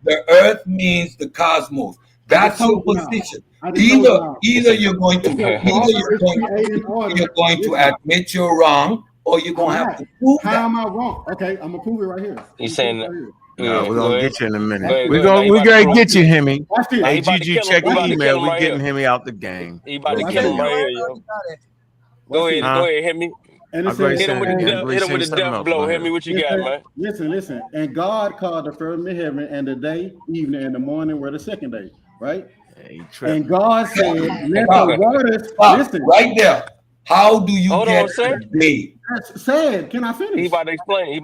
the earth means the cosmos. That's your position. Either you're going to admit you're wrong, or you're gonna have to prove that. How am I wrong? Okay, I'm gonna prove it right here. He's saying that. No, we're gonna get you in a minute. We're gonna get you, Himmy. Hey, He about to Juju, kill check him. He your about to email. kill him We're right getting here. Himmy out the game. He about to kill him right here, yo. Go ahead, Himmy. And it Hit says, him with the death blow. Himmy, what you got, man? Listen. And God called the firmament heaven, and the day, evening, and the morning were the second day, right? And God said, let the waters listen. Right there. How do you get a day? Said, can I finish? He about to explain.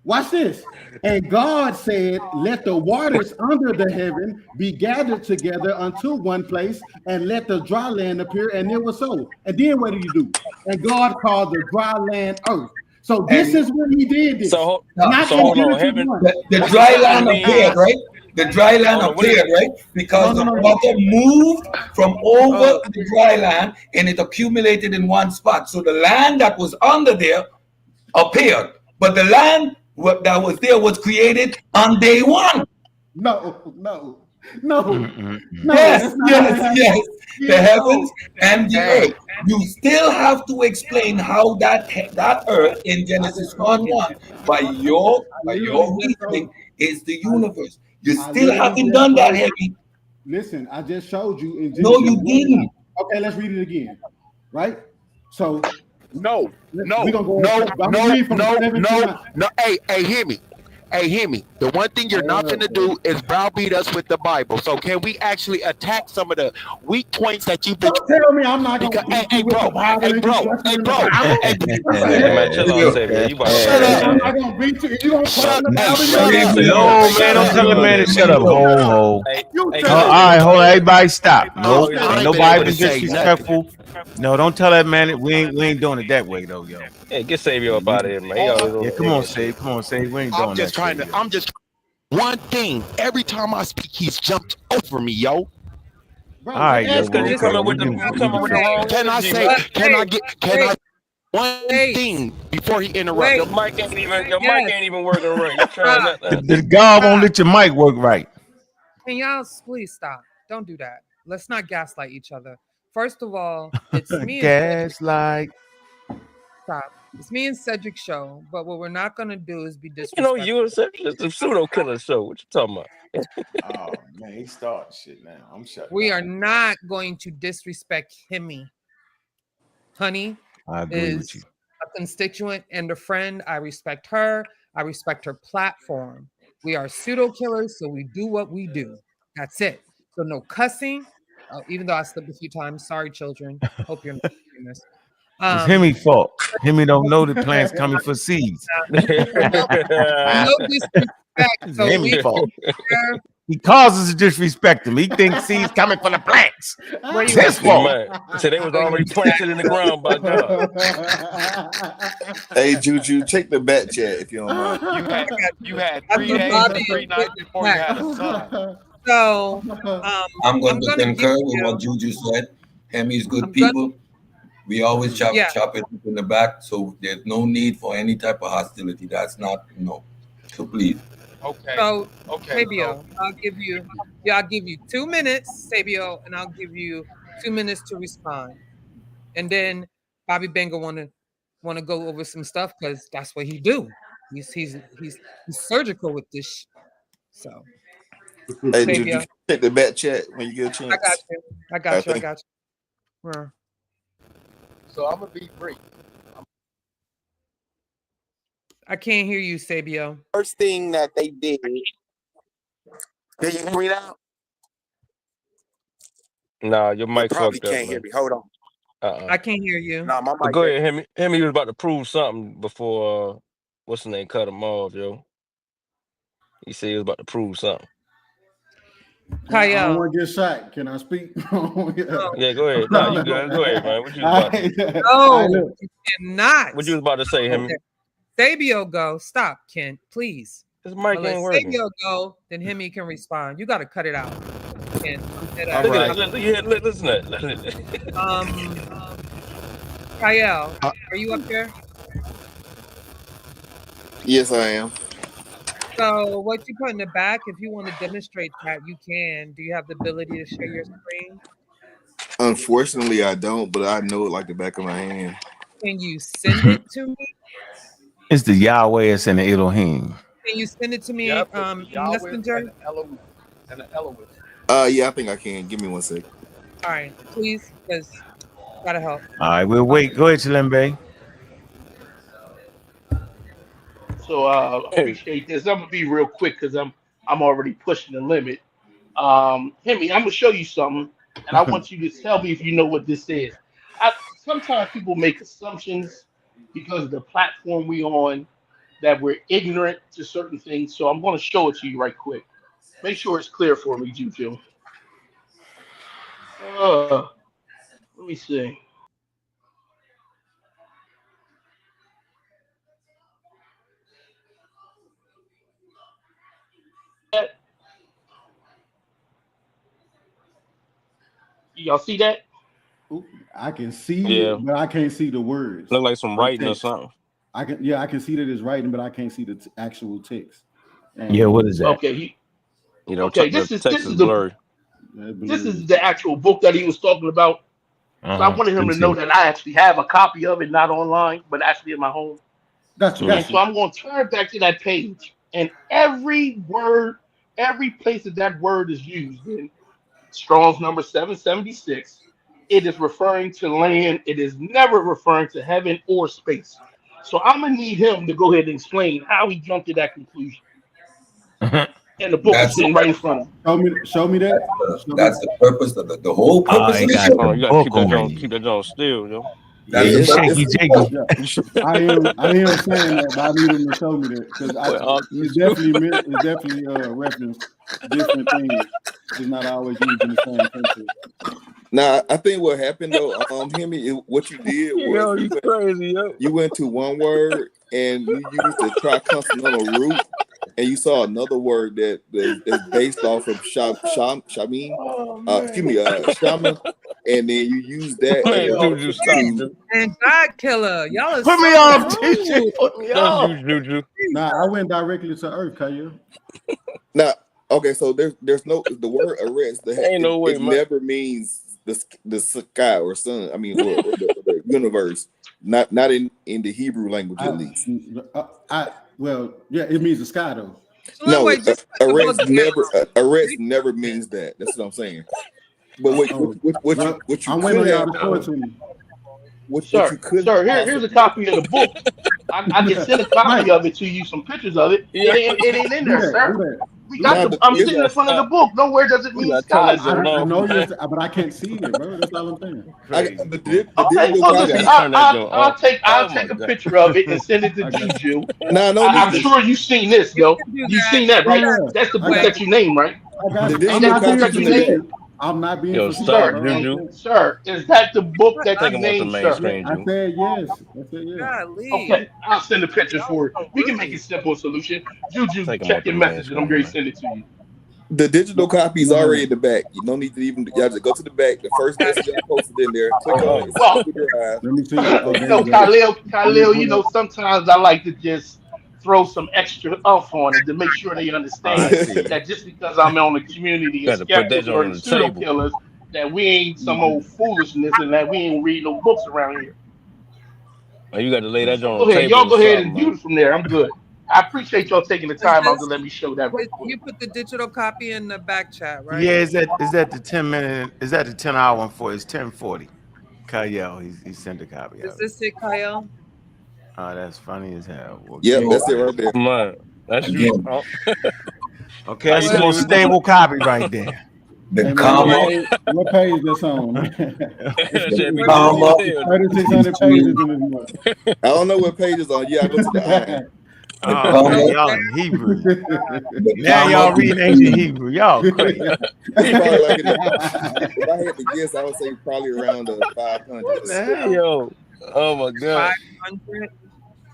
Watch this. And God said, let the waters under the heaven be gathered together unto one place, and let the dry land appear. And it was so. And then what did he do? And God called the dry land earth. So this is when he did this. So hold on. Heaven, the dry land appeared, right? The dry land appeared, right? Because the water moved from over the dry land and it accumulated in one spot. So the land that was under there appeared. But the land that was there was created on day one. No. Yes. The heavens and the earth. You still have to explain how that earth in Genesis 1:1 by your reasoning is the universe. You still haven't done that, Heavy. Listen, I just showed you in Genesis. No, you didn't. Okay, let's read it again. Right? So No. Hey, Himmy. The one thing you're not going to do is browbeat us with the Bible. So can we actually attack some of the weak points that you've been? Don't tell me I'm not going to. Hey, bro. Man, chill out, Xavier. You about to shut up. I'm not going to beat you. You don't shut up. No, man, don't tell the man to shut up. All right, hold on. Everybody stop. No, nobody was disrespectful. No, don't tell that man. We ain't doing it that way, though, yo. Hey, get Xavier up out of here, man. Yeah, come on, Save. We ain't doing that. I'm just one thing. Every time I speak, he's jumped over me, yo. All right, that's because you coming with the wrong. Can I one thing before he interrupts? Your mic ain't even working right. You're trying the God won't let your mic work right. Can y'all please stop? Don't do that. Let's not gaslight each other. First of all, it's me. Gaslight. Stop. It's me and Cedric show, but what we're not gonna do is be disrespectful. You and Cedric, it's a pseudo killer show. What you talking about? Oh man, he starting shit now. I'm shut. We are not going to disrespect Himmy. Honey is a constituent and a friend. I respect her. I respect her platform. We are pseudo killers, so we do what we do. That's it. So no cussing. Even though I slipped a few times. Sorry, children. Hope you're not doing this. It's Himmy fault. Himmy don't know the plant's coming for seeds. No disrespect. So Himmy fault. He causes to disrespect him. He thinks seeds coming from the plants. It's his fault. So they was already planted in the ground by God. Hey, Juju, check the back chat if you don't mind. You had 3 days and 3 nights before you had a son. So I'm going to concur with what Juju said. Hemmy's good people. We always chop Yeah. chop it in the back, so there's no need for any type of hostility. That's not no. So please. Okay. So Okay. Sabio, I'll give you 2 minutes, Sabio, and I'll give you 2 minutes to respond. And then Bobby Benga wanna go over some stuff because that's what he do. He's surgical with this. So Hey, Sabio, Juju, check the back chat when you get a I got chance. you. I All got right, you. I thank got you. Yeah. So I'm gonna be brief. I can't hear you, Sabio. First thing that they did. Can you hear me now? Nah, your You mic probably fucked up, can't hear man. me. Hold on. I can't hear you. Nah, my But mic. go ahead, Himmy. Himmy was about to prove something before what's the name cut him off, yo. He said he was about to prove something. I don't Kyle. want to get shot. Can I speak? Yeah, go ahead. Nah, you good. Go ahead, man. What you was about to No, look. you cannot. What you was about to say, Himmy? Okay. Sabio go. Stop, Kent, please. His mic Let ain't working. Sabio go, then Himmy can respond. You got to cut it out. Kent, All Look right. at it. Listen to it. Kyle, are you up there? Yes, I am. So what you put in the back, if you want to demonstrate that, you can. Do you have the ability to share your screen? Unfortunately, I don't, but I know it like the back of my hand. Can you send it to me? It's the Yahweh, it's in the Elohim. Can you send it to me Yep, in Yahweh Messenger? and Elohim. And the Elohim. Yeah, I think I can. Give me 1 second. All right, please, because gotta help. All right, we'll wait. Go ahead, Chilembe. So appreciate this. I'm gonna be real quick because I'm already pushing the limit. Himmy, I'm gonna show you something, and I want you to tell me if you know what this is. Sometimes people make assumptions because of the platform we on that we're ignorant to certain things. So I'm gonna show it to you right quick. Make sure it's clear for me, Juju. Let me see. Y'all see that? I can see Yeah. it, but I can't see the words. Look like some The writing or text. something. I can see that it's writing, but I can't see the actual text. And Yeah, what is that? Okay, You know, okay. the This is text is blurry. this is the actual book that he was talking about. So I wanted him Let me to know see. that I actually have a copy of it, not online, but actually in my home. Gotcha, And so gotcha. I'm going to turn back to that page, and every word, every place that word is used in Strong's number 776, it is referring to land. It is never referring to heaven or space. So I'm gonna need him to go ahead and explain how he jumped to that conclusion. And the book is That's sitting right in front of him. Show me that. that's the purpose of the whole purpose I of the got Hold on, the you gotta book on keep you. that joint still, yo. Yeah, That's you the it's, purpose shaky of the Jacob. book. Yeah, I am saying that, but I need him to show me that because it's definitely reference different things. It's not always used in the same context. Now, I think what happened though, Himmy, what you did was Yo, you crazy, yo. you went to one word and you used the triconsonantal root, and you saw another word that's based off of Shamin, Shaman, and then you use that Man, as Juju, stop, to. dude. And God killer, y'all are Put so me on, rude. TJ. Put me That's on. you, Juju. Nah, I went directly to Earth, Kaya. Now, okay, so there's no the word arrest. Ain't no way, It man. never means the sky or sun. I mean, or the universe. Not in the Hebrew language at least. Well, yeah, it means the sky though. So No, wait, just put the book down. arrest never means that. That's what I'm saying. But what you I'm could waiting on y'all have to show it to me. what Sir, you could sir, here's a copy of the book. I can send a copy Mike, of it to you, some pictures of it. Yeah. It ain't in do there, that. sir. Do that. We Nah, got but I'm it's sitting in front of the book. Nowhere does it We mean gotta turn sky, that sir. joint I off, know man. but I can't see it, bro. That's all I'm saying. but the Okay, difference well with We listen, gotta that. turn that joint off. I'll Oh my take a god. picture of it and send it to I got you. Juju. Nah, no I'm need to. sure you've seen this, You though. can do You've that. seen that, Do right? Yeah, that That's the I book got way. that you named, right? I got you. There's Ain't I'm no that the not book being that you contradiction. named? facetious. I'm not being Yo, facetious, stop, Sir, bro. and Juju. sir, is that the book that Take you him off the named, main sir? Yeah, screen, I Juju. said yes. I said yes. Golly. Okay, I'll send a picture Y'all for it. are so We can make rude. it simple solution. Juju, Take him check off the your main message and I'm screen, going to man. send it to you. The digital copy is already in the back. You don't need to even. Y'all just go to the back. The first message I posted in there. Click on it. It's Well, on Google Drive. Let me see. Oh, there you go. Khalil, sometimes I like to just throw some extra umph on it to make sure they understand that just because I'm on the community of Got to put that skeptics or on the the pseudo table. killers, that we ain't some old foolishness and that we ain't read no books around here. You got to lay that So on go the ahead, table y'all or go ahead something, and view man. it from there. I'm good. I appreciate y'all taking the time out to let me show that right quick. You put the digital copy in the back chat, right? Yeah, is that the 10-minute? Is that the 10-hour one for? It's 10:40. Kyle, he sent a copy Is of it. this it, Kyle? Oh, that's funny as hell. Well, Yep, that's it right there. Man, that's you. Again, Oh. Okay, that's the Well, most stable copy right there. the Hey, man, comma, what page that's on? That shit be the busy comma as hell. 3,600 pages in this month. I don't know what page is on. Yeah, I go to the eye. the Oh comma, man, y'all in Hebrew. the Now comma y'all reading ancient between Hebrew. Y'all crazy. It's probably like if I had to guess, I would say probably around the 500s. What the hell? Yo, oh my God. 500.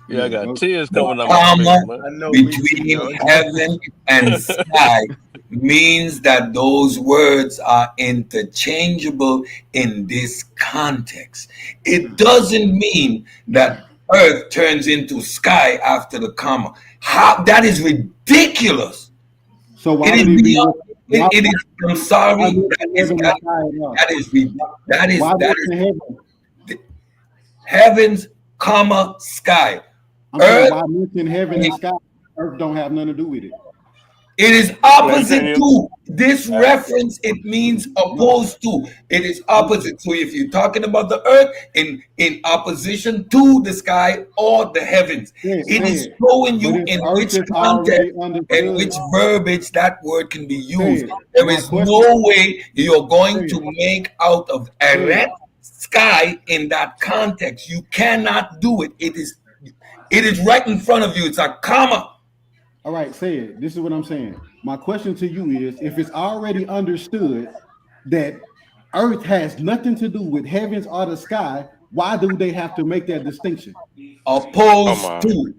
Yeah, I got tears the coming out my comma face, man. I know me too, between yo. heaven and sky means that those words are interchangeable in this context. It doesn't mean that earth turns into sky after the comma. How that is ridiculous. So why It is would he be? beyond. It is. I'm sorry. That is Why that mention heaven? is heavens, comma, sky. I'm saying Earth. why mention heaven and sky? Earth don't have nothing to do with it. It is opposite to this reference. It means opposed to. It is opposite. So if you're talking about the earth in opposition to the sky or the heavens, it is showing you in which context and which verbiage that word can be used. There is no way you're going to make out of eret sky in that context. You cannot do it. It is right in front of you. It's a comma. All right, say it. This is what I'm saying. My question to you is, if it's already understood that earth has nothing to do with heavens or the sky, why do they have to make that distinction? Opposed to.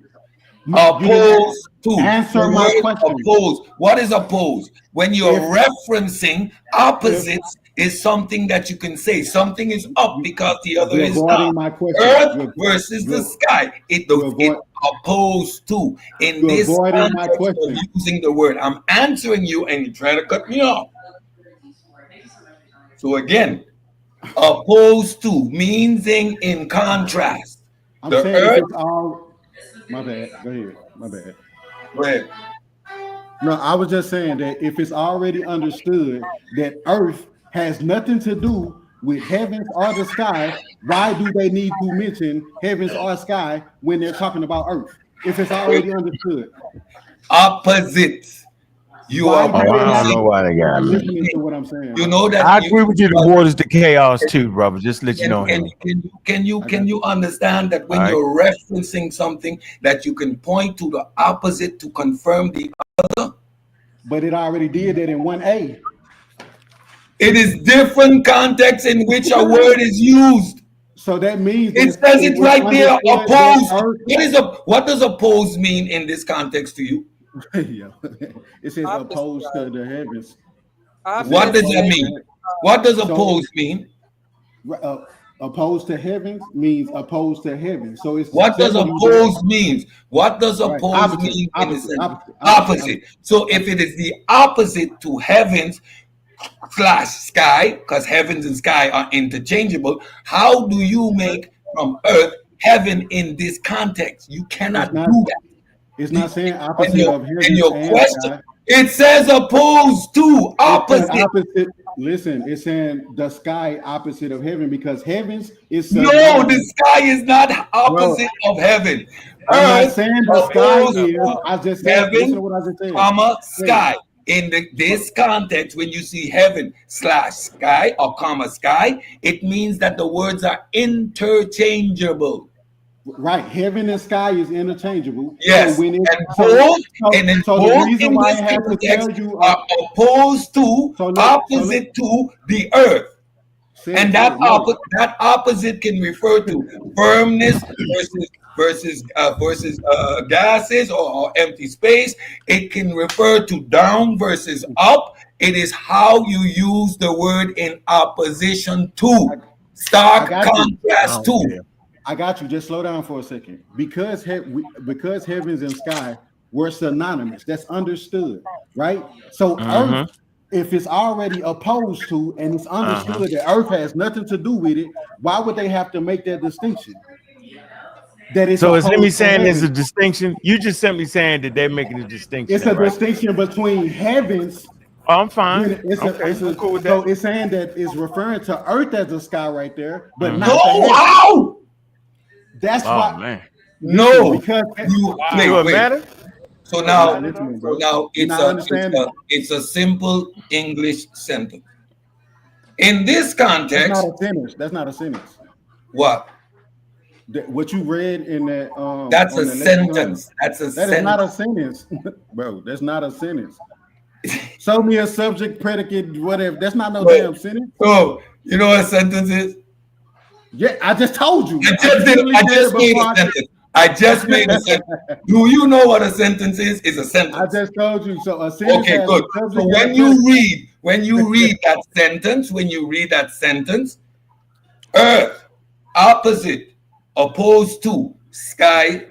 Opposed to. Answer my question. Opposed. What is opposed? When you're referencing opposites is something that you can say. Something is up because the other is down. Earth versus the sky. It opposed to. In this context of using the word, I'm answering you and you try to cut me off. So again, opposed to means in contrast. I'm the saying earth. If it's all, my bad. Go ahead. My bad. Go ahead. No, I was just saying that if it's already understood that earth has nothing to do with heavens or the sky, why do they need to mention heavens or sky when they're talking about earth? If it's already understood. Opposites. You are. I don't know why they got me. Listening to what I'm saying. You know that. I agree with you. The waters to chaos too, brother. Just let you know. Can you understand that when you're referencing something that you can point to the opposite to confirm the other? But it already did that in 1A. It is different context in which a word is used. So that means it says it right there. Opposed. What does opposed mean in this context to you? It says opposed to the heavens. What does that mean? What does opposed mean? Opposed to heavens means opposed to heaven. So it's what does opposed means? What does opposed mean? Opposite. So if it is the opposite to heavens / sky, because heavens and sky are interchangeable, how do you make from earth heaven in this context? You cannot do that. It's not saying opposite of heaven. And your question, sky. It says opposed to, opposite. Listen, it's saying the sky opposite of heaven because heavens is no, the sky is not opposite of heaven. I'm not saying the sky is. I just said heaven, listen to what I just said. Comma, sky. In this context, when you see heaven / sky or comma sky, it means that the words are interchangeable. Right, heaven and sky is interchangeable. Yes, so when it, the reason why I have to tell you are opposed to, opposite to the earth. And that opposite can refer to firmness versus gases or empty space. It can refer to down versus up. It is how you use the word in opposition to, stark contrast to. I got you. Just slow down for a second. Because heavens and sky were synonymous. That's understood, right? So earth, if it's already opposed to and it's understood that earth has nothing to do with it, why would they have to make that distinction? That is so is Himmy saying there's a distinction? You just simply saying that they're making a distinction. It's a distinction between heavens. Oh, I'm fine. I'm cool with that. So it's saying that it's referring to earth as a sky right there, but not how? That's why. Man. No, because wait. Matter? So now it's a simple English sentence. In this context, that's not a sentence. What? What you read in that? That's a sentence. That is not a sentence, bro. That's not a sentence. Show me a subject, predicate, whatever. That's not no damn sentence. Oh, you know what a sentence is? Yeah, I just told you. I just made a sentence. Do you know what a sentence is? It's a sentence. I just told you. So a sentence. Okay, good. So when you read that sentence, earth, opposite, opposed to, sky,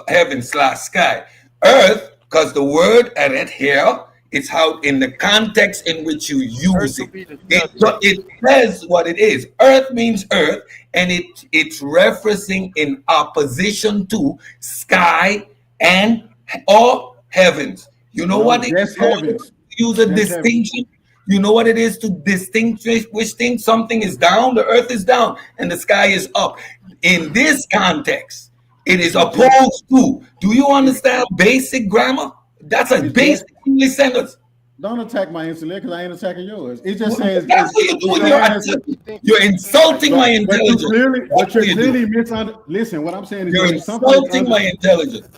heaven / sky. Earth, because the word eret here, it's how in the context in which you use it. It says what it is. Earth means earth, and it's referencing in opposition to sky and or heavens. You know what it is? Use a distinction. You know what it is to distinguish which thing? Something is down, the earth is down, and the sky is up. In this context, it is opposed to. Do you understand basic grammar? That's a basic English sentence. Don't attack my intellect because I ain't attacking yours. It just says that's what you're doing. You're insulting my intelligence. But you're clearly misunderstanding. Listen, what I'm saying is you're insulting my intelligence.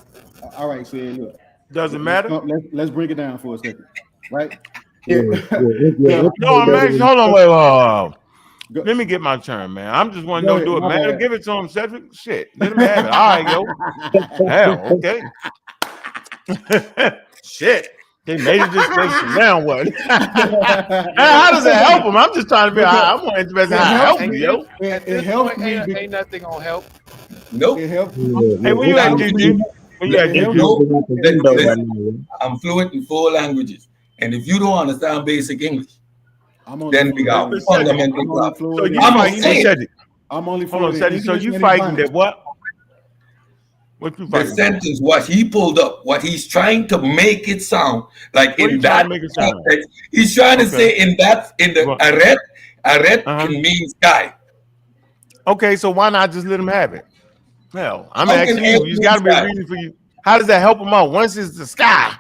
All right, so look. Doesn't matter. Let's break it down for a second, right? No, I'm actually, hold on, wait. Let me get my turn, man. I'm just want to do it, man. Give it to him, Cedric. Shit, let him have it. All right, yo. Hell, okay. Shit, they made a distinction. Now what? How does it help him? I'm just trying to be. I'm more interested in how it helps me, yo. It helps me. Ain't nothing gonna help. Nope. It helps. Hey, where you at, Juju? Where you at, Juju? I'm fluent in 4 languages, and if you don't understand basic English, then we got fundamental problems. I'm only fluent. So you fighting that what? The sentence, what he pulled up, what he's trying to make it sound like in that context, he's trying to say in the aret can mean sky. Okay, so why not just let him have it? Hell, I'm asking you. There's got to be a reason for you. How does that help him out? Once it's the sky,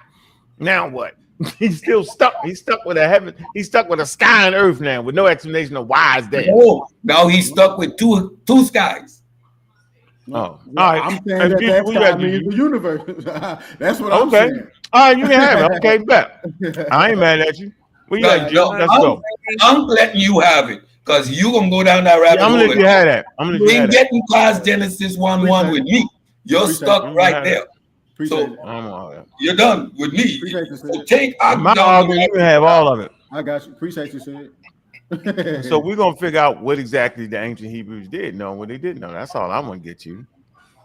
now what? He's still stuck. He's stuck with a heaven. He's stuck with a sky and earth now, with no explanation of why it's there. Oh, now he's stuck with two skies. Oh, all right. I'm saying that means the universe. That's what I'm saying. All right, you can have it. Okay, bet. I ain't mad at you. Where you at, Joe? Let's go. I'm letting you have it because you gonna go down that rabbit hole. I'm gonna let you have that. You ain't getting past Genesis 1:1 with me. You're stuck right there. So you're done with me. So take my argument. You can have all of it. I got you. Appreciate you, Sid. So we're gonna figure out what exactly the ancient Hebrews did know, what they didn't know. That's all I'm gonna get you.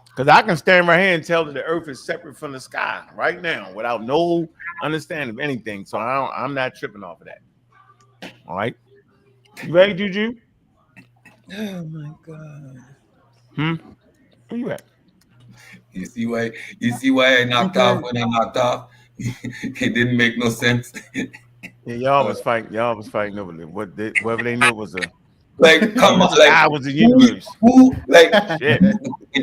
Because I can stand right here and tell that the earth is separate from the sky right now without no understanding of anything. So I'm not tripping off of that. All right. You ready, Juju? Oh my God. Where you at? You see why I knocked off when I knocked off? It didn't make no sense. Yeah, y'all was fighting over it. Whatever they knew was a come on, I was the universe.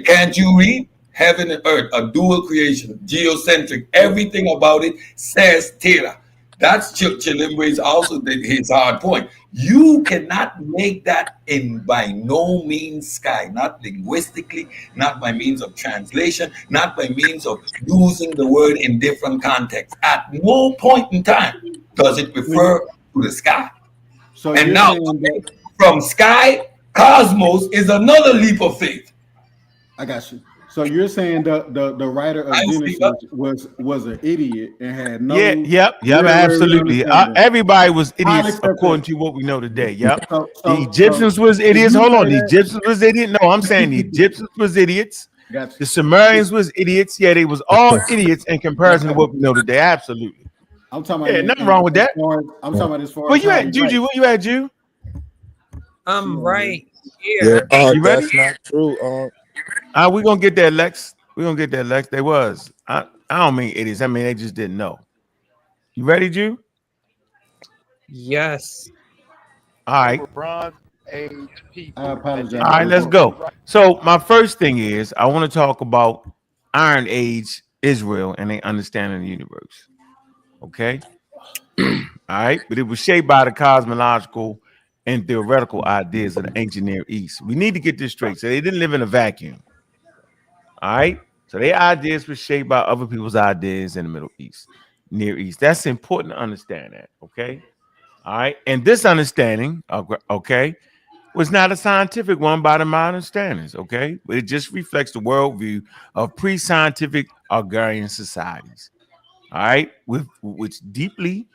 Can't you read? Heaven and earth, a dual creation, geocentric, everything about it says Tera. That's Chilimwe's also his hard point. You cannot make that by no means sky, not linguistically, not by means of translation, not by means of using the word in different contexts. At no point in time does it refer to the sky. So and now from sky, cosmos is another leap of faith. I got you. So you're saying the writer I of see. Genesis was an idiot and had Yeah, no yep, literary absolutely. understanding. Everybody was I'll idiots accept according that. to what we know today. Yep. The So Egyptians was if idiots. you Hold say on, the that, Egyptians was idiots. No, I'm saying the Egyptians was idiots. got The you. Sumerians was idiots. Yeah, they was all idiots in comparison to what we know today. Absolutely. I'm talking about Yeah, nothing wrong with as that. far as I'm talking about as far Where as you how at, he Juju? writes. Where you at, Ju? I'm right Yeah, here. You ready? that's not true. We gonna get that, Lex. We gonna get that, Lex. They was. I don't mean idiots. I mean they just didn't know. You ready, Ju? Yes. All They right. were Bronze Age I people that All apologize. didn't right, know let's how to go. read right. So my first thing is I want to talk about Iron Age Israel and their understanding of the universe. Okay. All right. But it was shaped by the cosmological and theoretical ideas of the ancient Near East. We need to get this straight. So they didn't live in a vacuum. All right. So their ideas were shaped by other people's ideas in the Middle East, Near East. That's important to understand that. Okay. All right. And this understanding, okay, was not a scientific one by the modern standards, okay? But it just reflects the worldview of pre-scientific agrarian societies, all right, with deeply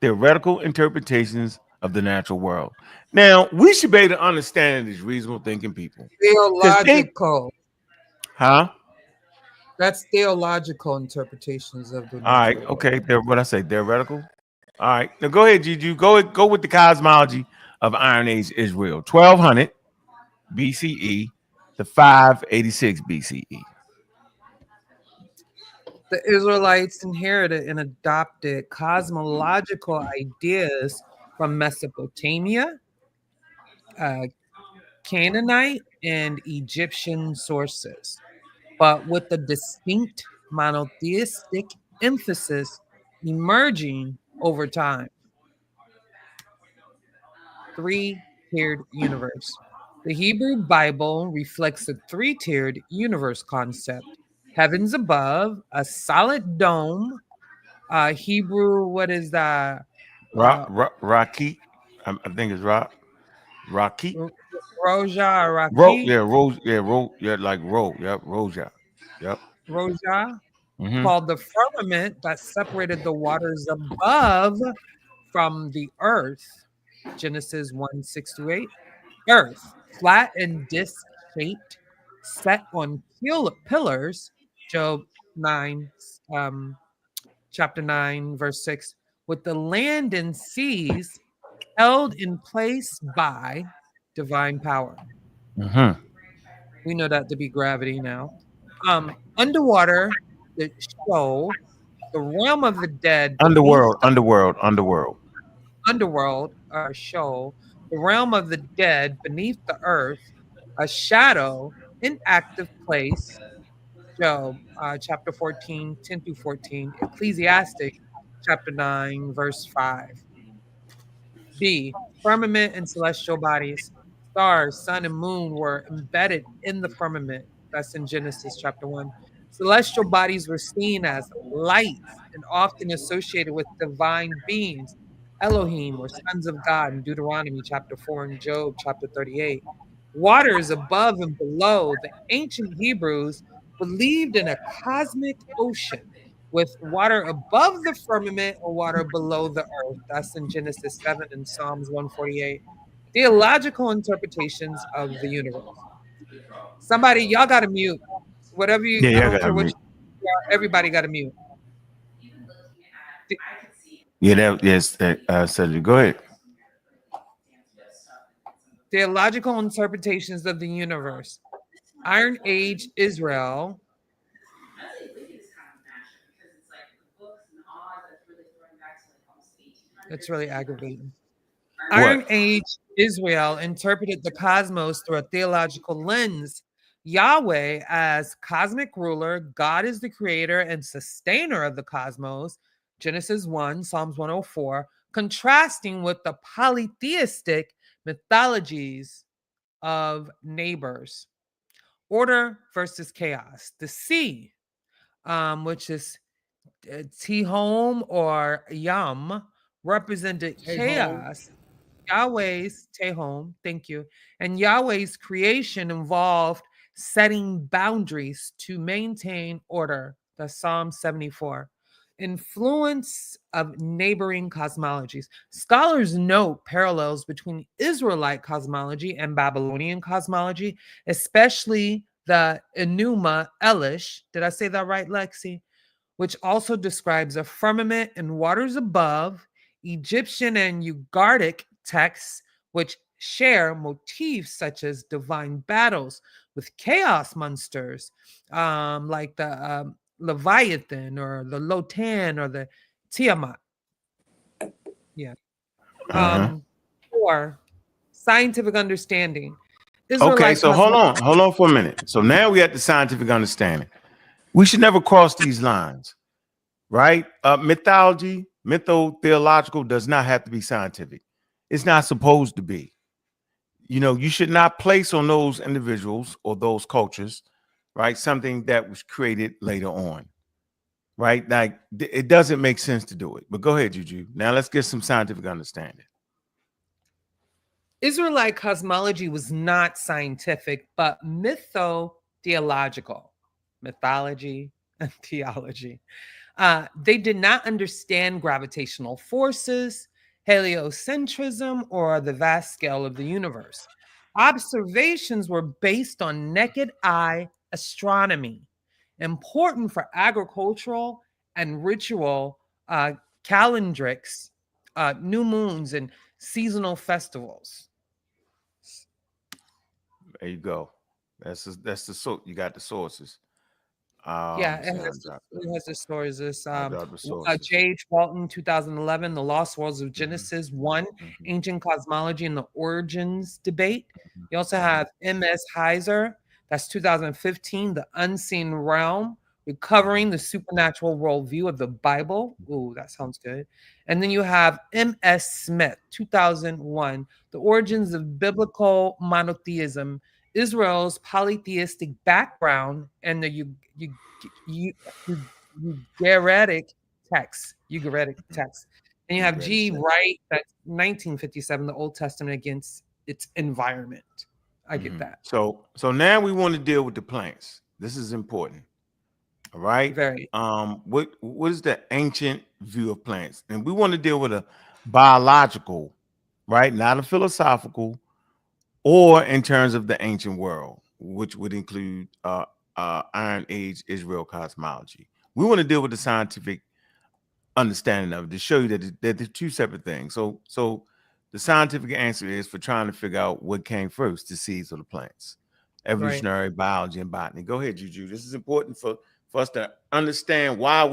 theoretical interpretations of the natural world. Now, we should be able to understand these reasonable thinking people. Because Theological. huh? That's theological interpretations of the All right, natural world. okay, what I say, theoretical? All right, now go ahead, Juju. Go with the cosmology of Iron Age Israel, 1200 BCE to 586 BCE. The Israelites inherited and adopted cosmological ideas from Mesopotamia, uh, Canaanite, and Egyptian sources, but with a distinct monotheistic emphasis emerging over time. Three-tiered universe. The Hebrew Bible reflects a three-tiered universe concept. Heavens above, a solid dome. Hebrew, what is that? Uh, Rocky, I think it's Rocky. Roja, Raki, Like yep, Roja, yep. Roja, Mm-hmm. called the firmament that separated the waters above from the earth. Genesis 1 6 to 8. Earth, flat and disc shaped, set on pillars. Job 9, chapter 9, verse 6. With the land and seas held in place by divine power. Mm-hmm. We know that to be gravity now. Underwater, the show, the realm of the dead beneath Underworld, the underworld, underworld. underworld, show, the realm of the dead beneath the earth, a shadow, inactive place. Job, chapter 14, 10 through 14. Ecclesiastic, chapter 9, verse 5. B. Firmament and celestial bodies. Stars, sun, and moon were embedded in the firmament. That's in Genesis chapter 1. Celestial bodies were seen as lights and often associated with divine beings, Elohim or sons of God in Deuteronomy chapter 4 and Job chapter 38. Waters above and below. The ancient Hebrews believed in a cosmic ocean with water above the firmament or water below the earth. That's in Genesis 7 and Psalms 148. Theological interpretations of the universe. Somebody, y'all got to mute. Whatever you, I Yeah, I don't got care what me. you are, everybody got to mute. Yeah, that yes, Cedric, go ahead. Theological interpretations of the universe. Iron Age Israel. That's really aggravating. What? Iron Age Israel interpreted the cosmos through a theological lens. Yahweh as cosmic ruler, God is the creator and sustainer of the cosmos. Genesis 1, Psalms 104, contrasting with the polytheistic mythologies of neighbors. Order versus chaos. The sea, which is Tihom or Yam, represented Hey, home. chaos Yahweh's Tehom, thank you, and Yahweh's creation involved setting boundaries to maintain order. That's Psalm 74. Influence of neighboring cosmologies. Scholars note parallels between Israelite cosmology and Babylonian cosmology, especially the Enuma Elish. Did I say that right, Lexi? Which also describes a firmament and waters above. Egyptian and Ugaritic texts, which share motifs such as divine battles with chaos monsters, like the Leviathan or the Lotan or the Tiamat. Yeah. Or scientific understanding. Okay, so hold on for a minute. So now we have the scientific understanding. We should never cross these lines, right? Mythology, mytho-theological does not have to be scientific. It's not supposed to be. You know, you should not place on those individuals or those cultures, right, something that was created later on, right? Like, it doesn't make sense to do it. But go ahead, Juju. Now let's get some scientific understanding. Israelite cosmology was not scientific, but mytho-theological. Mythology and theology. They did not understand gravitational forces, heliocentrism, or the vast scale of the universe. Observations were based on naked eye astronomy, important for agricultural and ritual calendrics, new moons, and seasonal festivals. There you go. That's the source. You got the sources. Yeah, it has the stories. This J.H. Walton, 2011, The Lost Worlds of Genesis 1, Ancient Cosmology and the Origins Debate. You also have M.S. Heiser, that's 2015, The Unseen Realm, Recovering the Supernatural Worldview of the Bible. Ooh, that sounds good. And then you have M.S. Smith, 2001, The Origins of Biblical Monotheism, Israel's Polytheistic Background, and the Ugaritic text. And you have G. Wright, that's 1957, The Old Testament Against Its Environment. I get that. So now we want to deal with the plants. This is important. All right. Very. What is the ancient view of plants? And we want to deal with a biological, right? Not a philosophical, or in terms of the ancient world, which would include Iron Age Israel cosmology. We want to deal with the scientific understanding of it to show you that they're two separate things. So the scientific answer is for trying to figure out what came first, the seeds or the plants. Evolutionary biology and botany. Go ahead, Juju. This is important for us to understand why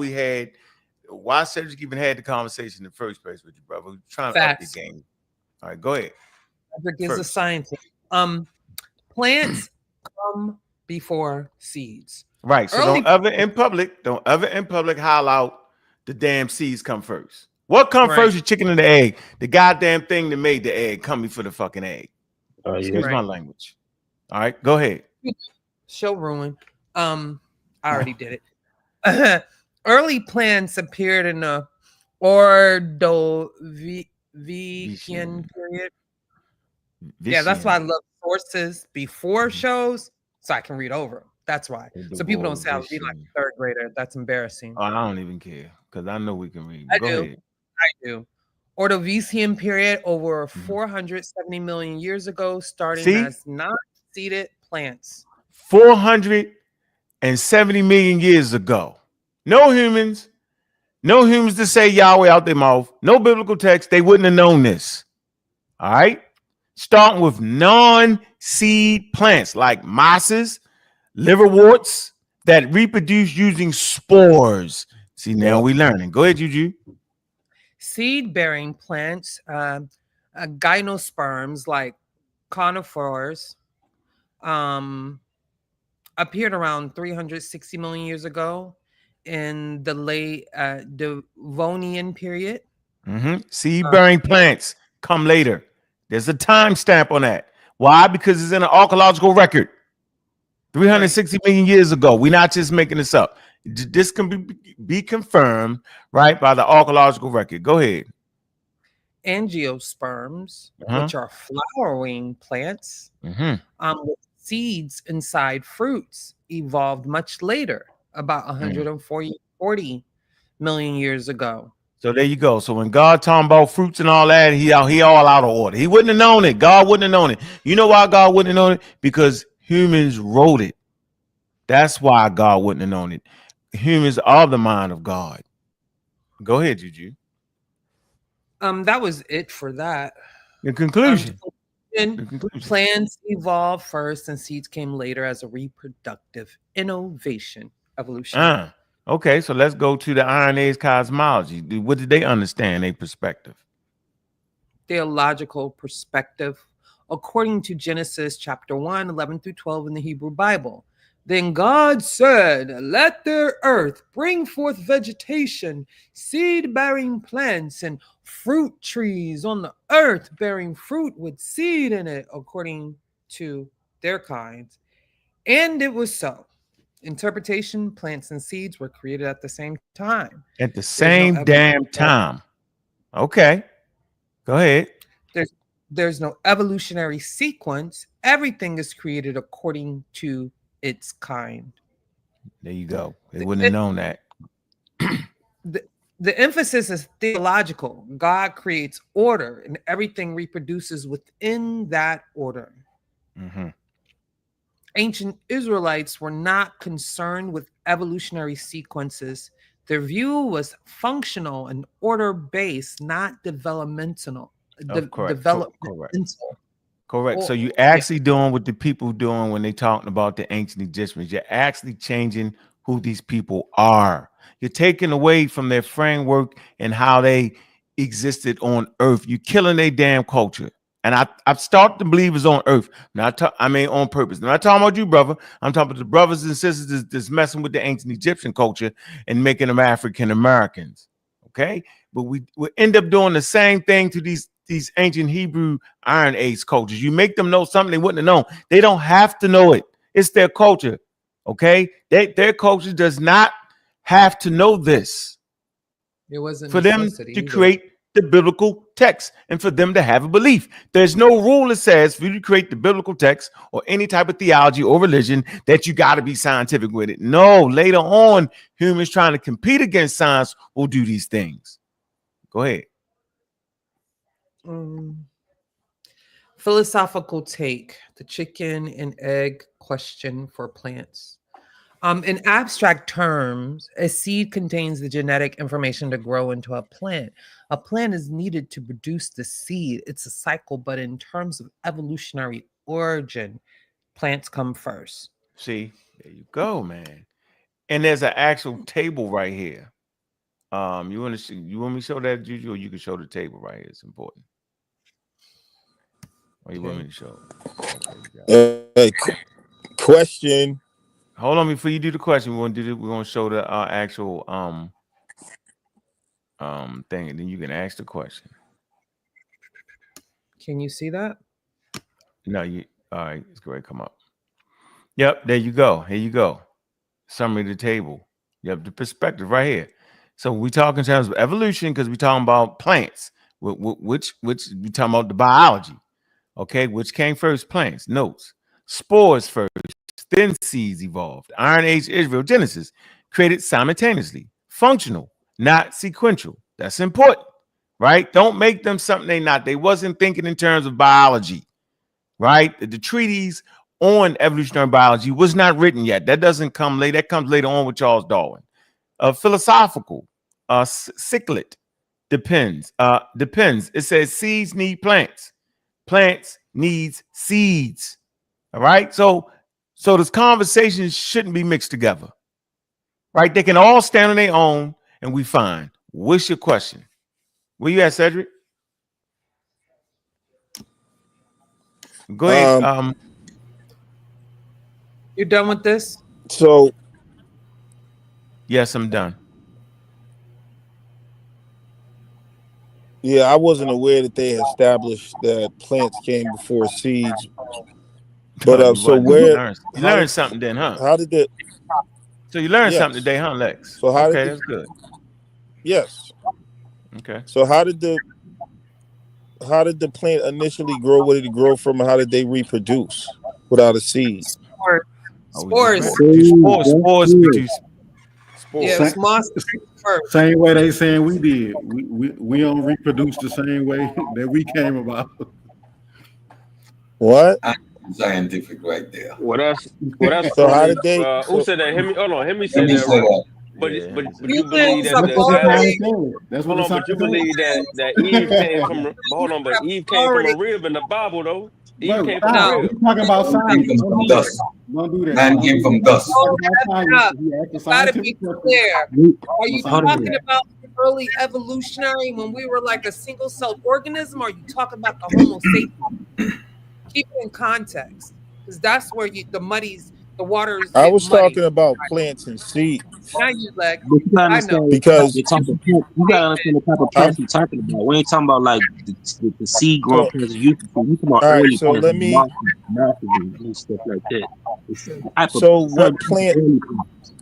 Cedric even had the conversation in the first place with you, brother. We're trying to up the game. All right, go ahead. Cedric is a scientist. Plants come before seeds. Right. So don't ever in public howl out the damn seeds come first. What come first, the chicken or the egg? The goddamn thing that made the egg come before the fucking egg. Excuse my language. All right, go ahead. Show ruin. I already did it. Early plants appeared in the Ordovician period. Yeah, that's why I love sources before shows, so I can read over them. That's why. So people don't say I read like a third grader. That's embarrassing. Oh, I don't even care because I know we can read. I do. Ordovician period, over 470 million years ago, starting as non-seeded plants. 470 million years ago. No humans to say Yahweh out their mouth. No biblical text. They wouldn't have known this. All right. Starting with non-seed plants like mosses, liverworts that reproduce using spores. See, now we're learning. Go ahead, Juju. Seed-bearing plants, gymnosperms like conifers, appeared around 360 million years ago in the late Devonian period. Seed-bearing plants come later. There's a timestamp on that. Why? Because it's in an archaeological record. 360 million years ago. We're not just making this up. This can be confirmed, right, by the archaeological record. Go ahead. angiosperms, Uh-huh. which are flowering plants, Mm-hmm. with seeds inside fruits, evolved much later, about 140 million years ago. So there you go. So when God talking about fruits and all that, he all out of order. He wouldn't have known it. God wouldn't have known it. You know why God wouldn't have known it? Because humans wrote it. That's why God wouldn't have known it. Humans are the mind of God. Go ahead, Juju. That was it for that. The conclusion. Plants evolved first and seeds came later as a reproductive innovation, evolution. Okay, so let's go to the Iron Age cosmology. What did they understand? A perspective. Theological perspective. According to Genesis chapter 1, 11 through 12 in the Hebrew Bible. Then God said, let the earth bring forth vegetation, seed-bearing plants, and fruit trees on the earth bearing fruit with seed in it, according to their kinds. And it was so. Interpretation, plants and seeds were created at the same time. At the same damn time. Okay. Go ahead. There's no evolutionary sequence. Everything is created according to its kind. There you go. They wouldn't have known that. The emphasis is theological. God creates order and everything reproduces within that order. Mm-hmm. Ancient Israelites were not concerned with evolutionary sequences. Their view was functional and order-based, not developmental. Correct. So you're actually doing what the people doing when they talking about the ancient Egyptians. You're actually changing who these people are. You're taking away from their framework and how they existed on Earth. You're killing their damn culture. And I've started to believe it's on Earth. On purpose. I'm not talking about you, brother. I'm talking about the brothers and sisters that's messing with the ancient Egyptian culture and making them African Americans. Okay, but we end up doing the same thing to these ancient Hebrew Iron Age cultures. You make them know something they wouldn't have known. They don't have to know it. It's their culture. Okay, their culture does not have to know this. It wasn't for them to create the biblical text and for them to have a belief. There's no rule that says for you to create the biblical text or any type of theology or religion that you got to be scientific with it. No, later on, humans trying to compete against science will do these things. Go ahead. Philosophical take, the chicken and egg question for plants. In abstract terms, a seed contains the genetic information to grow into a plant. A plant is needed to produce the seed. It's a cycle, but in terms of evolutionary origin, plants come first. See, there you go, man. And there's an actual table right here. You want me to show that, Juju, or you can show the table right here? It's important. Or you want me to show it? Question. Hold on, before you do the question, we're gonna show the actual thing, and then you can ask the question. Can you see that? No, all right, it's great. Come up. Yep, there you go. Here you go. Summary of the table. Yep, the perspective right here. So we talk in terms of evolution because we're talking about plants, which we talking about the biology. Okay, which came first? Plants. Notes. Spores first. Then seeds evolved. Iron Age Israel Genesis created simultaneously. Functional, not sequential. That's important, right? Don't make them something they not. They wasn't thinking in terms of biology, right? The treatise on evolutionary biology was not written yet. That doesn't come later. That comes later on with Charles Darwin. Philosophical, cyclic, depends. It says seeds need plants. Plants needs seeds. All right. So this conversation shouldn't be mixed together. Right? They can all stand on their own and we fine. What's your question? Where you at, Cedric? Go ahead. You're done with this? So yes, I'm done. Yeah, I wasn't aware that they established that plants came before seeds. But so where you learned something then, huh? How did it? So you learned something today, huh, Lex? So how did that's good. Yes. Okay. So how did the the plant initially grow? Where did it grow from? And how did they reproduce without a seed? Spores. Spores produce spores. Yeah, it was moss first. Same way they saying we did. We don't reproduce the same way that we came about. What? Scientific right there. Well, that's So how only. did they? Who So, said that? Himmy. Hold on. Himmy Let said me that, say right? that. But you Humans believe that have That's what the already. science said. That's what hold the on, but you science believe that Eve came from. But hold on, but Eve came from a rib in the Bible, though. Eve Bro, came from a stop. No. rib. We talking about Man science. came from Don't do that. dust. Don't do that. Man Don't came do from that. dust. Talk Oh, about that's science. enough. We asked the You gotta be scientific question. clear. We, Are you Hold on. talking about the early evolutionary when we were like a single-celled organism, or are you talking about the Homo sapiens? Keep it in context, because that's where the waters I get was muddy. talking about plants and seeds Now you like, but you gotta I know. understand because the type of plant, you gotta understand the type of plants we're talking about. We ain't talking about like the seed growing so. plants you can see. We talking about All right, early so plants, let me. mosses and stuff like that. It's the type of So certain type of early plants.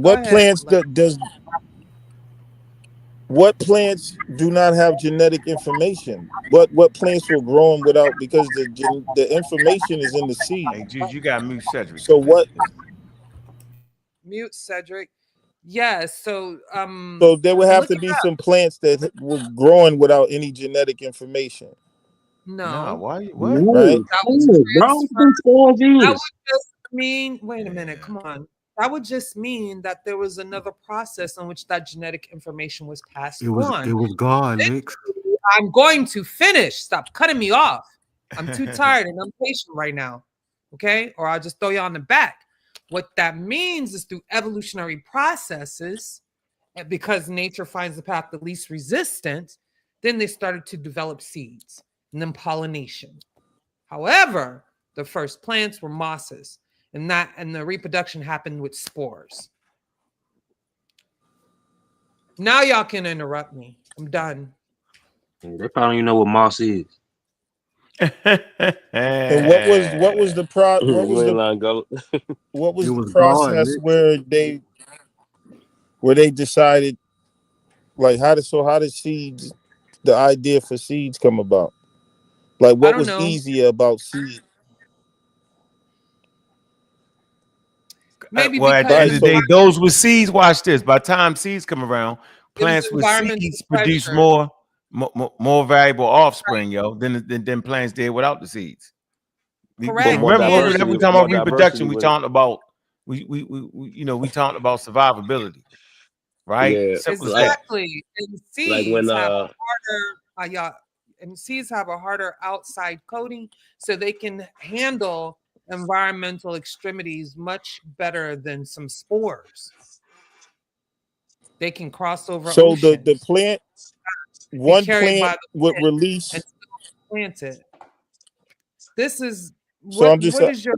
Go what ahead. plants what plants do not have genetic information? What plants were growing without, because the information is in the seed. Hey, Jude, you got mute Cedric. So what? Mute Cedric. Yes. So So there would have look to it be up. some plants that were growing without any genetic information, Nah, No, why? What? right? that was No, bro, transferred. spores That would is. just mean. Wait a minute. Yeah. Come on. That would just mean that there was another process in which that genetic information was passed It was on. God, Lex. I'm going to finish. Stop cutting me off. I'm too tired and impatient right now. Okay? Or I'll just throw you on the back. What that means is through evolutionary processes, and because nature finds the path the least resistant, then they started to develop seeds and then pollination. However, the first plants were mosses, and the reproduction happened with spores. Now y'all can interrupt me. I'm done. They probably don't even know what moss is. And what was the pro what You was ain't the lying, go. what was It the was God, process Lex. where they decided, like, how did seeds, the idea for seeds come about? Like, I what don't was know. easier about seeds? Maybe Well, at the because Right. end of the So day, those with seeds, watch this. By the time seeds come around, it was plants with environmental seeds produce pressure. more valuable offspring, yo, than plants did without the seeds. But Correct. more Remember, And whenever we diversity, talking more about diversity reproduction, we with it. talking about we talking about survivability, right? Yeah, Simple as like that. exactly. And when seeds have a harder y'all, and seeds have a harder outside coating, so they can handle environmental extremities much better than some spores. They can cross over so the oceans, plant, be one carried by plant the would wind, and release. still plant it. This is So what is your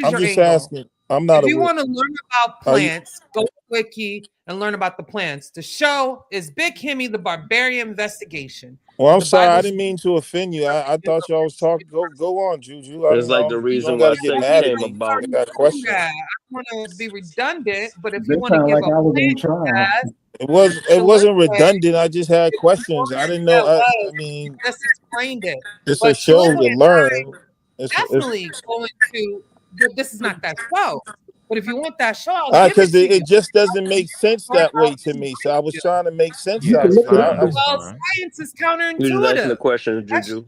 I'm just angle? asking. I'm not If you aware. want to learn about Are you? plants, go to Wiki and learn about the plants. The show is Big Himmy, the Barbarian Investigation. Well, I'm The sorry. I Bible's didn't mean to offend you. I thought y'all was talking. Go on, Juju. I it's don't like the know. You don't reason got why to get sex mad at came me. about. I got do questions. that. I don't want to be redundant, but if you That want to sounded give like a I was on plant trial. test It to look wasn't at, redundant. I just had it questions. I was, didn't yeah, know. it was. I mean, I just explained it. it's a But show Julie to and learn. I definitely going to. This is not that show, but if you want that show, I'll give it Because to you. it just doesn't make sense Or that way I'll to me. So invite I was you. trying to make sense Yeah, You out can of that's look it. it up. fine. I That's was, Well, fine. science is You just asking the counterintuitive. question, That's Juju.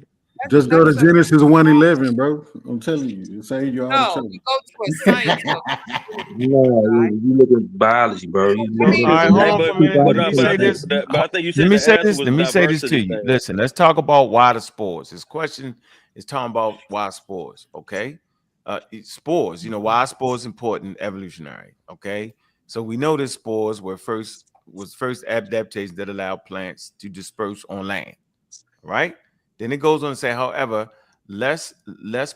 Just go to that's a Genesis 1:11, bro. I'm telling you, it saves you all the no. trouble. You go to a science book. No, you look at biology, bro. You I look mean, All at right, the hold Hey, on for a but minute. Let but me but say I think this. but I think you Let said me the say answer this. was Let a me say this to diversity you. thing. Listen, let's talk about why the spores. His question is talking about why spores. Okay, spores. You know why spores important evolutionary. Okay, so we know that spores was first adaptation that allowed plants to disperse on land. Right. Then it goes on to say, however, less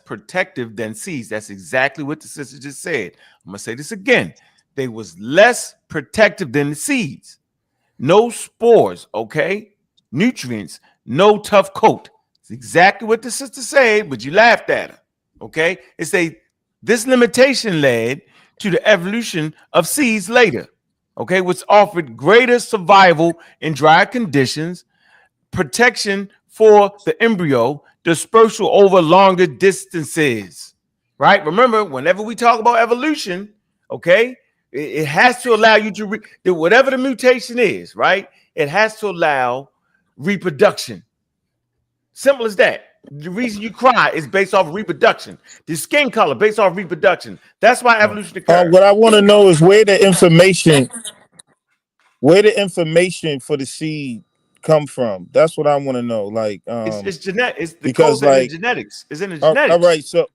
protective than seeds. That's exactly what the sister just said. I'm gonna say this again. They was less protective than the seeds. No spores, okay? Nutrients, no tough coat. It's exactly what the sister said, but you laughed at her, okay? This limitation led to the evolution of seeds later, okay, which offered greater survival in dry conditions, protection for the embryo, dispersal over longer distances, right? Remember, whenever we talk about evolution, okay, it has to allow you to whatever the mutation is, right? It has to allow reproduction. Simple as that. The reason you cry is based off of reproduction. The skin color based off reproduction. That's why evolution occurs. What I want to know is where the information for the seed come from. That's what I want to know. Like, it's genetic. It's the because code in the like genetics. It's in the genetics. all right, so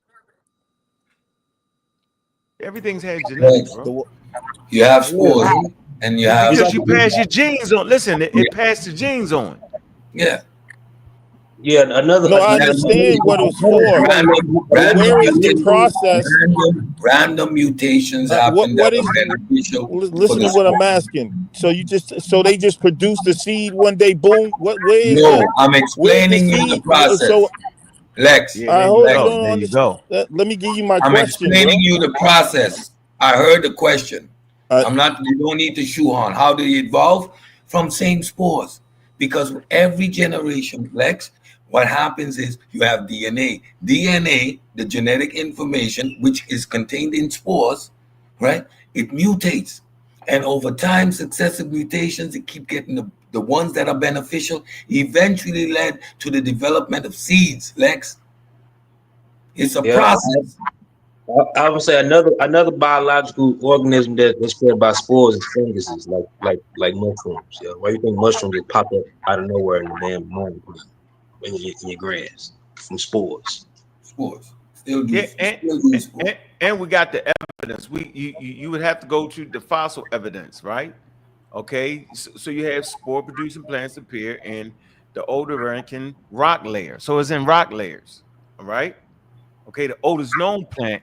everything's has genetics, bro. You have spores, and you have because you pass your genes on. Listen, it passed the genes on. Yeah. Yeah, another. No, I understand what it was for. Where is the process? Random mutations happen that are beneficial. Listen to what I'm asking. So they just produce the seed one day, boom. Where is No, I'm explaining you the process. So, Lex, there you go. Let me give you my I'm question. explaining you the process. I heard the question. I'm not. You don't need to shoehorn. How did it evolve? From same spores. Because every generation, Lex, what happens is you have DNA. DNA, the genetic information, which is contained in spores, right? It mutates. And over time, successive mutations, it keep getting the ones that are beneficial, eventually led to the development of seeds, Lex. It's a process. I would say another biological organism that's spread by spores is funguses, like mushrooms. Yeah, why you think mushrooms just pop up out of nowhere in the damn morning in your grass from spores? Spores. And we got the evidence. You would have to go to the fossil evidence, right? Okay, so you have spore-producing plants appear in the Ordovirian rock layer. So it's in rock layers, all right? Okay, the oldest known plant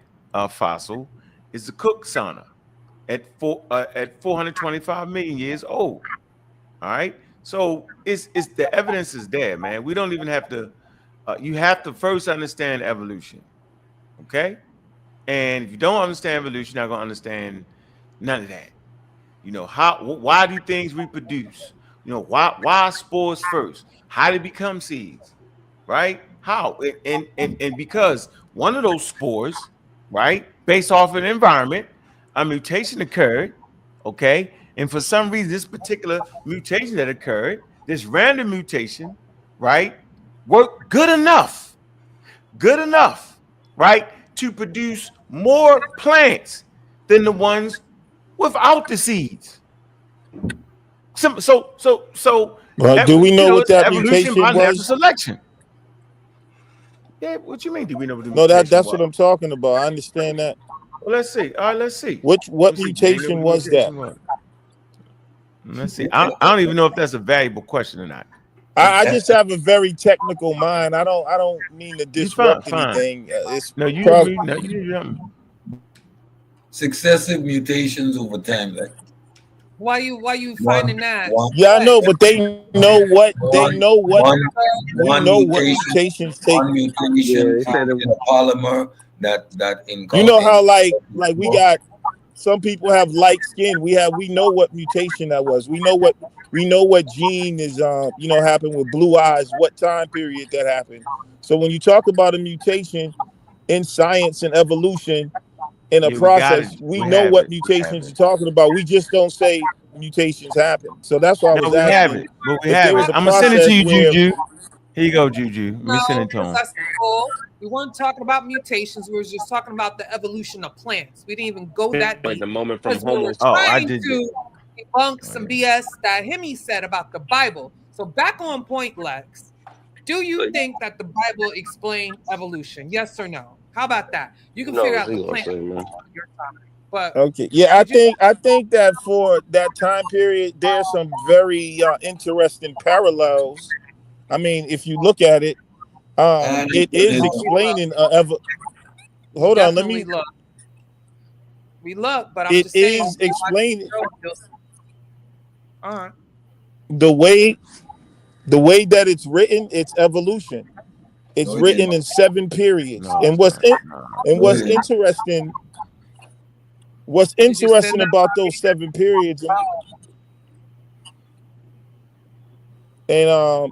fossil is the Cook sauna at 425 million years old. All right, so it's the evidence is there, man. We don't even have to. You have to first understand evolution, okay? And if you don't understand evolution, you're not gonna understand none of that. You know why do things reproduce? You know why spores first? How they become seeds, right? How and because one of those spores, right, based off of an environment, a mutation occurred, okay, and for some reason this particular mutation that occurred, this random mutation, right, worked good enough, right, to produce more plants than the ones without the seeds. So do we know what that evolution mutation by natural was? selection. Yeah, what you mean? Do we know what the No, mutation that's was? what I'm talking about. I understand that. Well, let's see. All right, let's see. What mutation was that? Let's see. I don't even know if that's a valuable question or not. I just have a very technical mind. I don't mean to disrupt anything. It's successive mutations over time, like. Why you finding that? Yeah, I know, but they know what mutations take. One mutation in a polymer that you know how like we got some people have light skin. We know what mutation that was. We know what gene is happened with blue eyes, what time period that happened. So when you talk about a mutation in science and evolution in a process, we know what mutations you're talking about. We just don't say mutations happen. So that's why I was asking. We have it. I'm gonna send it to you, Juju. Here you go, Juju. Let me send it to him. That's cool. We weren't talking about mutations. We were just talking about the evolution of plants. We didn't even go that deep. The moment from We were Homo. trying to debunk some BS that Himmy said about the Bible. So back on point, Lex. Do you think that the Bible explained evolution? Yes or no? How about that? You can figure out the plant. Your topic. But okay, yeah, I think that for that time period, there's some very interesting parallels. I mean, if you look at it, it is explaining. Hold on, let me. We look, but I'm it just saying, is explaining. All right. The way that it's written, it's evolution. It's written in 7 periods, and what's interesting. What's interesting about those 7 periods, and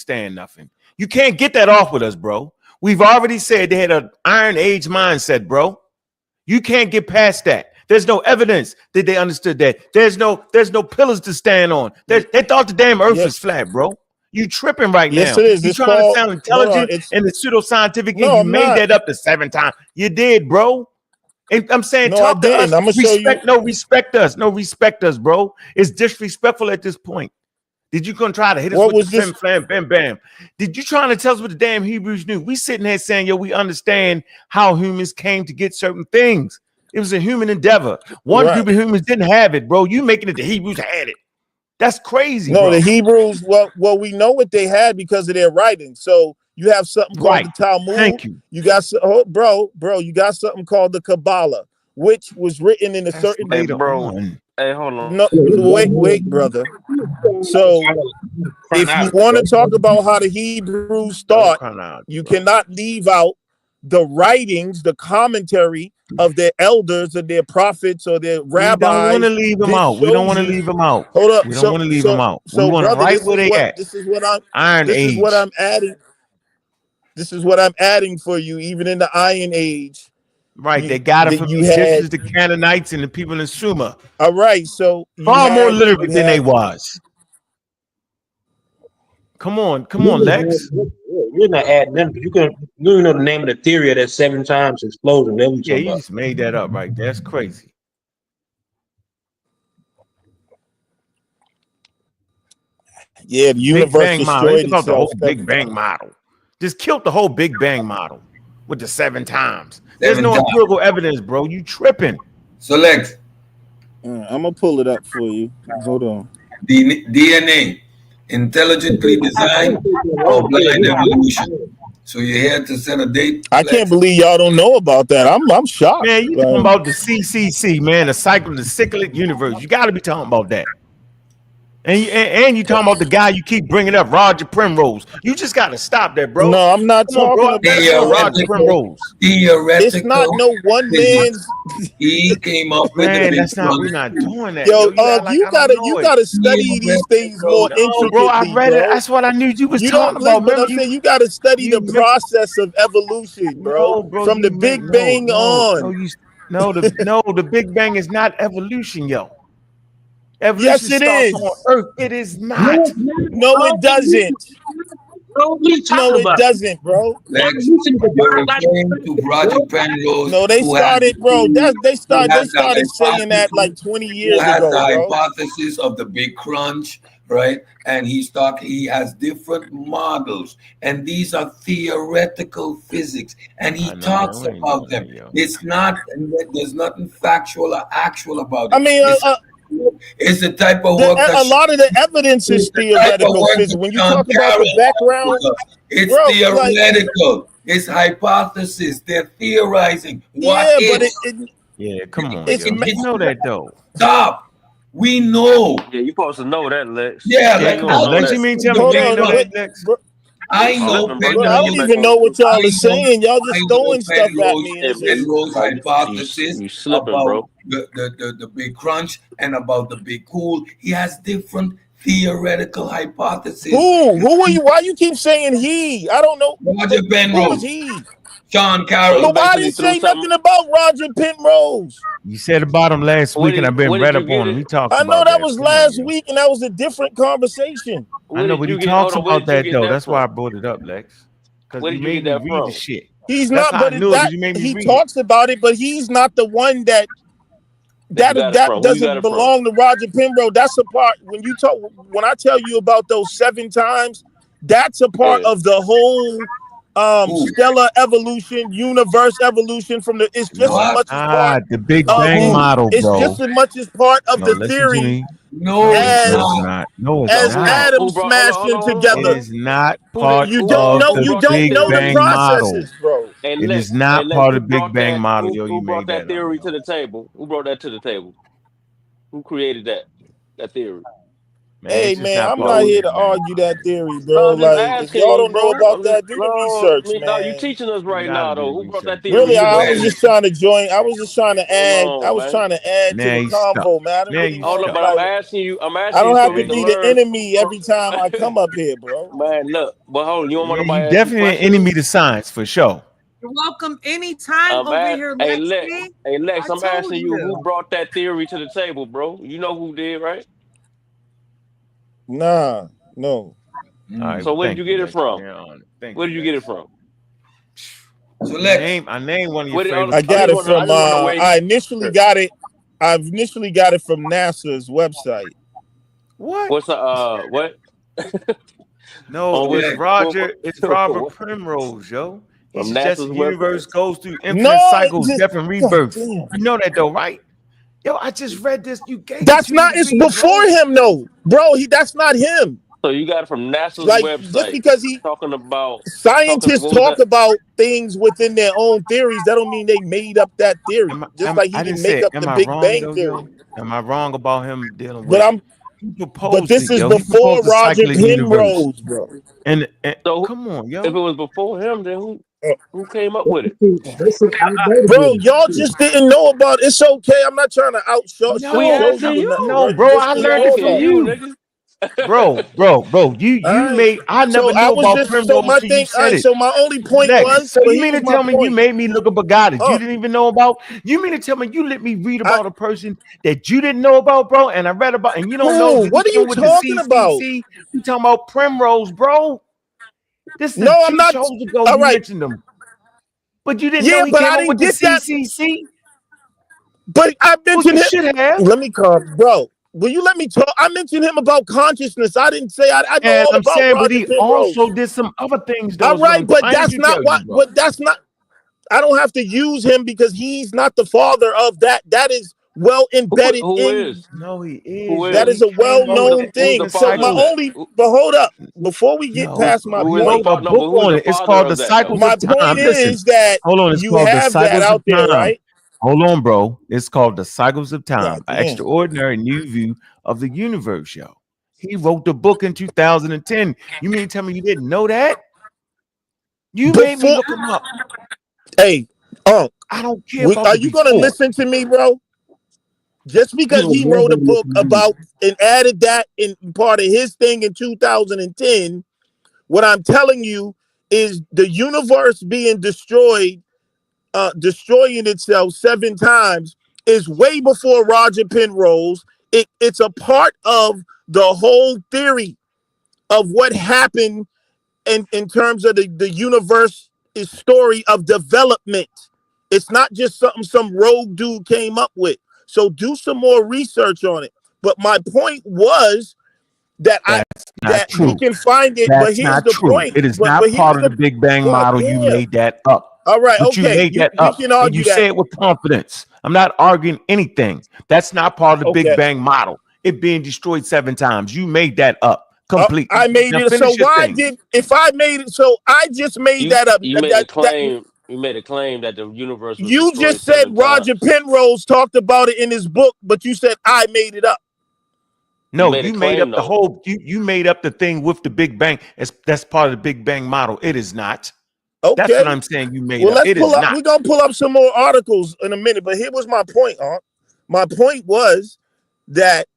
understand nothing. You can't get that off with us, bro. We've already said they had an Iron Age mindset, bro. You can't get past that. There's no evidence that they understood that. There's no pillars to stand on. They thought the damn earth was flat, bro. You tripping right Yes, now. it is. You It's trying to called. sound Hold on. intelligent and the pseudoscientific, No, and you I'm made not. that up to 7 times. You did, bro. And I'm saying, No, talk I to didn't. us. I'm gonna show you. Respect us. No, respect us, bro. It's disrespectful at this point. Did you gonna try to hit us What with was the this? flim flam bam bam? Did you trying to tell us what the damn Hebrews knew? We sitting here saying, yo, we understand how humans came to get certain things. It was a human endeavor. One Right. group of humans didn't have it, bro. You making it the Hebrews had it. That's crazy, No, bro. the Hebrews. Well, we know what they had because of their writing. So you have something called Right. the Talmud. Thank you. You got bro. You got something called the Kabbalah, which was written in a That's certain. Hey, later bro. on. Hey, hold on. No, wait, brother. So if you want to talk about how the Hebrews thought, you cannot leave out the writings, the commentary of their elders or their prophets or their rabbis. We don't want to leave them out. We don't want to leave them out. Hold up. We don't want to leave them out. We want brother, right where they at. This is what I'm adding. This is what I'm adding for you, even in the Iron Age. Right, they got it from the Egyptians, the Canaanites, and the people in Sumer. All right, so far more literate than they was. Come on, Lex. You're not adding them. You know the name of the theory of that 7 times explosion. Yeah, you just made that up right there. That's crazy. Yeah, the universe destroyed itself. The whole Big Bang times. model. Just killed the whole Big Bang model with the 7 times. There's no empirical evidence, bro. You tripping. So Lex, I'm gonna pull it up for you. Hold on. DNA, intelligently designed or blind evolution. So you're here to set a date. I can't believe y'all don't know about that. I'm shocked. Man, you talking about the CCC, man, the cycle of the cyclic universe. You got to be talking about that. And you talking about the guy you keep bringing up, Roger Primrose. You just got to stop that, bro. No, I'm not talking about Roger Primrose. Theoretical. It's not no one man's. He came up with Man, the that's not. We're not doing that. Yo, you gotta study these things more intricately, bro. I read it. That's what I knew you was talking about. But I'm saying you gotta study the process of evolution, bro. From the Big Bang on. The Big Bang is not evolution, yo. Evolution yes, it is. On Earth. It is not. No, it doesn't. No, it doesn't, bro. Lex, you're referring to Roger Penrose. No, they started, bro. They started saying that like 20 years ago, the bro. hypothesis of the Big Crunch, right? And he has different models, and these are theoretical physics, and he talks about them. It's not. There's nothing factual or actual about it. I mean, it's the type of work. A lot of the evidence is theoretical physics. When you talk about the background, it's theoretical. It's hypothesis. They're theorizing. Come on. You know that though. Stop. We know. Yeah, you supposed to know that, Lex. Yeah, Lex. You mean tell me you know that, Lex? I know. I don't even know what y'all are saying. Y'all just throwing stuff at me. Penrose hypothesis you slipping, about bro. The Big Crunch and about the Big Cool. He has different theoretical hypotheses. Who are you? Why you keep saying he? I don't know. Roger Penrose. Who is he? Sean Carroll. But why didn't say nothing about Roger Penrose? You said about him last week, and I've been read up on him. He talked. I know that was last week, and that was a different conversation. I know, but he talks about that though. That's why I brought it up, Lex. Because you made me read the shit. He's not, but he talks about it, but he's not the one that doesn't belong to Roger Penrose. That's a part when I tell you about those 7 times, that's a part of the whole stellar evolution, universe evolution from it's just as much as part the Big Bang model, it's bro. just as much as part of the theory as Adam smashed them together. It is not part you don't of know the Big Bang model. Bro. It is not part of the Big Bang model. Who brought that theory to the table? Who brought that to the table? Who created that theory? Man, Hey it's just man, not I'm part not of here it, to man. argue that theory, No, bro. I'm just Like, if asking y'all you, don't know bro. about I'm just that, do the no, research, no. You man. teaching us You right gotta now, do though. the Who brought that research. theory? Really, You I brought was it. just trying to join. I was just trying to Hold add. I on, was man. trying to add to Now the you stuck. convo, man. I didn't Now really you Hold want up, to stuck. but I'm like. asking you. I'm I asking you don't so have we to can be the learn. enemy every time I come up here, bro. Man, look. But hold on. You don't want Yeah, you nobody to ask you definitely an questions? enemy to science for sure. You're welcome anytime over here, Hey, Lexi. Lex. I I'm told asking you who you. brought that theory to the table, bro. You know who did, right? Nah, no. All right, So well, where did thank you you, get it Lex. from? Yeah, on it. Thank Where you, did you get it Lex. from? So I Lex, name one of your Where did, favorite I I got just it want to. I from. just want to know where you. I initially got it. I've initially got it from NASA's website. What? What's what? No, On so which it's Lex, Roger. It's Robert what? Primrose, yo. He From suggests NASA's the website? universe goes through No, infinite it cycles, just. death and God rebirth. damn. You know that though, right? Yo, I just read this. You gave it That's to me not. to It's read, before bro. him, though, bro. That's not him. So you got it from NASA's Like, just website because he talking about scientists what was talk that? about things within their own theories, that don't mean they made up that theory. Just like he I didn't didn't say make it. up the Am I Big wrong Bang though, theory. yo? Am I wrong about him dealing But with? I'm. He But proposed this it, is yo. He before proposed the Roger cycling universe. Penrose, bro. And So come on, if it yo. was before him, then Uh, who came up with it? This is Bro, outdated. y'all just didn't know about it. It's okay. I'm not trying to show We No, you asking or nothing, bro. you. no, You bro. just I We didn't learned it know from asking about it. you, you, nigga. bro. All You right. made. I So never I knew was about just so Primrose my till you thing. All said right. it. So my only point Lex, was, so but you mean here's to my tell me you point. made me look up a guy that you Uh, didn't even know about? You mean to tell me you let me read I about a person that you didn't know about, bro? And I read about, and you don't know who? that this What are one you with the talking about? CCC? We talking about Primrose, bro. This No, is I'm two not. shows ago. All You right. mentioned him, but you didn't know Yeah, he but I came up didn't with the get that. CCC. But I Well, mentioned you him. should have. Let me come, bro. Will you let me talk? I mentioned him about consciousness. I didn't say I know And all I'm about saying, but Roger he also Penrose. did some other things, though, All is what right, I'm but trying that's to not tell you, what. bro. But that's not. I don't have to use him because he's not the father of that. That is well embedded Who in. is? No, he Who is, yo. That is? is He a came up with the well-known Who's the thing. infinite So father my of cycles. that? only. But hold up, before we get Yo, past my Who he is the wrote point, a father? No, but book who's on the it. It's father called The of that though? Cycles my of point Time. Listen, is that hold on. It's you called The have that Cycles of out there, Time. right? Hold on, bro. It's called The Cycles of God Time, an damn. extraordinary new view of the universe, yo. He wrote the book in 2010. You mean to tell me you didn't know that? You made me Before, look him up. hey, I don't care about are the you gonna before. listen to me, bro? Just You because don't he wrote never a book listen to me. about and added that in part of his thing in 2010, what I'm telling you is the universe being destroyed, destroying itself 7 times is way before Roger Penrose. It's a part of the whole theory of what happened in terms of the universe is story of development. It's not just something some rogue dude came up with. So do some more research on it. But my point was that That's not that we true. can find it. But That's here's not the true. point. It is But not here's part of the the Big Bang God model. You damn. made that up. All right, But you okay. made that We up can and you argue that. say it with confidence. I'm not arguing anything. That's not part of the Big Okay. Bang model. It being destroyed 7 times. You made that up completely. I made Now it. So finish your why thing. did if I made it? So I just made You that up. you made a claim. You made a claim that the universe was You destroyed just said seven Roger times. Penrose talked about it in his book, but you said I made it up. You No, made a you made claim up the though. whole you made up the thing with the Big Bang. That's part of the Big Bang model. It is not. That's what Okay. I'm saying you made Well, up. let's It pull is up. not. We're gonna pull up some more articles in a minute. But here was my point, Aunt. My point was that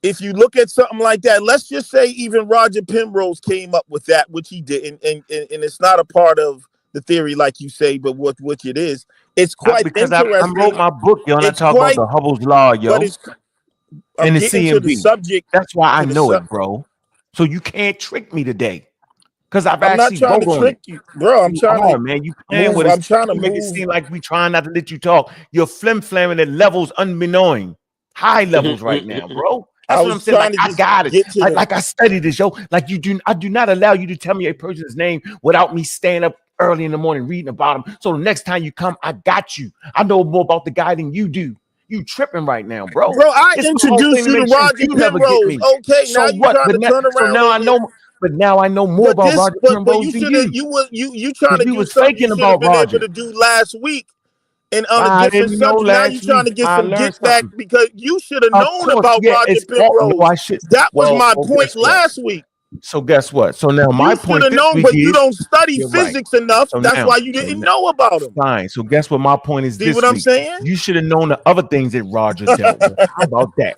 if you look at something like that, let's just say even Roger Penrose came up with that, which he did, and it's not a part of the theory like you say, but which it is. It's quite Because I wrote interesting. my book, yo, and I It's talk about quite, the Hubble's law, but yo, I'm and the getting to the CMB. subject. That's why I To the know sub. it, bro. So you can't trick me today. Because I've I'm not actually trying to wrote on it. trick you, bro. I'm You trying to are, man. You playing move. with us. I'm trying to You make it move. seem like we trying not to let you talk. You're flim-flamming at levels unbeknown. High levels right now, bro. I That's what I'm was saying. trying Like to I just got it. get to the. Like I studied this, yo. Like I do not allow you to tell me a person's name without me staying up early in the morning reading about them. So the next time you come, I got you. I know more about the guy than you do. You tripping right now, bro. Bro, I It's my whole thing introduced to you to make sure Roger you never get Penrose. me. Okay, So now you what? trying to turn So around now on I me. know. But now I know more But about this, Roger but Penrose you than should have you you trying because to we do was something you faking should have about been able Roger. to do last week and on a I different didn't know subject. Now you're last trying week. to get I some learned get back something. because you should have Of known course, about yeah. Roger It's all no. Penrose. I should. That was Well, my point guess what? last week. So guess what? So now my You should point have this known, week but you is don't study you're right. physics enough. So That's now, why you didn't know about him. fine. So guess what? My point is See this what I'm week. saying? You should have known the other things that Roger dealt with. How about that?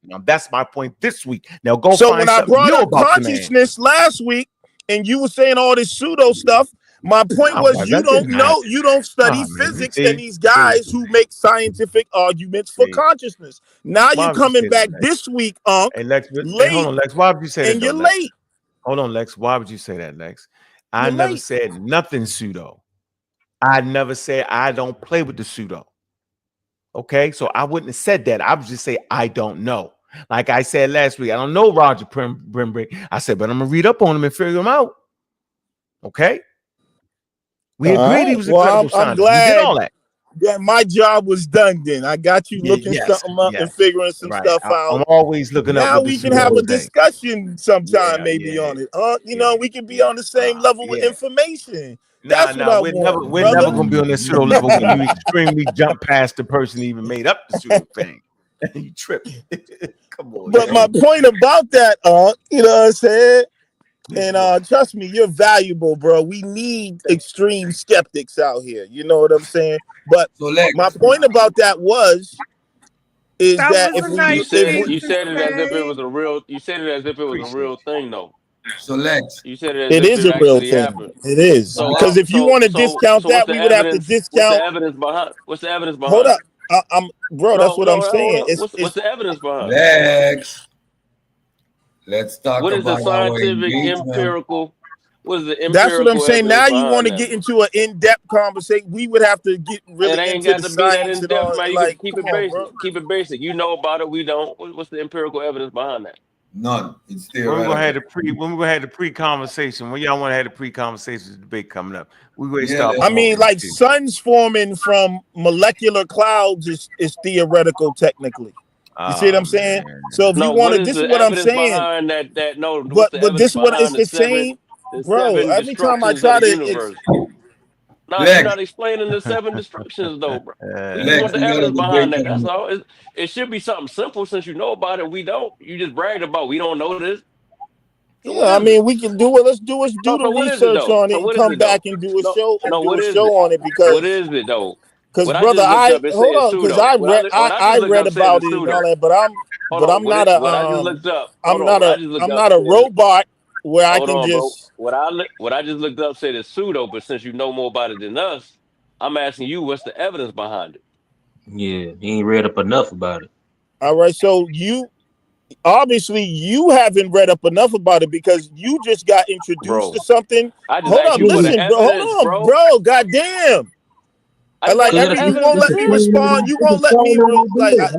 Now that's my point this week. Now go So find when I something brought new up about the man. consciousness last week, and you were saying all this pseudo stuff, my point No, was but you that don't didn't know, happen. you don't study Nah, man. physics, See, and these guys who make scientific arguments for See. consciousness. Now Why you're would you coming say back that, Lex? this week, Unc, Hey, Lex. Hey, late, hold on, Lex. Why would you say that, and though, you're Lex? late. Hold on, Lex. Why would you say that, Lex? I You're never late. said nothing pseudo. I never said I don't play with the pseudo. Okay, so I wouldn't have said that. I would just say I don't know. Like I said last week, I don't know Roger Brimbrick. I said, but I'm gonna read up on him and figure him out. Okay, we All agreed he right. was a Well, credible I'm scientist. We did glad all that. that my job was done. Then I got you looking Yes, something up and figuring some right. stuff I'm out. always looking up Now what the we can have pseudo a say. discussion sometime, Yeah, maybe yeah, on it. You know, we can be on the same level with yeah. information. Nah, That's what I we're want, never brother. gonna be on that pseudo level when you extremely jump past the person that even made up the pseudo thing. You trip. Come on. But my point about that, you know what I'm saying? And trust me, you're valuable, bro. We need extreme skeptics out here. You know what I'm saying? But So Lex, my point about that is That that was if a we nice thing You to said it as if it say. was a real. You said it as if it was a Appreciate real thing, though. so Lex, You said it as it if is it a real actually thing, happened. it is So because how? if you want to discount So what's that, the we would have to evidence? What's the discount. evidence behind? What's the evidence Hold behind up, it? bro. That's what I'm Hold saying. up. What's It's the evidence behind it? Lex, let's talk What is the about our scientific engagement. empirical? What is the That's what I'm empirical saying. evidence Now you want behind to that, get bro? into an in-depth conversation. We would have to get It really ain't into got the to be that science in and depth, all. man. You can Like, keep come it on, basic. bro. Keep it basic. You know about it. We don't. What's the empirical evidence behind that? None. It's when we're gonna have theoretical. the pre-conversation, when y'all want to have the pre-conversation debate coming up, we're going to Yeah, start I with let's mean, Morgan like too. suns forming from molecular clouds is theoretical, technically. You see what I'm saying? Man. So if you No. want What to, is this is the what I'm evidence saying. behind that? No. What's But the but evidence this what it's behind the same, the bro. seven Every time I destructions of try the to, universe? Nah, you're Lex, not explaining the seven destructions, though, bro. We just Lex, want the we got a evidence debate behind that. That's coming up. all. It should be something simple since you know about it. We don't. You just bragged about we don't know this. So what yeah. I is it? mean, we can do it. Let's do No. the So what is it research though? on So it and what is come it back though? and do a No. show No. What is it? on it What because is it though? because What I brother, just looked I up, it hold said on because pseudo. What I just I looked read up said about it's it and all pseudo. that, Hold on. What I just looked up. Hold on. What I just looked I'm up not a said it. robot where I Hold can on, bro. just. What I just looked up said it's pseudo, but since you know more about it than us, I'm asking you what's the evidence behind it. Yeah, he ain't read up enough about it. All right, so you obviously you haven't read up enough about it because you just got introduced to Bro, something. I just Hold asked on, you for the listen, bro. evidence, Hold on, bro. bro. Goddamn. I just Like asked Cause for of the every you evidence won't to let me see it. respond. You won't let me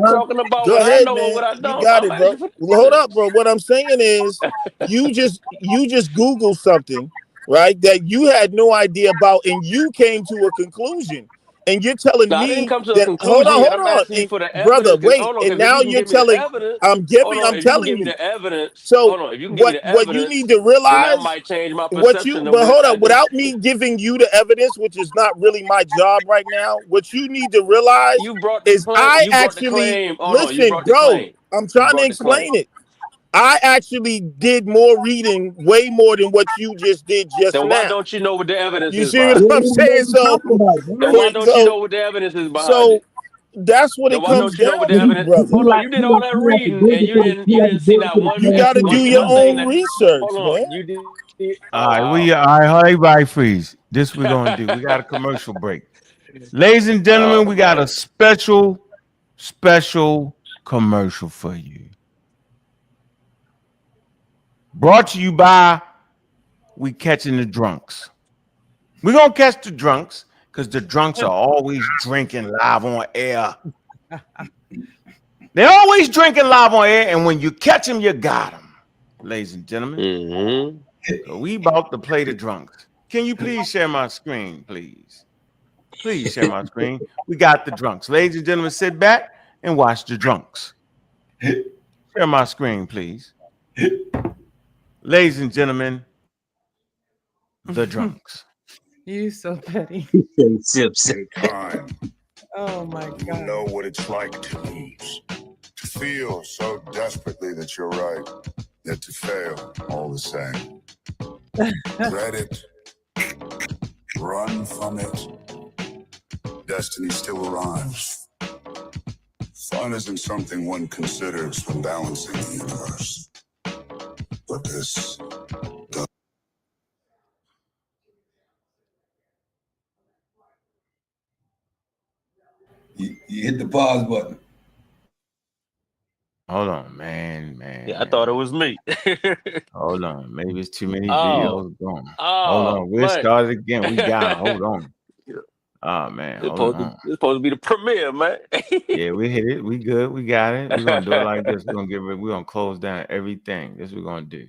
Talking about go what I ahead, know and man. what I You don't. got I'm it, bro. asking for the Well, hold up, evidence. bro. What I'm saying is you just Google something, right? That you had no idea about, and you came to a conclusion. And you're telling Now I didn't me come to a that conclusion yet. hold I'm on, asking you and for the brother, evidence. Cause wait. hold on, And because if now you can you're give me the telling evidence, I'm if you can telling give me you. the evidence, So hold on. If you can give me the what you need evidence, to then that realize might change my what you perception of but what hold I up, just. without me giving you the evidence, which is not really my job right now, what you need to realize You brought the is claim. I You brought the actually claim. Hold on. You listen, brought the bro. claim. I'm You trying to brought the claim. explain it. I actually did more reading, way more than what you just did just Then why now. don't you know what the evidence You is see what behind it? I'm saying? Then why don't you know what the evidence is behind So it? that's what Then it why comes don't you know what the down to, evidence? brother. Hold on, you did all that reading and you didn't see not You got to do your one thing own that. research, Hold man. on, you did. All Oh right, wow. everybody freeze. This we're gonna do. We got a commercial break. Ladies and gentlemen, Oh we got a man. special commercial for you. Brought to you by We Catching the Drunks. We're gonna catch the drunks because the drunks are always drinking live on air. They're always drinking live on air, and when you catch them, you got them, ladies and gentlemen. Mm-hmm. So we about to play the drunks. Can you please share my screen, please? Please share my screen. We got the drunks. Ladies and gentlemen, sit back and watch the drunks. Share my screen, please. Ladies and gentlemen, the drunks. You so petty. Sips. Take time. Oh my You God. know what it's like to lose, to feel so desperately that you're right, yet to fail all the same. Dread it, run from it. Destiny still arrives. Fun isn't something one considers when balancing the universe. But this does. You hit the pause button. Hold on, man. Yeah, I thought it was me. Hold on. Maybe it's too many Oh, videos going. Hold oh on. We'll man. start it again. We got it. Hold on. Oh man, hold on. It's supposed to be the premiere, man. Yeah, we hit it. We good. We got it. We're gonna do it like this. We're gonna close down everything. This is what we're gonna do.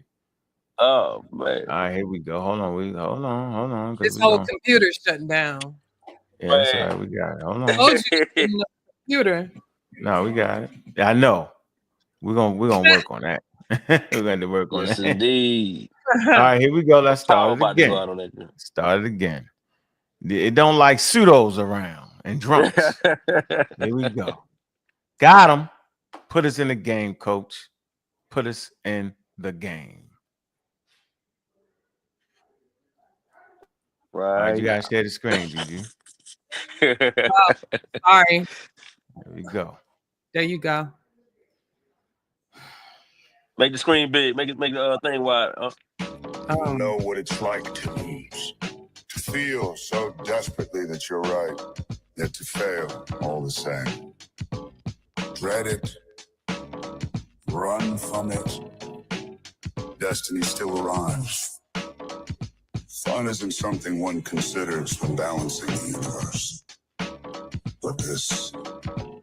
Oh man. All right, here we go. Hold on. This whole computer's shutting down. Yeah, that's all right. We got it. Hold on. Told you the computer. No, we got it. I know. We're gonna work on that. We're gonna work on Yes, that. indeed. All right, here we go. Let's Power start it about to go again. out on that. Start it again. It don't like pseudos around and drunks. Here we go. Got him. Put us in the game, coach. Put us in the game. Right. All right, you guys share the screen, did you? Oh, sorry. There we go. There you go. Make the screen big. Make the thing wide. You know what it's like to lose, to feel so desperately that you're right, yet to fail all the same. Dread it, run from it. Destiny still arrives. Fun isn't something one considers when balancing the universe. But this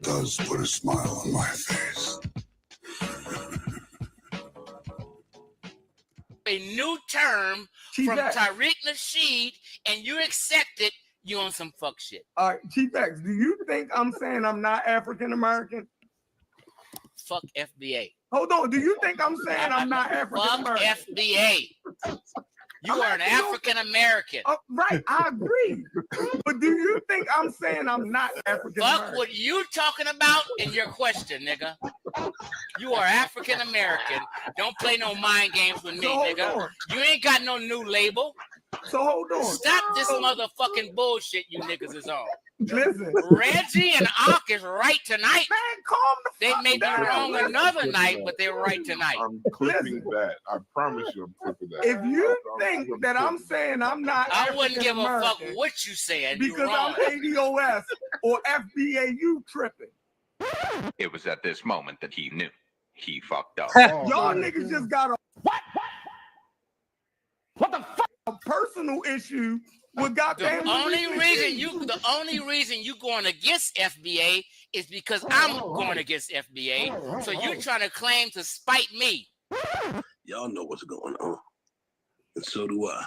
does put a smile on my face. A new term from Tariq Nasheed, and you accept it, you on some fuck shit. All right, Chief X, do you think I'm saying I'm not African American? Fuck FBA. Hold on, do you think I'm saying I'm not African American? Fuck FBA. You are an African American. Right, I agree. But do you think I'm saying I'm not African American? Fuck what you talking about in your question, nigga. You are African American. Don't play no mind games with me, nigga. You ain't got no new label. So hold on. Stop this motherfucking bullshit you niggas is on. Listen. Reggie and Ak is right tonight. Man, calm the They fuck may be down. wrong Listen. another night, but they're right tonight. I'm clipping that. I promise you I'm clipping that. If you think that I'm saying I'm not I wouldn't give a fuck African-American what you saying. because I'm ADOS or FBA, you tripping. It was at this moment that he knew he fucked up. Y'all niggas just got a what the fuck? A personal issue with goddamn. The only reason you going against FBA is because I'm going against FBA. So you're trying to claim to spite me. Y'all know what's going on, and so do I.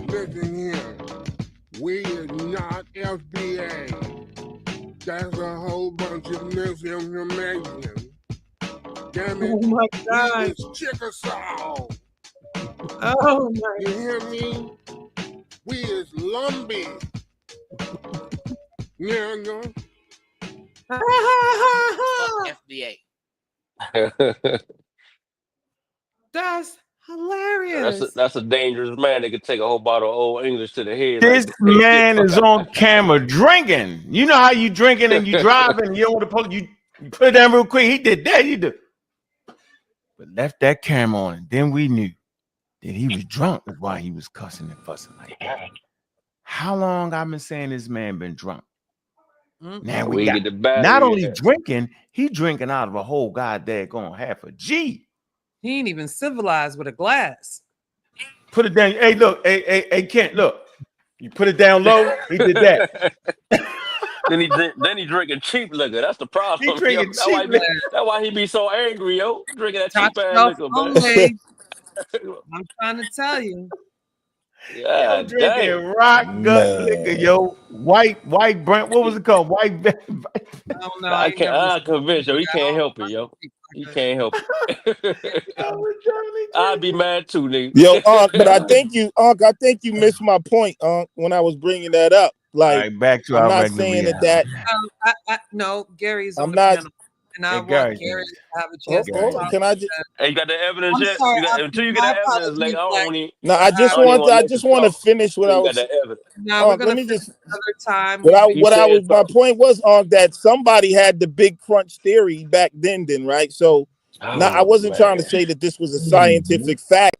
Listen here, we are not FBA. That's a whole bunch of misinformation. Damn it! Oh my God! It's Chickasaw. Oh my! You hear me? We is Lumbee. Nigga. Fuck FBA. That's hilarious. That's a dangerous man that could take a whole bottle of Old English to the head. This man is on camera drinking. You know how you drinking and you driving, you don't want to pull you put it down real quick. He did that, but left that camera on, and then we knew that he was drunk. That's why he was cussing and fussing like that. How long I've been saying this man been drunk? Now we got get the battery. Not only drinking, he drinking out of a whole goddamn half a G. He ain't even civilized with a glass. Put it down. Hey, look, hey, Kent, look. You put it down low. He did that. then he drinking cheap liquor. That's the problem. He drinking That's why he be so angry, yo. Drinking that cheap ass liquor, man. I'm trying to tell you. Yeah, drinking rock gut liquor, yo. White Brent. What was it called? White. I don't know. I can't convince you. He can't help it, yo. You can't help it. I'd be mad too, nigga. Yo, but I think you missed my point, when I was bringing that up. All Like, right, back to I'm our not regular saying reality. No, Gary's on I'm the not. panel, and I Hey, want Gary, Gary to have a Oh, chance to oh, talk. can I just? Hey, you got the evidence I'm yet? sorry. You got until you get My the evidence, like apologies, Lex. No, I I don't even want I Lex to just want to talk finish what until I you got was. the evidence. No, we're Let gonna me finish just. another time. We've been My point was on that somebody had the big crunch theory back then, right? So now I Oh wasn't trying to man. say that this was a scientific fact.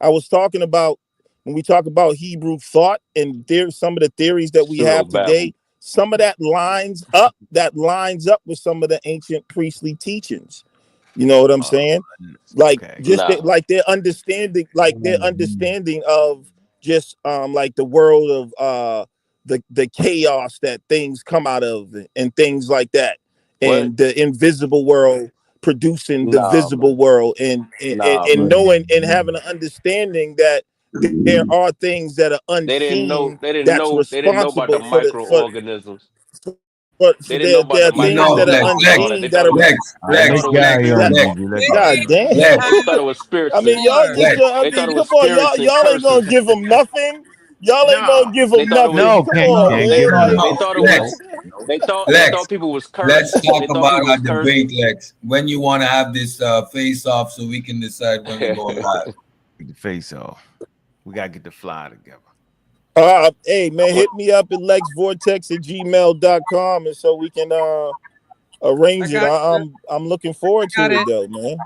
I was talking about when we talk about Hebrew thought and there's some of the theories that we Pseudo have babble. today. Some of that lines up. That lines up with some of the ancient priestly teachings. You know what I'm saying? Like okay. just Nah. like their understanding of just like the world of the chaos that things come out of and things like that, What? and the invisible world producing the Nah, visible man. world, and Nah, and man. knowing and having an understanding that there are things that are They didn't know. unseen They didn't that's know. They didn't know about the responsible for the microorganisms. for They didn't know about there the are things No, that are Lex, microorganisms and Lex, all that. They unseen thought that it are was. Lex, They All right, thought Lex, let it was Lex, Gary that on, Lex, spirits. Juju. Let God Gary on. damn. Lex, They thought it was spirits I and. mean, y'all just, Lex. I They thought mean, it come was on, spirits and y'all ain't gonna curses. give them nothing. Y'all ain't gonna No. give They them thought it was. nothing. No, Come on, can't man. give him Like, They No, nothing. thought it Lex, was. Nope. Nope. They Lex. thought people was Let's cursed. talk They thought about people our was cursed. debate, Lex. When you want to have this face off so we can decide when we're going live. Get the face off. We gotta get the fly together. hey, man, hit me up at lexvortex@gmail.com, and so we can I arrange it. got you. I'm looking forward I got to it it. though, man.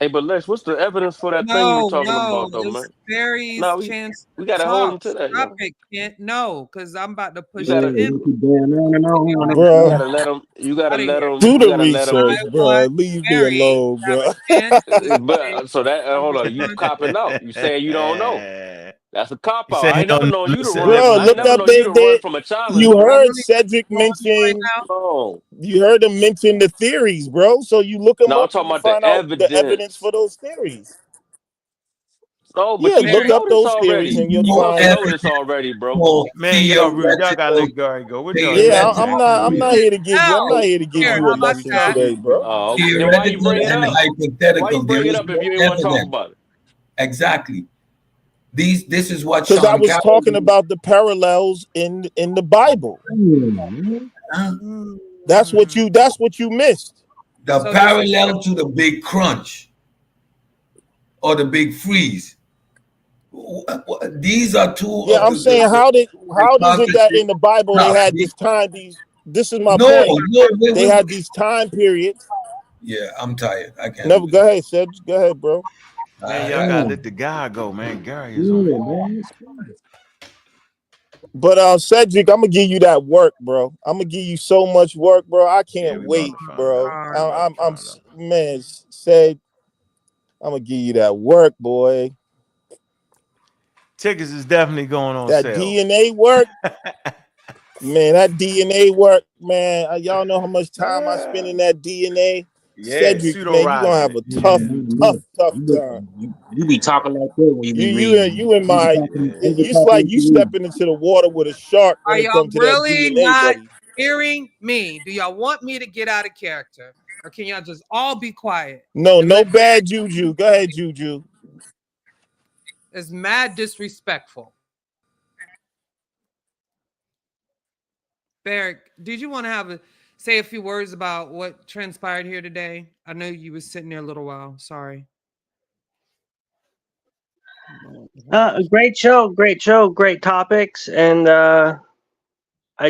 Hey, but Lex, what's the evidence for that thing you No, talking no, about, though, man? it's Barry's No, chance we to gotta hold him talk. to that, Stop yo. it, Kent. No, because I'm about to You push the gotta, end. you Bro, gotta let him. You gotta Out of let here. him. do You the gotta let him. research, I bro. want Leave me Barry alone, to have bro. a chance to say But so that I'm hold on, you copping out. You saying you don't know. That's a cop He out. said I he ain't never don't know. known you to Listen, run. Bro, I ain't look never up known you to run from a challenge, you Do I bro. heard really Cedric wrong with you right mention now? No, you heard him mention the theories, bro. So you look them no, I'm up and talking you about the find out the evidence evidence. for those theories. No, but Yeah, you should look Barry, up know this those theories already. and you'll You No supposed to find. know this evidence already, bro. for man, y'all rude. Y'all gotta theoretical, let Gary go. We're done, Yeah, man. I'm theoretical, not. I'm not here to give you. I'm not no. here to give Here, you how a about lesson that? today, bro. Oh, okay. Then why you theoretical bring it and up? Why hypothetical. you There bring it is up if no you ain't want to talk evidence. about it? Exactly. This is what Because I Sean was talking Carroll. about the parallels in the Bible. That's what you. That's what you missed. The So parallel to disrespectful. the big crunch or the big freeze. These are two Yeah, of I'm saying the how is it that cognitive. in the Bible they No, had this time? This is my no, point. no. They had these time periods. Yeah, I'm tired. I can't Never. do Go this. ahead, Seb. Go ahead, bro. Man, y'all gotta let the guy go, man. Gary is on it. But Cedric, I'm gonna give you that work, bro. I'm gonna give you so much work, bro. I Yeah, can't we about wait, to find out. bro. All We right. about to find out. Man. Said I'm gonna give you that work, boy. Tickets is definitely going on That sale. DNA work, man. That DNA work, man. Y'all know how much time I spend in that DNA. Yeah, Cedric, man, you gonna pseudo-rising have it. a Yeah. tough time. You be talking like that when you be reading. You in You be my. talking. You be It's talking like like you you read. stepping into the water with a shark when Are it y'all comes to that really DNA, not buddy. hearing me? Do y'all want me to get out of character? Or can y'all just all be quiet and No let bad juju. Go ahead, Juju. it's mad disrespectful? Barrick, did you want to say a few words about what transpired here today? I know you was sitting there a little while. Sorry. Great show, great topics, and I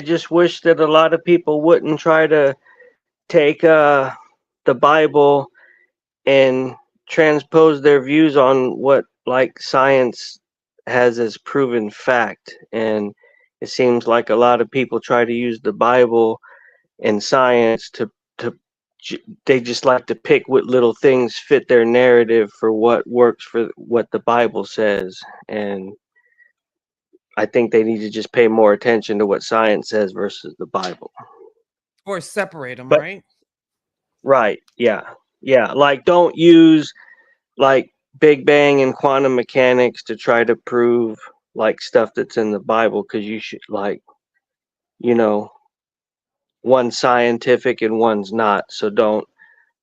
just wish that a lot of people wouldn't try to take the Bible and transpose their views on what like science has as proven fact. And it seems like a lot of people try to use the Bible and science to they just like to pick what little things fit their narrative for what works for what the Bible says. And I think they need to just pay more attention to what science says versus the Bible. Or separate them, But right? right, yeah. Yeah, like don't use like Big Bang and quantum mechanics to try to prove like stuff that's in the Bible, because you should like, you know, one's scientific and one's not. So don't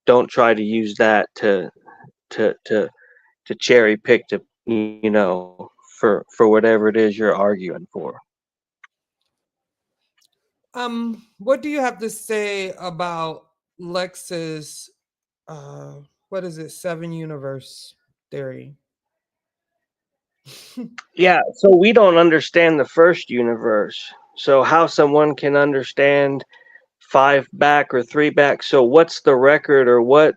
don't try to use that to cherry pick to for whatever it is you're arguing for. What do you have to say about Lex's what is it, 7 universe theory? Yeah, so we don't understand the first universe. So how someone can understand 5 back or 3 back? So what's the record, or what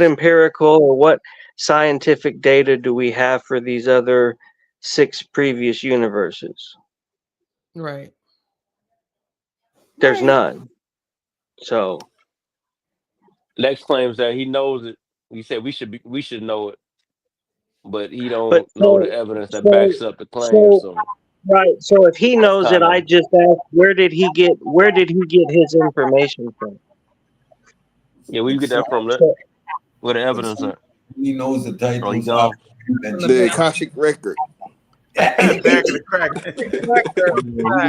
empirical or what scientific data do we have for these other 6 previous universes? Right. There's none. So Lex claims that he knows it. He said we should know it, but he but don't know the so evidence that so backs up the claim. so So right. So if he that's knows it, kind I of just asked where did he get his information from? yeah. Where you get that from? That So, where the evidence at? He knows the Oh, he titles gone. after you mentioned The it. Akashic record. Back of the crack. He got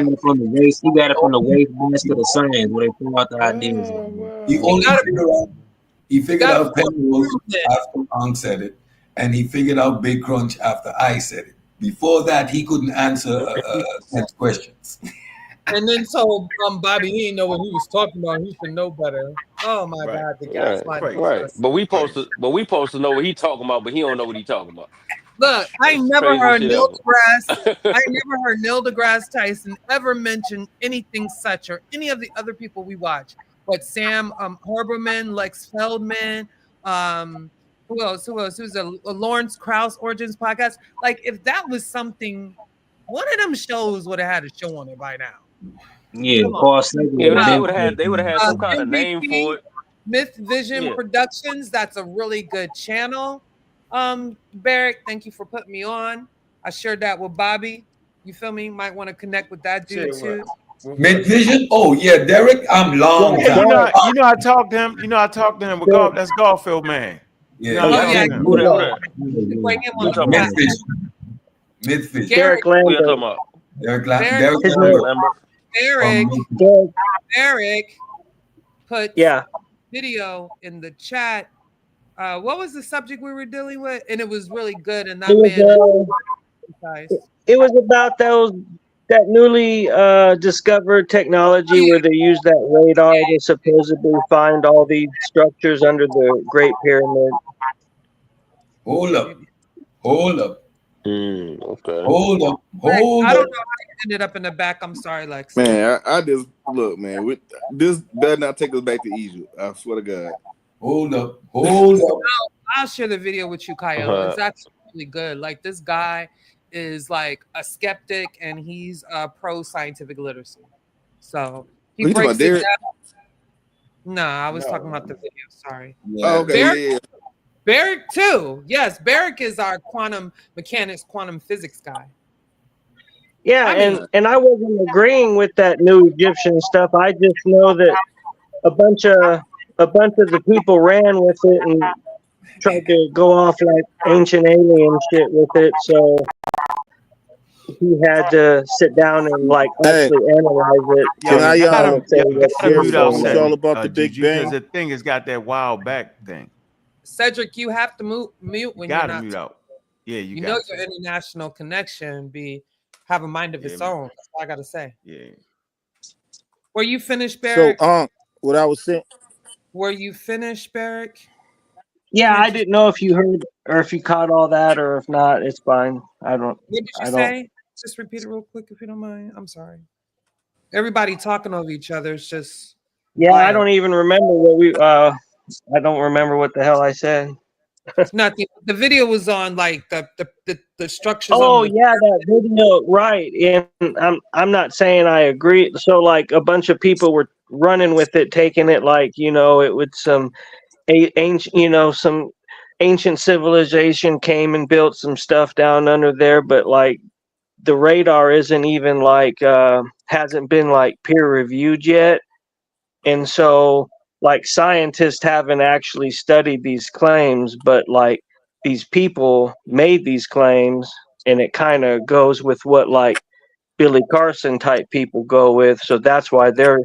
it from the waste basket of science where they throw out the ideas. He only figured out Penrose after Ang said it, and he figured out Big Crunch after I said it. Before that, he couldn't answer 10 questions. And then so Bobby, he didn't know what he was talking about. He should know better. Oh my God, the gaslight. Right. But we supposed to know what he talking about, but he don't know what he talking about. Look, I That's the never heard craziest shit Neil ever. deGrasse. I never heard Neil deGrasse Tyson ever mention anything such, or any of the other people we watch. But Sam Herberman, Lex Feldman, who else? Who's a Lawrence Krauss Origins podcast? Like, if that was something, one of them shows would have had a show on it by now. Yeah, Come on. Carl Sagan Yeah, would they have would have had some kind of name for it. Myth Vision Yeah. Productions. That's a really good channel. Barrick, thank you for putting me on. I shared that with Bobby. You feel me? Might want to connect with that dude too. Mid-vision? Oh yeah, Derek, I'm long Yeah, time. you know I talked to him. You know I talked to him. But golf, that's Garfield man. Yeah. You know, I Oh talked yeah, to him. Who that? bring him Who on you talking about? Mid-vision. Derek Who you Lambert. talking about? Derek His Lambert. Derek, Derek, Derek put yeah. video in the chat. What was the subject we were dealing with? And it was really good. And that It man, it was about that newly discovered technology where they use that radar to supposedly find all these structures under the Great Pyramid. Hold up. Hold up. Okay. Hold up. I Hold don't up. know how you ended up in the back. I'm sorry, Lex. Man, I just look, man. This better not take us back to Egypt. I swear to God. Hold up. Hold up. I'll share the video with you, Kyle. It's actually really good. Like, this guy is like a skeptic, and he's pro scientific literacy. So he You talking breaks about it Derek? down. No, I was talking about the video. Sorry. Oh, okay, Barrick, yeah. Barrick too. Yes, Barrick is our quantum mechanics, quantum physics guy. Yeah, and I wasn't agreeing with that new Egyptian stuff. I just know that a bunch of the people ran with it and tried to go off like ancient alien shit with it. So he had to sit down and like actually analyze it. Can I say what Gotta mute out it's all about the Big Juju, 'cause Bang? the thing has got that wild back thing. Cedric, you have to mute when Gotta you're not. mute out. Yeah, you know got your international connection have a mind of its own. That's all I gotta say. Yeah. Were you finished, So, Barrick? what I was saying. Were you finished, Barrick? Yeah, I didn't know if you heard or if you caught all that, or if not, it's fine. I don't. What did you say? Just repeat it real quick if you don't mind. I'm sorry. Everybody talking over each other is just. Yeah, I don't even remember what we. I don't remember what the hell I said. Nothing. The video was on like the structures. Oh on the yeah, that video, right? And I'm not saying I agree. So like a bunch of people were running with it, taking it like it would some ancient, some ancient civilization came and built some stuff down under there, but like the radar isn't even like hasn't been like peer reviewed yet, and so like scientists haven't actually studied these claims, but like these people made these claims, and it kind of goes with what like Billy Carson type people go with, so that's why they're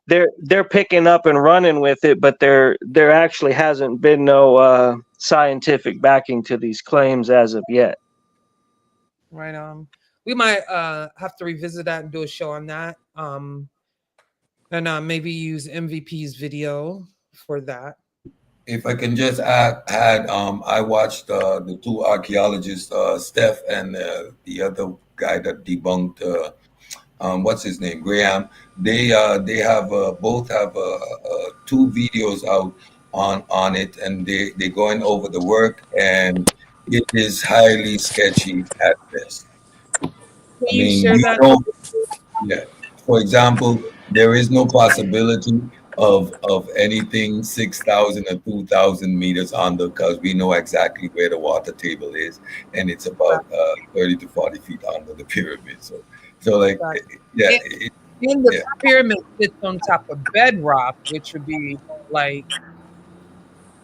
they're picking up and running with it, but there actually hasn't been no scientific backing to these claims as of yet. Right. We might have to revisit that and do a show on that. And maybe use MVP's video for that. If I can just add, I watched the two archaeologists, Steph and the other guy that debunked, what's his name, Graham. They have both have two videos out on it, and they're going over the work, and it is highly sketchy at best. Can I you mean, share we that? don't. Yeah. For example, there is no possibility of anything 6,000 or 2,000 meters under, because we know exactly where the water table is, and it's about 30 to 40 feet under the pyramid. So like, Right. yeah, And the yeah, pyramid sits on top of bedrock, which would be like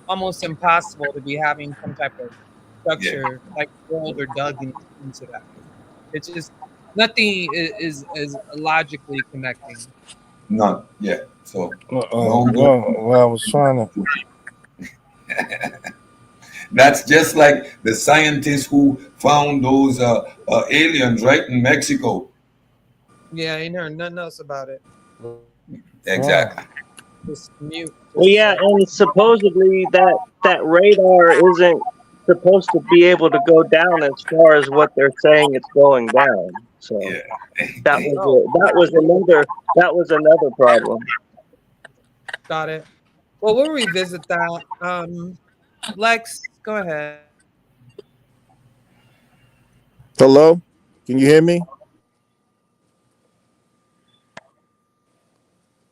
almost impossible to be having some type of yeah, structure like drilled or dug into that. It's just nothing is logically connecting. none. Yeah. So Well, don't go. I was trying to. That's just like the scientists who found those aliens right in Mexico. Yeah, I ain't heard nothing else about it. Exactly. Just mute. Well, yeah, and supposedly that radar isn't supposed to be able to go down as far as what they're saying it's going down. So Yeah. that was another problem. Got it. Well, we'll revisit that. Lex, go ahead. Hello, can you hear me?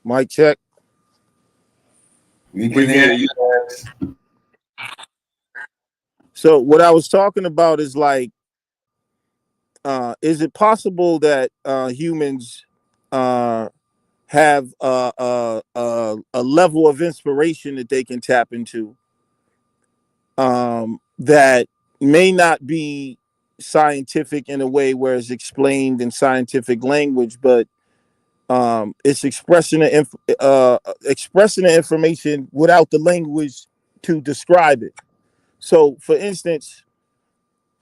Mic check. We can hear you. So what I was talking about is like, is it possible that humans have a level of inspiration that they can tap into that may not be scientific in a way where it's explained in scientific language, but it's expressing the information without the language to describe it. So, for instance,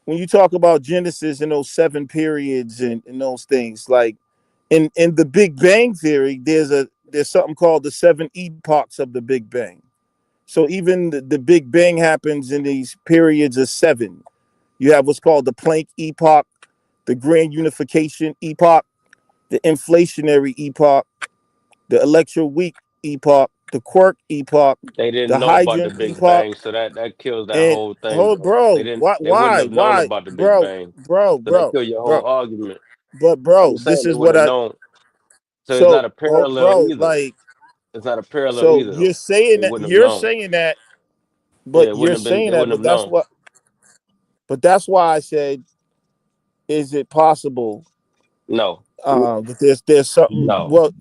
when you talk about Genesis and those 7 periods and those things, like in the Big Bang Theory, there's something called the 7 epochs of the Big Bang. So even the Big Bang happens in these periods of 7. You have what's called the Planck epoch, the Grand Unification epoch, the Inflationary epoch, the Electroweak epoch, the Quark epoch, They the didn't know about the Hydrogen Big epoch. Bang, so that kills that And whole thing, hold, bro. bro, They didn't. They wouldn't have known why, about the Big bro, Bang, bro, so that bro, kill your bro. whole argument. But I'm bro, saying this they is wouldn't what have I. known. So it's not So, a parallel bro, either. like, It's not a parallel so either, you're though. saying They that wouldn't have you're known. saying that, Yeah, but it you're wouldn't have been. saying They that, wouldn't but have known. that's why I said, is it possible No, that there's something? no. Well,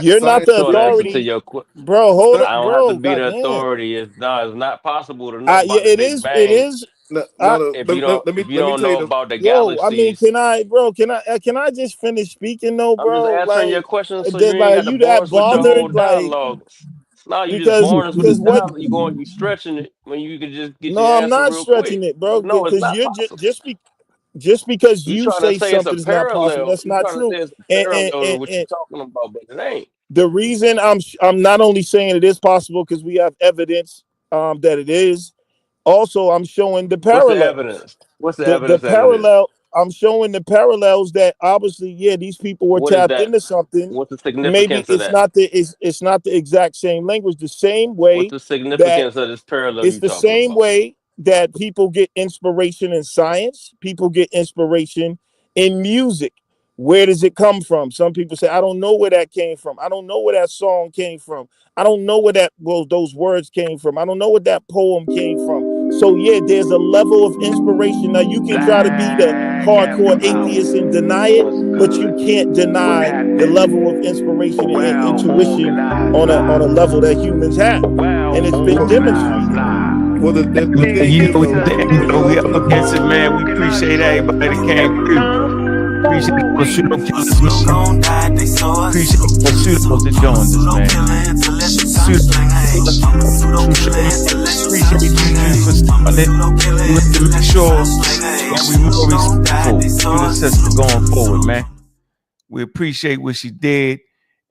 you're not the Short answer to authority, your question. bro. Hold I up, don't have to bro. be the Goddamn. authority. It's not possible to know Yeah, about the it Big is. It Bang is. if you don't know about the Yo, I mean, galaxies. can I just finish speaking though, I'm just bro? answering your Like, questions so you ain't like, got to you bore that us with your whole bothered? Like, dialogue. No, you just because boring us with the what? dialogue. You stretching it when you could just get No, your I'm answer not real quick. stretching it, bro. No, it's Because not you're possible. just because You you trying to say say it's a something is not possible, parallel. that's You not trying to true. say it's a And parallel to what you're talking about, but it ain't. the reason I'm not only saying it is possible because we have evidence that it is. Also, I'm showing the What's the parallels. evidence? What's the The evidence that it is? parallel. I'm showing the parallels that obviously, yeah, these people were What is tapped that? into something. What's the Maybe significance of that? it's not the exact same language. The same What's way the that significance of this parallel it's you the talking same about? way that people get inspiration in science, people get inspiration in music. Where does it come from? Some people say, I don't know where that came from. I don't know where that song came from. I don't know where those words came from. I don't know where that poem came from. So yeah, there's a level of inspiration. Now you can try to be the hardcore atheist and deny it, but you can't deny the level of inspiration and intuition on a level that humans have. And it's been demonstrated. Well, the thing is, So we up against it, man. We appreciate everybody that came through. Appreciate the pseudo killers, gon' die, they saw us. appreciate the pseudos that joined us, man. Appreciate you for starting it. We have to make sure that we more respectful to the sister going forward, man. We appreciate what she did,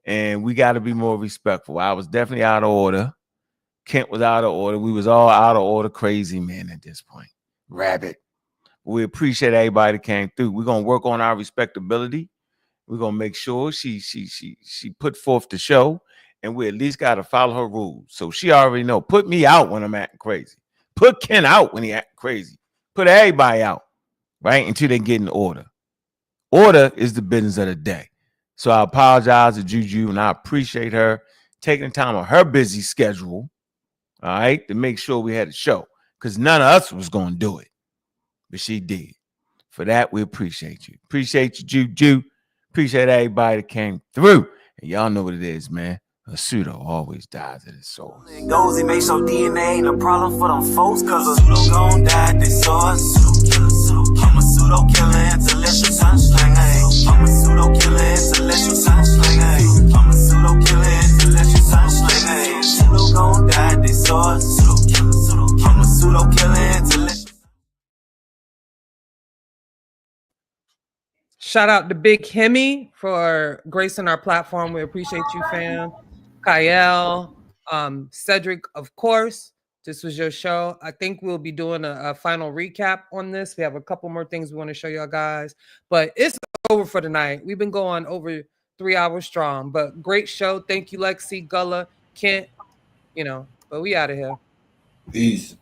and we got to be more respectful. I was definitely out of order. Kent was out of order. We was all out of order, crazy man at this point. Rabbit. We appreciate everybody that came through. We're gonna work on our respectability. We're gonna make sure she put forth the show, and we at least gotta follow her rules. So she already know. Put me out when I'm acting crazy. Put Ken out when he acting crazy. Put everybody out, right? Until they get in order. Order is the business of the day. So I apologize to Juju, and I appreciate her taking the time on her busy schedule, all right, to make sure we had a show, because none of us was gonna do it, but she did. For that, we appreciate you. Appreciate you, Juju. Appreciate everybody that came through. And y'all know what it is, man. A pseudo always dies at his soul. It goes, it makes your DNA ain't a problem for them folks, cause a pseudo gon' die, they saw us. I'm a pseudo killer, intellectual sunsling, ayy. I'm a pseudo killer, intellectual sunsling, ayy. I'm a pseudo killer, intellectual sunsling, ayy. Pseudo gon' die, they saw us. I'm a pseudo killer, intellectual. Shout out to Big Himmy for gracing our platform. We appreciate you, fam. Kyle, Cedric, of course. This was your show. I think we'll be doing a final recap on this. We have a couple more things we want to show y'all guys, but it's over for tonight. We've been going over 3 hours strong, but great show. Thank you, Lexi, Gullah, Kent, but we out of here. Peace.